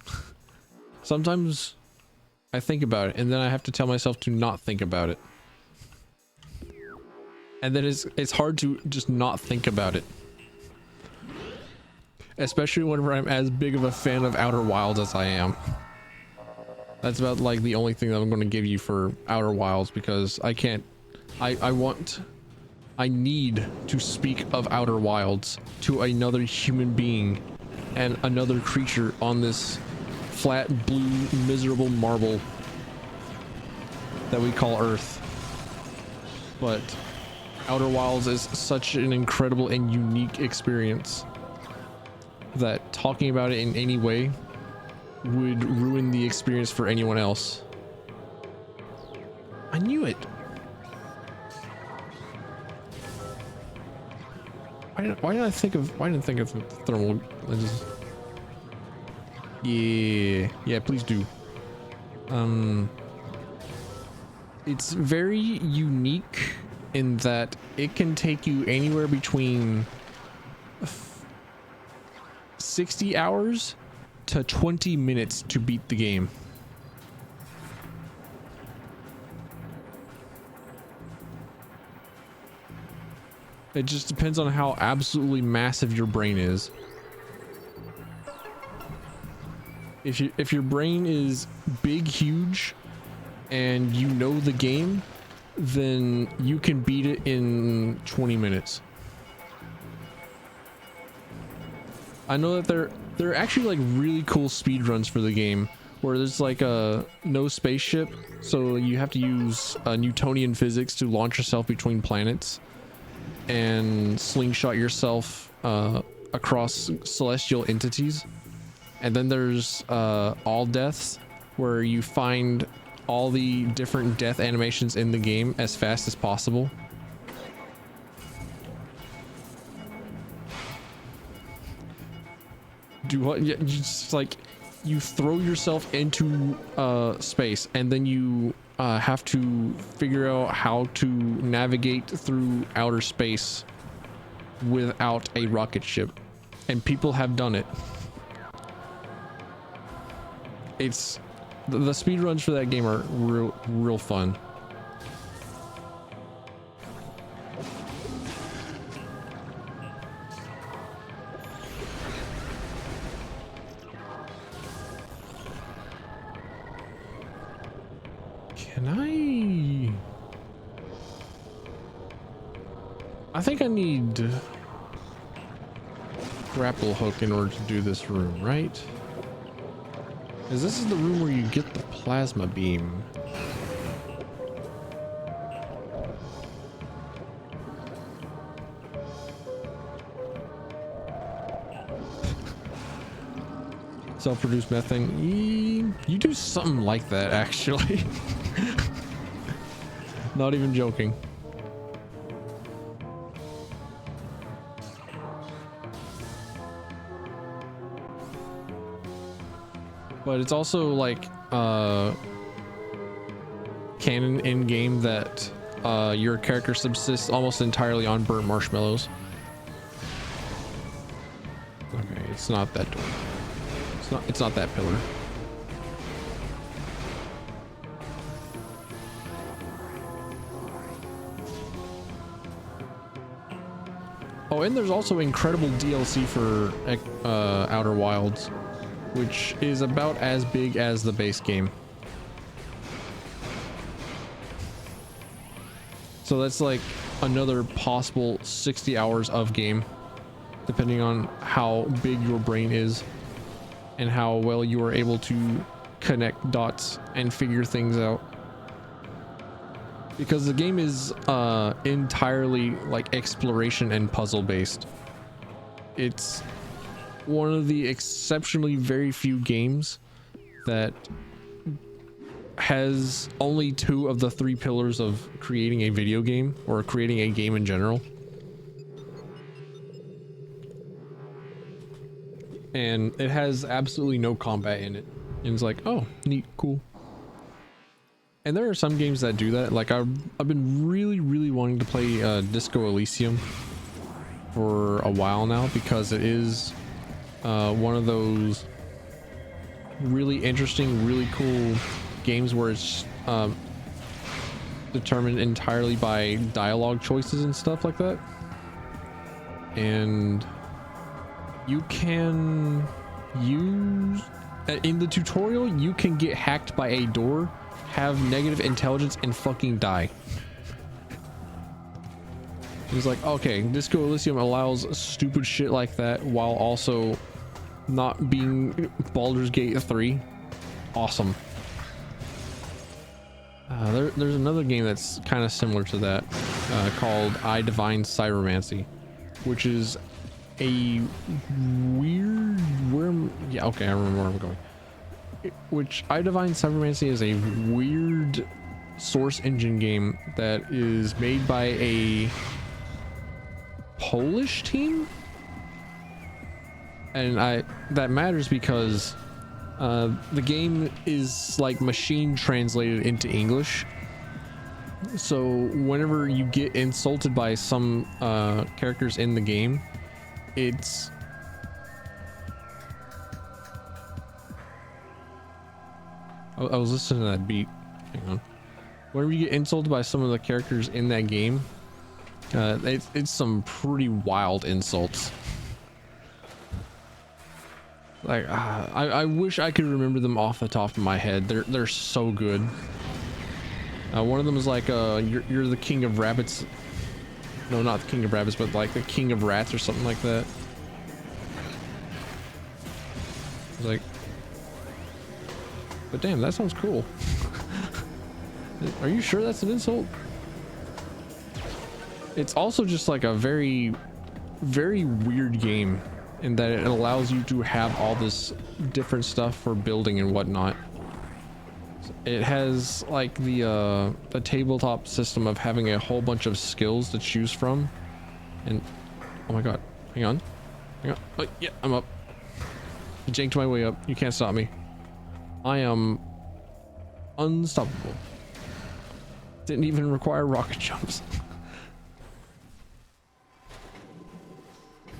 Sometimes I think about it and then I have to tell myself to not think about it. And then it's hard to just not think about it. Especially whenever I'm as big of a fan of Outer Wilds as I am. That's about like the only thing that I'm going to give you for Outer Wilds, because I can't, I need to speak of Outer Wilds to another human being and another creature on this flat blue miserable marble that we call Earth. but Outer Wilds is such an incredible and unique experience that talking about it in any way would ruin the experience for anyone else. I knew it. Why didn't I think of thermal? Yeah, please do. It's very unique in that it can take you anywhere between 60 hours to 20 minutes to beat the game. It just depends on how absolutely massive your brain is. If your brain is big, huge, and you know the game, then you can beat it in 20 minutes. I know that there are actually like really cool speed runs for the game where there's like no spaceship, so you have to use Newtonian physics to launch yourself between planets and slingshot yourself across celestial entities. And then there's all deaths, where you find all the different death animations in the game as fast as possible. Do what? You just like you throw yourself into space, and then you have to figure out how to navigate through outer space without a rocket ship, and people have done it. It's the speed runs for that game are real fun. I think I need grapple hook in order to do this room, right? Because this is the room where you get the plasma beam. Self-produced methane. You do something like that, actually. Not even joking. But it's also like canon in game that your character subsists almost entirely on burnt marshmallows. Okay, it's not that door. It's not that pillar. Oh, and there's also incredible DLC for Outer Wilds, which is about as big as the base game. So that's like another possible 60 hours of game, depending on how big your brain is and how well you are able to connect dots and figure things out. Because the game is entirely like exploration and puzzle based. It's one of the exceptionally very few games that has only 2 of the 3 pillars of creating a video game or creating a game in general. And it has absolutely no combat in it. And it's like, oh, neat, cool. And there are some games that do that. Like I've been really wanting to play Disco Elysium for a while now, because it is one of those really interesting, really cool games where it's determined entirely by dialogue choices and stuff like that. And you can use in the tutorial, you can get hacked by a door, have negative intelligence, and fucking die. He's like, okay, Disco Elysium allows stupid shit like that while also not being Baldur's Gate 3. Awesome. There's another game that's kind of similar to that. called I Divine Cybermancy, which is a weird yeah, okay, I remember where I'm going. Which I Divine Cybermancy is a weird source engine game that is made by a Polish team, and that matters because the game is like machine translated into English. So whenever you get insulted by some characters in the game, it's I was listening to that beat. Hang on. Whenever you get insulted by some of the characters in that game, it's some pretty wild insults. Like I wish I could remember them off the top of my head. They're so good. One of them is like you're the king of rabbits. No, not the king of rabbits, but like the king of rats or something like that. It's like, but damn, that sounds cool. Are you sure that's an insult? It's also just like a very, very weird game in that it allows you to have all this different stuff for building and whatnot. It has like the tabletop system of having a whole bunch of skills to choose from. And oh my god, hang on. Oh, yeah, I'm up. Janked my way up. You can't stop me. I am unstoppable. Didn't even require rocket jumps.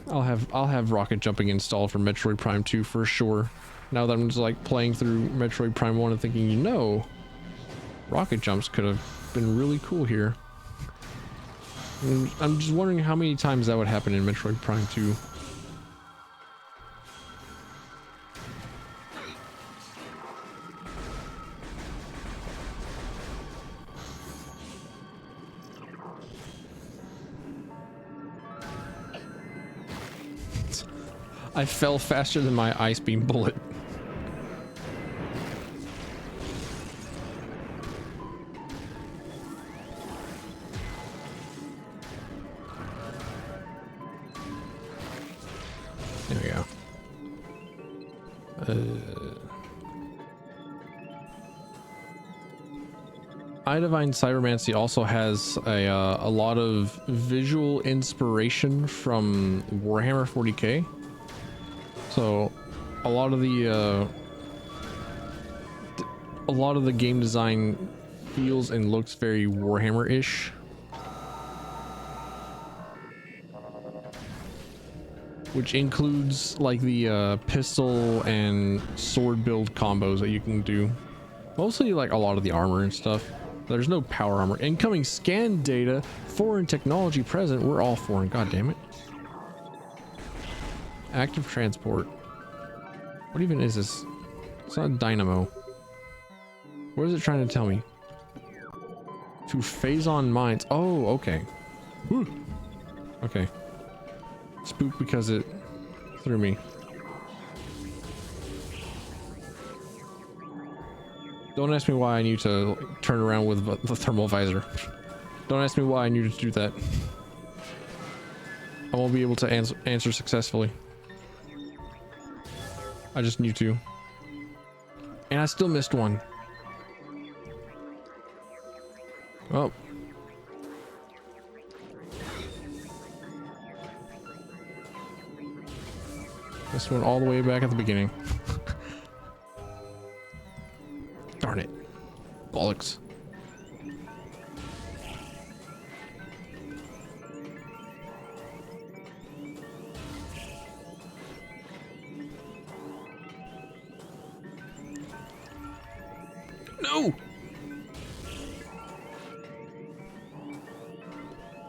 I'll have rocket jumping installed for Metroid Prime 2 for sure. Now that I'm just like playing through Metroid Prime 1 and thinking, you know, rocket jumps could have been really cool here. And I'm just wondering how many times that would happen in Metroid Prime 2. I fell faster than my ice beam bullet. There we go. I Divine Cybermancy also has a lot of visual inspiration from Warhammer 40k. So a lot of the game design feels and looks very Warhammer-ish. Which includes like the pistol and sword build combos that you can do. Mostly like a lot of the armor and stuff. There's no power armor. Incoming scan data, foreign technology present. We're all foreign, god damn it. Active transport. What even is this? It's not a dynamo. What is it trying to tell me? To phase on mines. Oh, okay. Whew. Okay. Spooked because it threw me. Don't ask me why I need to turn around with the thermal visor. Don't ask me why I needed to do that. I won't be able to answer successfully. I just need to. And I still missed one. Oh. This one all the way back at the beginning. Darn it. Bollocks. No!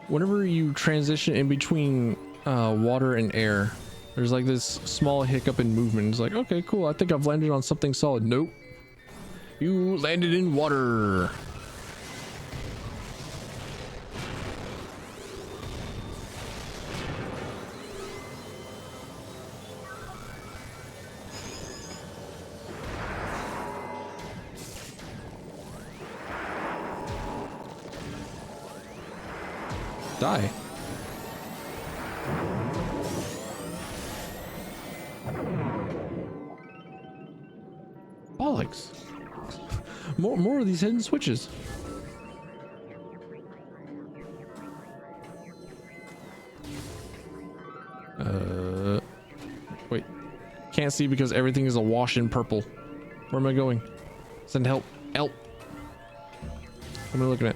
Whenever you transition in between water and air, there's like this small hiccup in movement. It's like, okay, cool. I think I've landed on something solid. Nope. You landed in water. Die. Bollocks. More of these hidden switches. Wait. Can't see because everything is awash in purple. Where am I going? Send help. Help. What am I looking at?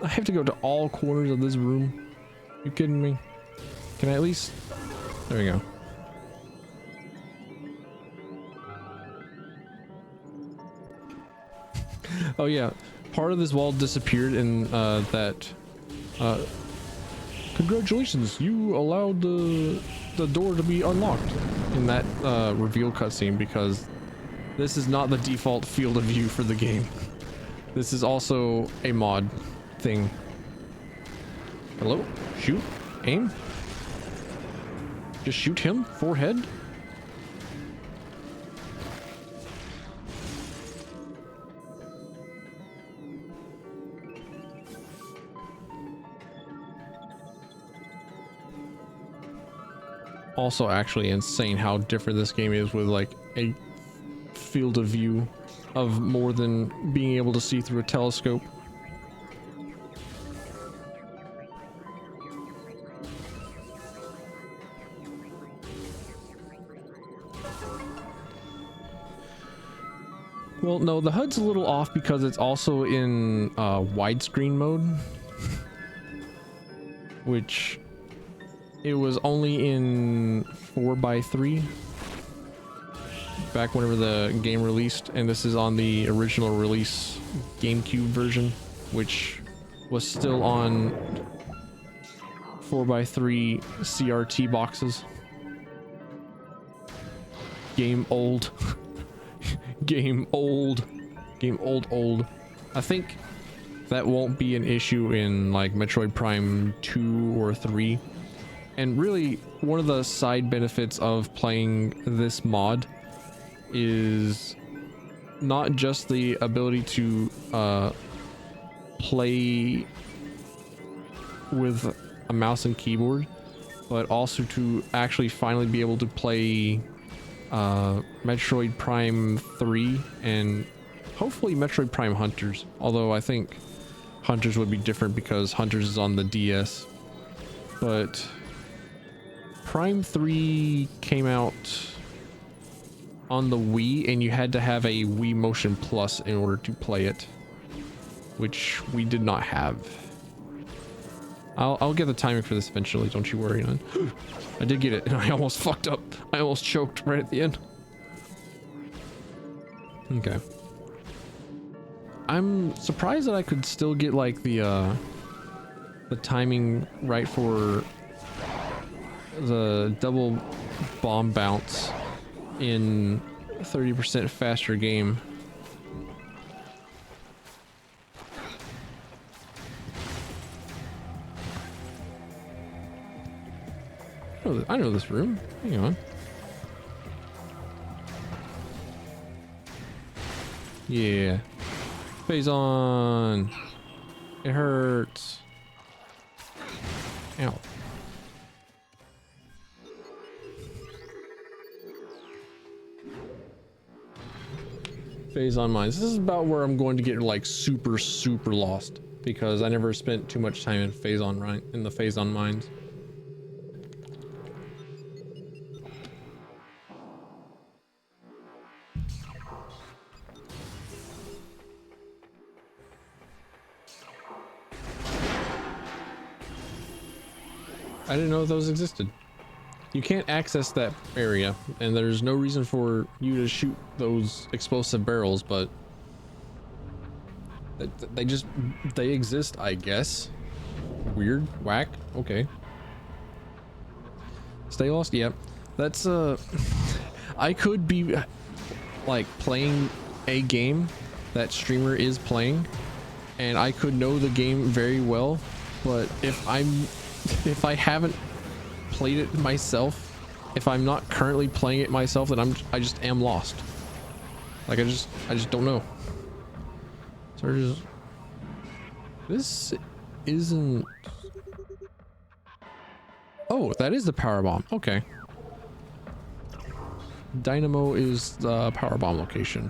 I have to go to all corners of this room. You kidding me? Can I at least... There we go. Oh yeah, part of this wall disappeared in that... Congratulations, you allowed the door to be unlocked in that reveal cutscene, because this is not the default field of view for the game. This is also a mod thing. Hello? Shoot? Aim? Just shoot him? Forehead? Also actually insane how different this game is with like a field of view of more than being able to see through a telescope. Well, no, the HUD's a little off because it's also in widescreen mode, which it was only in 4:3 back whenever the game released, and this is on the original release GameCube version, which was still on 4:3 CRT boxes. Game old. Game old. Game old. I think that won't be an issue in like Metroid Prime 2 or 3. And really, one of the side benefits of playing this mod is not just the ability to play with a mouse and keyboard, but also to actually finally be able to play Metroid Prime 3 and hopefully Metroid Prime Hunters. Although I think Hunters would be different because Hunters is on the DS. But Prime 3 came out on the Wii, and you had to have a Wii Motion Plus in order to play it, which we did not have. I'll get the timing for this eventually, don't you worry, man. I did get it, and I almost fucked up. I almost choked right at the end. Okay. I'm surprised that I could still get like the timing right for the double bomb bounce in 30% faster game. I know this room. Hang on. Yeah. Phase on. It hurts. Ow. Phase on mines. This is about where I'm going to get like super lost, because I never spent too much time in the phase on mines. I didn't know those existed. You can't access that area, and there's no reason for you to shoot those explosive barrels, but they exist, I guess. Weird, whack, okay. Stay lost? Yep. That's I could be like playing a game that streamer is playing, and I could know the game very well, but if I haven't played it myself, if I'm not currently playing it myself, then I just am lost. Like I just don't know. So This isn't... Oh, that is the power bomb. Okay. Dynamo is the power bomb location.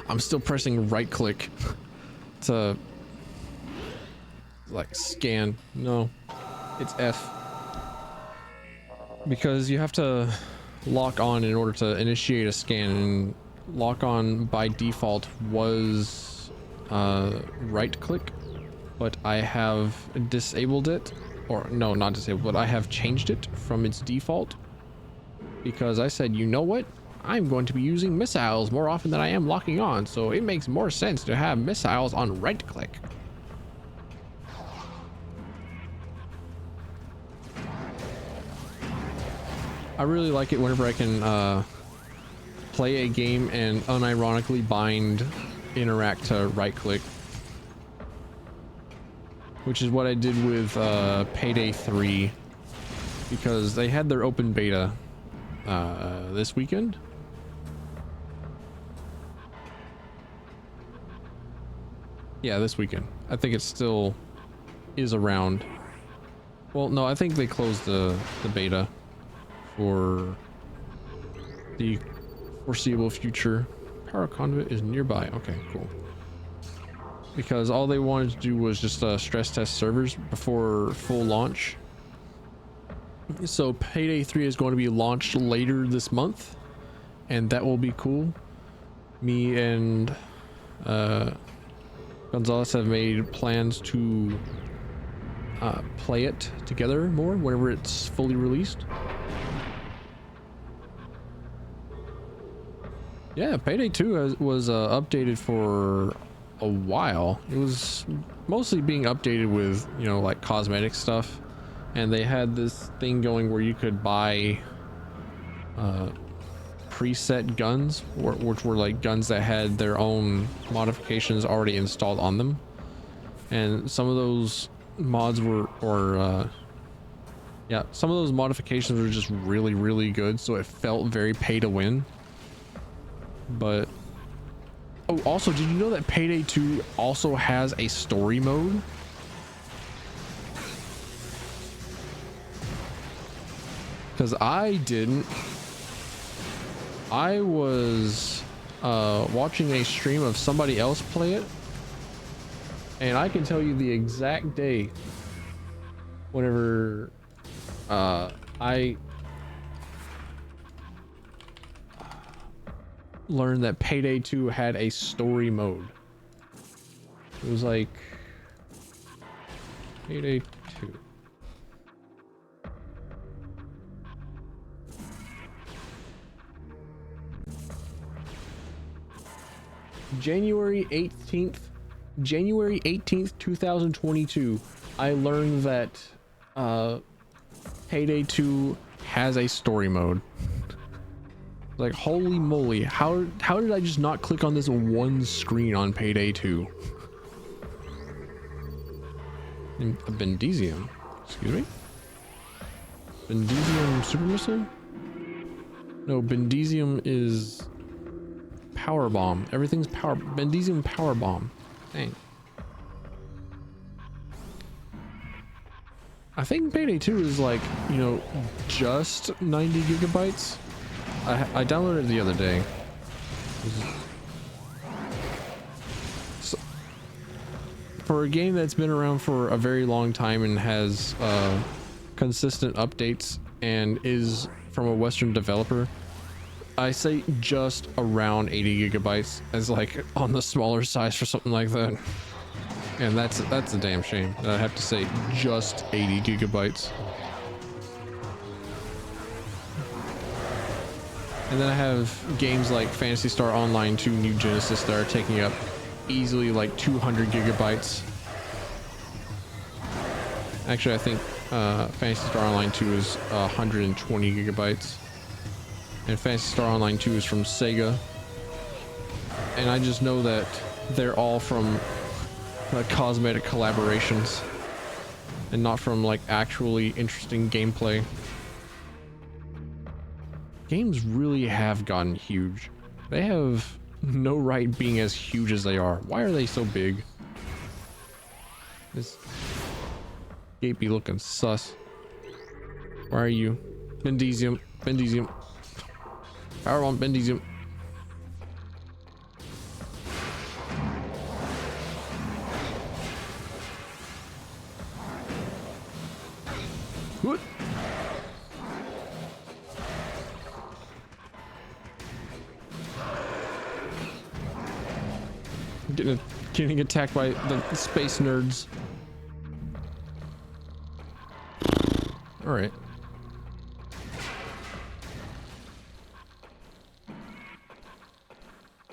I'm still pressing right click to like scan. No, it's F. Because you have to lock on in order to initiate a scan, and lock on by default was right click, but I have disabled it, or no, not disabled, but I have changed it from its default because I said, you know what, I'm going to be using missiles more often than I am locking on, so it makes more sense to have missiles on right click. I really like it whenever I can play a game and unironically bind interact to right click, which is what I did with Payday 3, because they had their open beta this weekend. Yeah, this weekend. I think it still is around. Well, no, I think they closed the beta for the foreseeable future. Power conduit is nearby. Okay, cool. Because all they wanted to do was just stress test servers before full launch. So Payday 3 is going to be launched later this month, and that will be cool. Me and Gonzalez have made plans to play it together more whenever it's fully released. Yeah, Payday 2 was updated for a while. It was mostly being updated with, you know, like cosmetic stuff, and they had this thing going where you could buy preset guns, which were like guns that had their own modifications already installed on them, and some of those mods were, yeah, some of those modifications were just really, really good, so it felt very pay to win. But oh, also, did you know that Payday 2 also has a story mode? Because I didn't. I was watching a stream of somebody else play it, and I can tell you the exact day whenever I learned that Payday 2 had a story mode. It was like Payday 2. January 18th, 2022, I learned that Payday 2 has a story mode. Like, holy moly, how did I just not click on this one screen on Payday 2? Bendesium, excuse me? Bendesium super missile? No, Bendesium is power bomb. Everything's power. Bendesium power bomb. Dang. I think Payday 2 is like, you know, just 90 gigabytes. I downloaded it the other day. So, for a game that's been around for a very long time and has consistent updates and is from a Western developer, I say just around 80 gigabytes as like on the smaller size for something like that. And that's a damn shame that I have to say just 80 gigabytes. And then I have games like Phantasy Star Online 2 New Genesis that are taking up easily like 200 gigabytes. Actually, I think Phantasy Star Online 2 is 120 gigabytes. And Phantasy Star Online 2 is from Sega. And I just know that they're all from cosmetic collaborations and not from like actually interesting gameplay. Games really have gotten huge. They have no right being as huge as they are. Why are they so big? This gate be looking sus. Why are you? Bendesium. Bendesium. Power on Bendesium. What? Getting attacked by the space nerds. All right.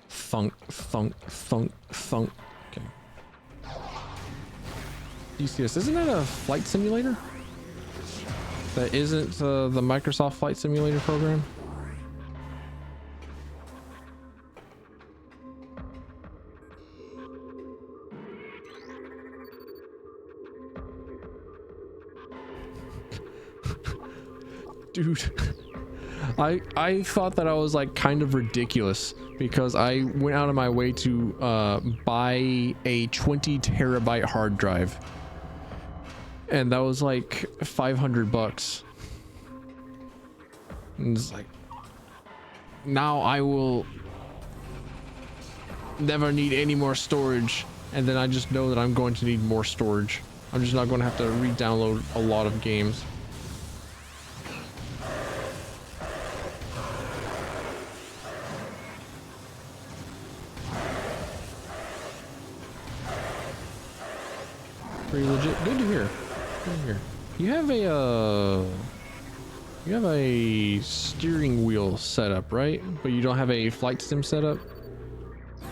Thunk, thunk, thunk, thunk. Okay. DCS, isn't that a flight simulator? That isn't the Microsoft Flight Simulator program? Dude, I thought that I was like kind of ridiculous because I went out of my way to buy a 20 terabyte hard drive, and that was like $500. And it's like, now I will never need any more storage, and then I just know that I'm going to need more storage. I'm just not going to have to re-download a lot of games. Pretty legit. Good to hear. Good to hear. You have a steering wheel setup, right? But you don't have a flight sim setup.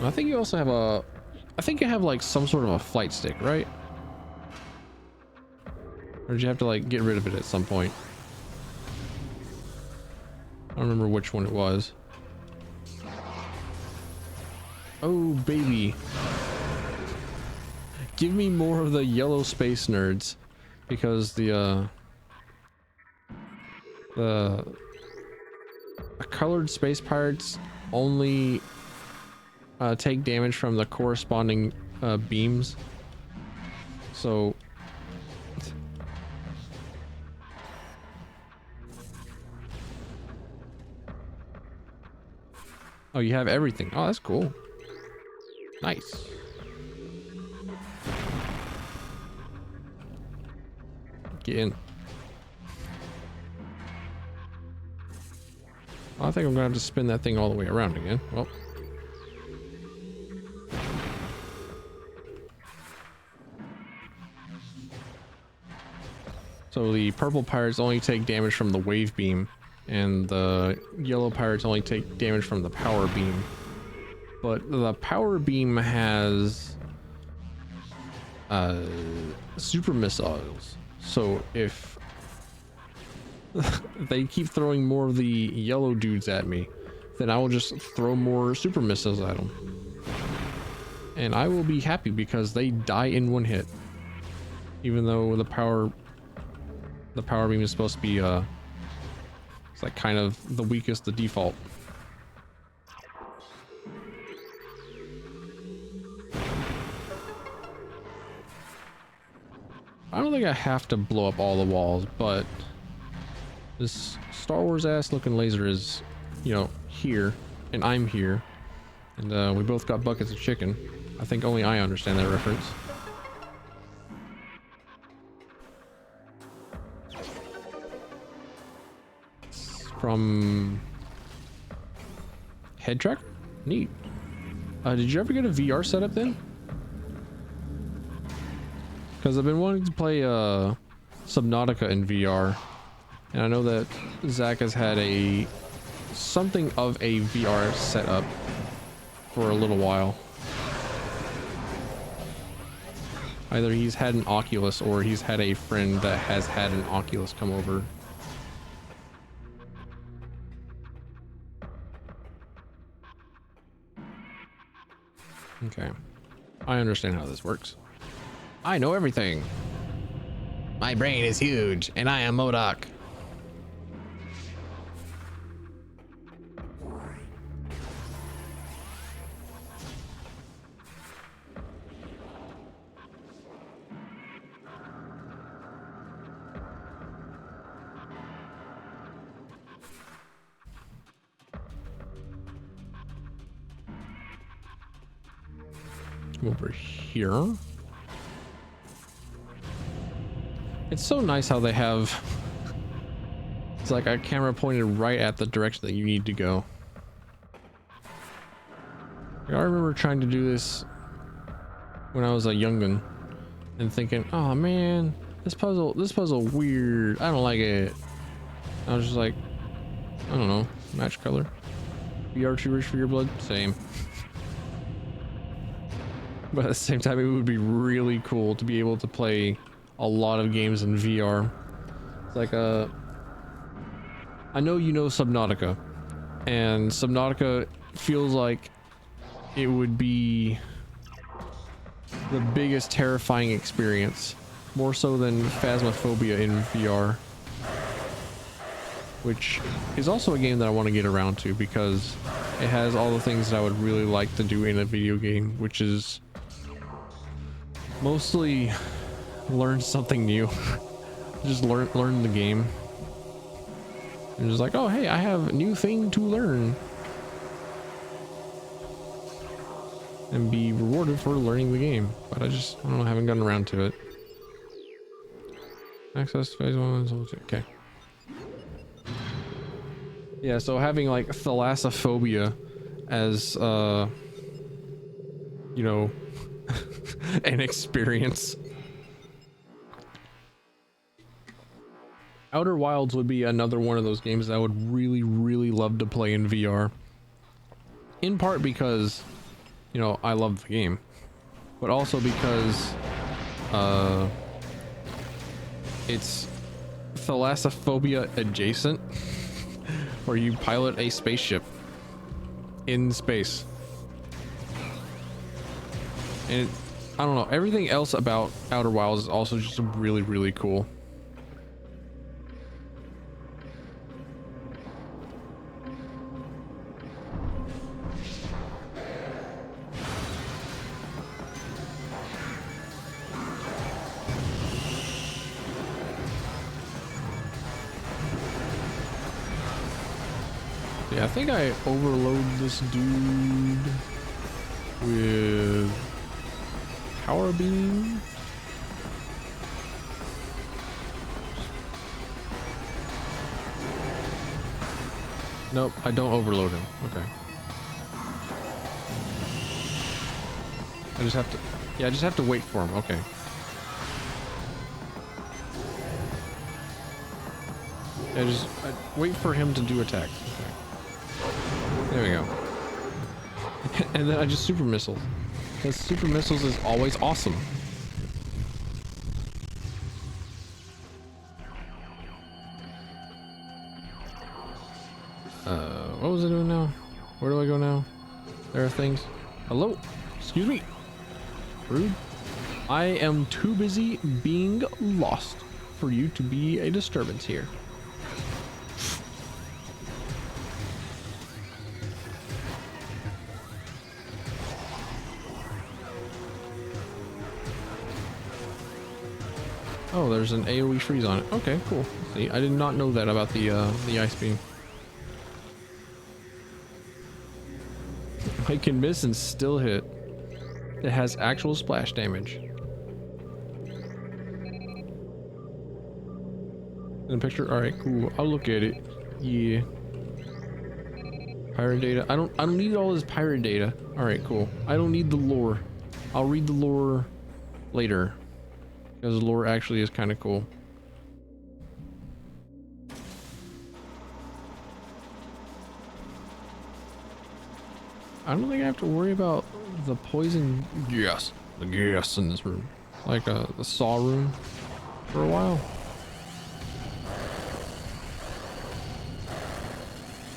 I think you also have I think you have like some sort of a flight stick, right? Or did you have to like get rid of it at some point? I don't remember which one it was. Oh baby. Give me more of the yellow space nerds, because the colored space pirates only take damage from the corresponding beams. So oh, you have everything. Oh, that's cool. Nice. Get in. I think I'm gonna have to spin that thing all the way around again. Well. So the purple pirates only take damage from the wave beam, and the yellow pirates only take damage from the power beam. But the power beam has super missiles. So if they keep throwing more of the yellow dudes at me, then I will just throw more super missiles at them. And I will be happy because they die in one hit. Even though the power beam is supposed to be it's like kind of the weakest, the default. I don't think I have to blow up all the walls, but this Star Wars ass looking laser is, you know, here, and I'm here, and we both got buckets of chicken. I think only I understand that reference. It's from Head Tracker? Neat. Did you ever get a VR setup then? Because I've been wanting to play Subnautica in VR, and I know that Zach has had something of a VR setup for a little while. Either he's had an Oculus or he's had a friend that has had an Oculus come over. Okay, I understand how this works. I know everything. My brain is huge, and I am MODOK. Come over here. It's so nice how they have, it's like a camera pointed right at the direction that you need to go. I remember trying to do this when I was a youngin' and thinking, oh man, this puzzle weird. I don't like it. I was just like, I don't know, match color. VR too rich for your blood? Same. But at the same time, it would be really cool to be able to play a lot of games in VR. It's like I know you know Subnautica, and Subnautica feels like it would be the biggest terrifying experience, more so than Phasmophobia in VR, which is also a game that I want to get around to because it has all the things that I would really like to do in a video game, which is mostly learn something new. Just learn the game. And just like, oh hey, I have a new thing to learn. And be rewarded for learning the game. But I don't know, I haven't gotten around to it. Access phase 1, okay. Yeah, so having like thalassophobia as you know, an experience. Outer Wilds would be another one of those games that I would really love to play in VR. In part because, you know, I love the game, but also because it's thalassophobia adjacent, where you pilot a spaceship in space. And I don't know, everything else about Outer Wilds is also just really cool. Yeah, I think I overload this dude with power beam. Nope, I don't overload him. Okay. I just have to, yeah, I just have to wait for him. Okay. I wait for him to do attack. Okay. There we go. And then I just super missiles. Because super missiles is always awesome. What was I doing now? Where do I go now? There are things. Hello? Excuse me. Rude. I am too busy being lost for you to be a disturbance here. Oh, there's an AoE freeze on it. Okay, cool. See, I did not know that about the ice beam. I can miss and still hit. It has actual splash damage. In the picture? Alright, cool. I'll look at it. Yeah. Pirate data. I don't need all this pirate data. Alright, cool. I don't need the lore. I'll read the lore later. Because the lore actually is kind of cool. I don't think I have to worry about the poison gas. The gas in this room. Like the saw room for a while.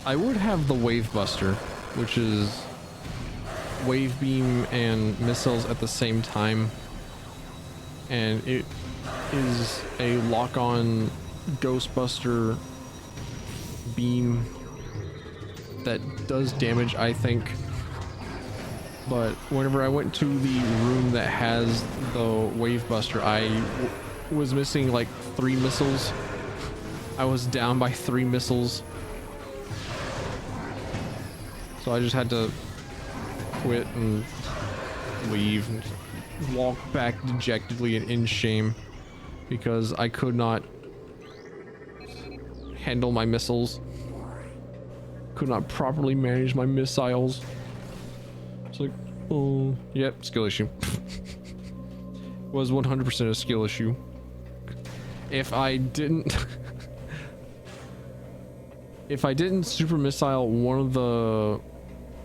I would have the wave buster, which is wave beam and missiles at the same time. And it is a lock-on Ghostbuster beam that does damage, I think. But whenever I went to the room that has the wave buster, I was missing like 3 missiles. I was down by 3 missiles. So I just had to quit and leave and walk back dejectedly and in shame because I could not handle my missiles. Could not properly manage my missiles. It's like, oh, yep, skill issue. Was 100% a skill issue. If I didn't if I didn't super missile one of the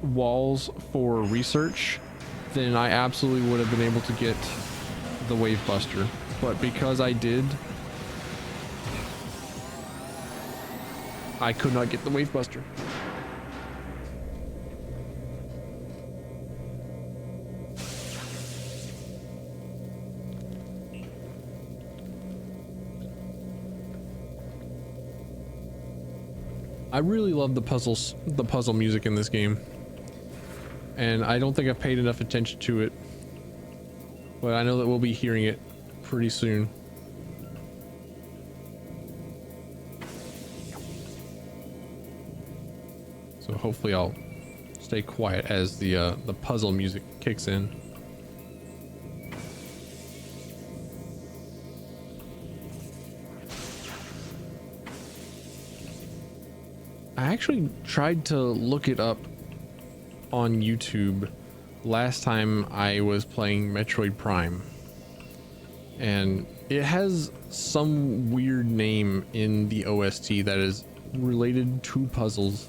walls for research, then I absolutely would have been able to get the wave buster. But because I did, I could not get the wave buster. I really love the puzzle music in this game. And I don't think I've paid enough attention to it. But I know that we'll be hearing it pretty soon. So hopefully I'll stay quiet as the puzzle music kicks in. I actually tried to look it up on YouTube last time I was playing Metroid Prime, and it has some weird name in the OST that is related to puzzles,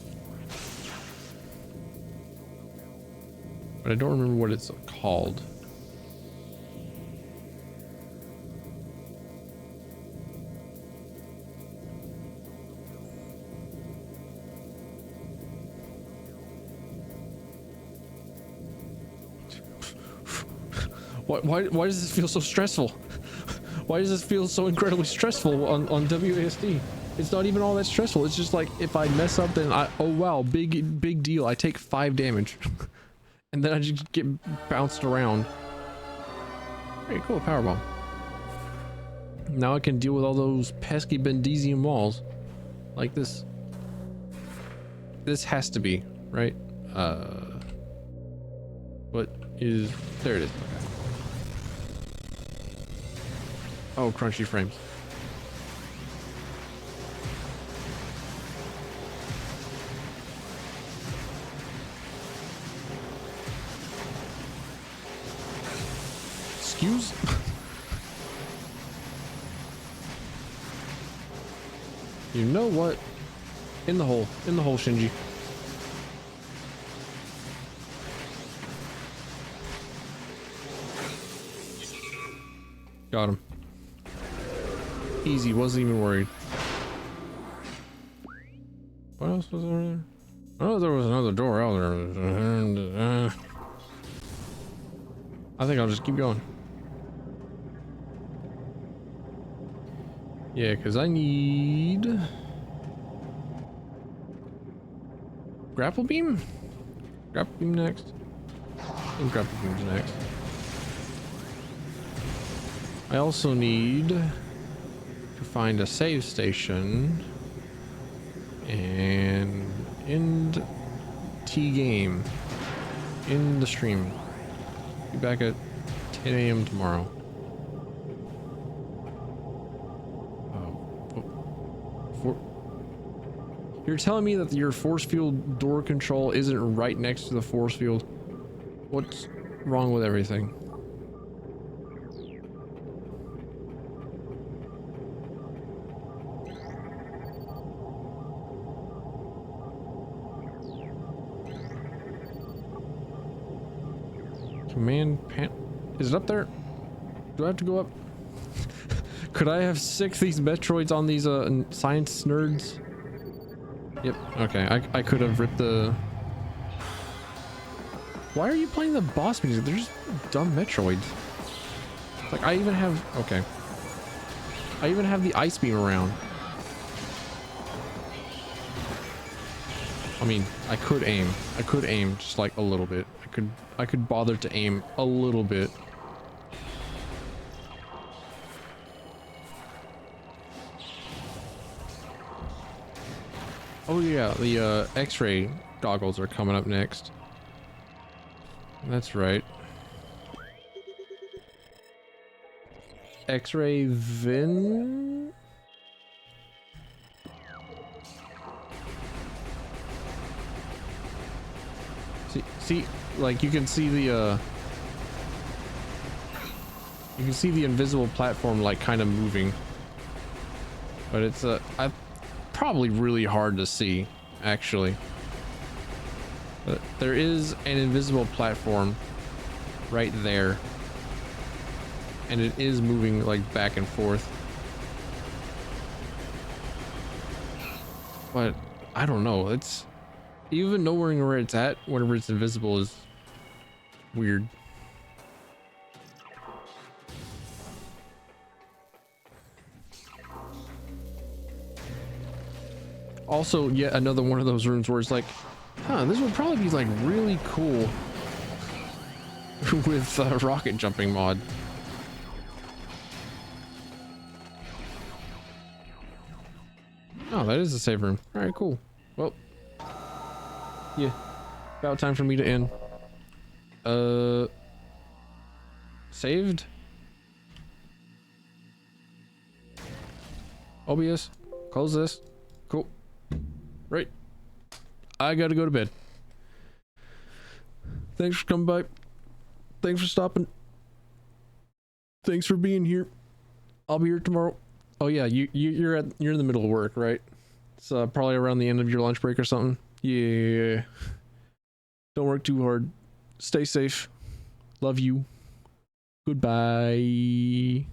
but I don't remember what it's called. Why does this feel so stressful? Why does this feel so incredibly stressful on WASD? It's not even all that stressful. It's just like if I mess up, then oh wow, big deal. I take 5 damage, and then I just get bounced around. Very cool, powerbomb. Now I can deal with all those pesky Bendesian walls, like this. This has to be right. What is there? It is. Okay. Oh, crunchy frames. Excuse? You know what? In the hole, Shinji. Got him. Easy, wasn't even worried. What else was there? Oh, there was another door out there. I think I'll just keep going. Yeah, because I need... grapple beam? Grapple beam next. And grapple beam's next. I also need to find a save station and end game in the stream. Be back at 10 a.m. tomorrow. You're telling me that your force field door control isn't right next to the force field? What's wrong with everything? Command pan... Is it up there? Do I have to go up? Could I have sicked these Metroids on these science nerds? Yep, okay, I could have ripped the... Why are you playing the boss music? They're just dumb Metroids. Like, I even have... Okay. I even have the ice beam around. I mean, I could aim. I could aim just like a little bit. I could bother to aim a little bit. Oh yeah, the X-ray goggles are coming up next. That's right. X-ray Vin. See, like you can see the invisible platform like kind of moving, but it's probably really hard to see actually. But there is an invisible platform right there, and it is moving like back and forth, but I don't know, it's even knowing where it's at whenever it's invisible is weird. Also, yet another one of those rooms where it's like, huh, this would probably be like really cool with rocket jumping mod. Oh, that is a save room. All right, cool. Well, yeah, about time for me to end. Saved? OBS, close this. Cool. Right. I gotta go to bed. Thanks for coming by. Thanks for stopping. Thanks for being here. I'll be here tomorrow. Oh yeah, you're in the middle of work, right? It's probably around the end of your lunch break or something. Yeah. Don't work too hard. Stay safe. Love you. Goodbye.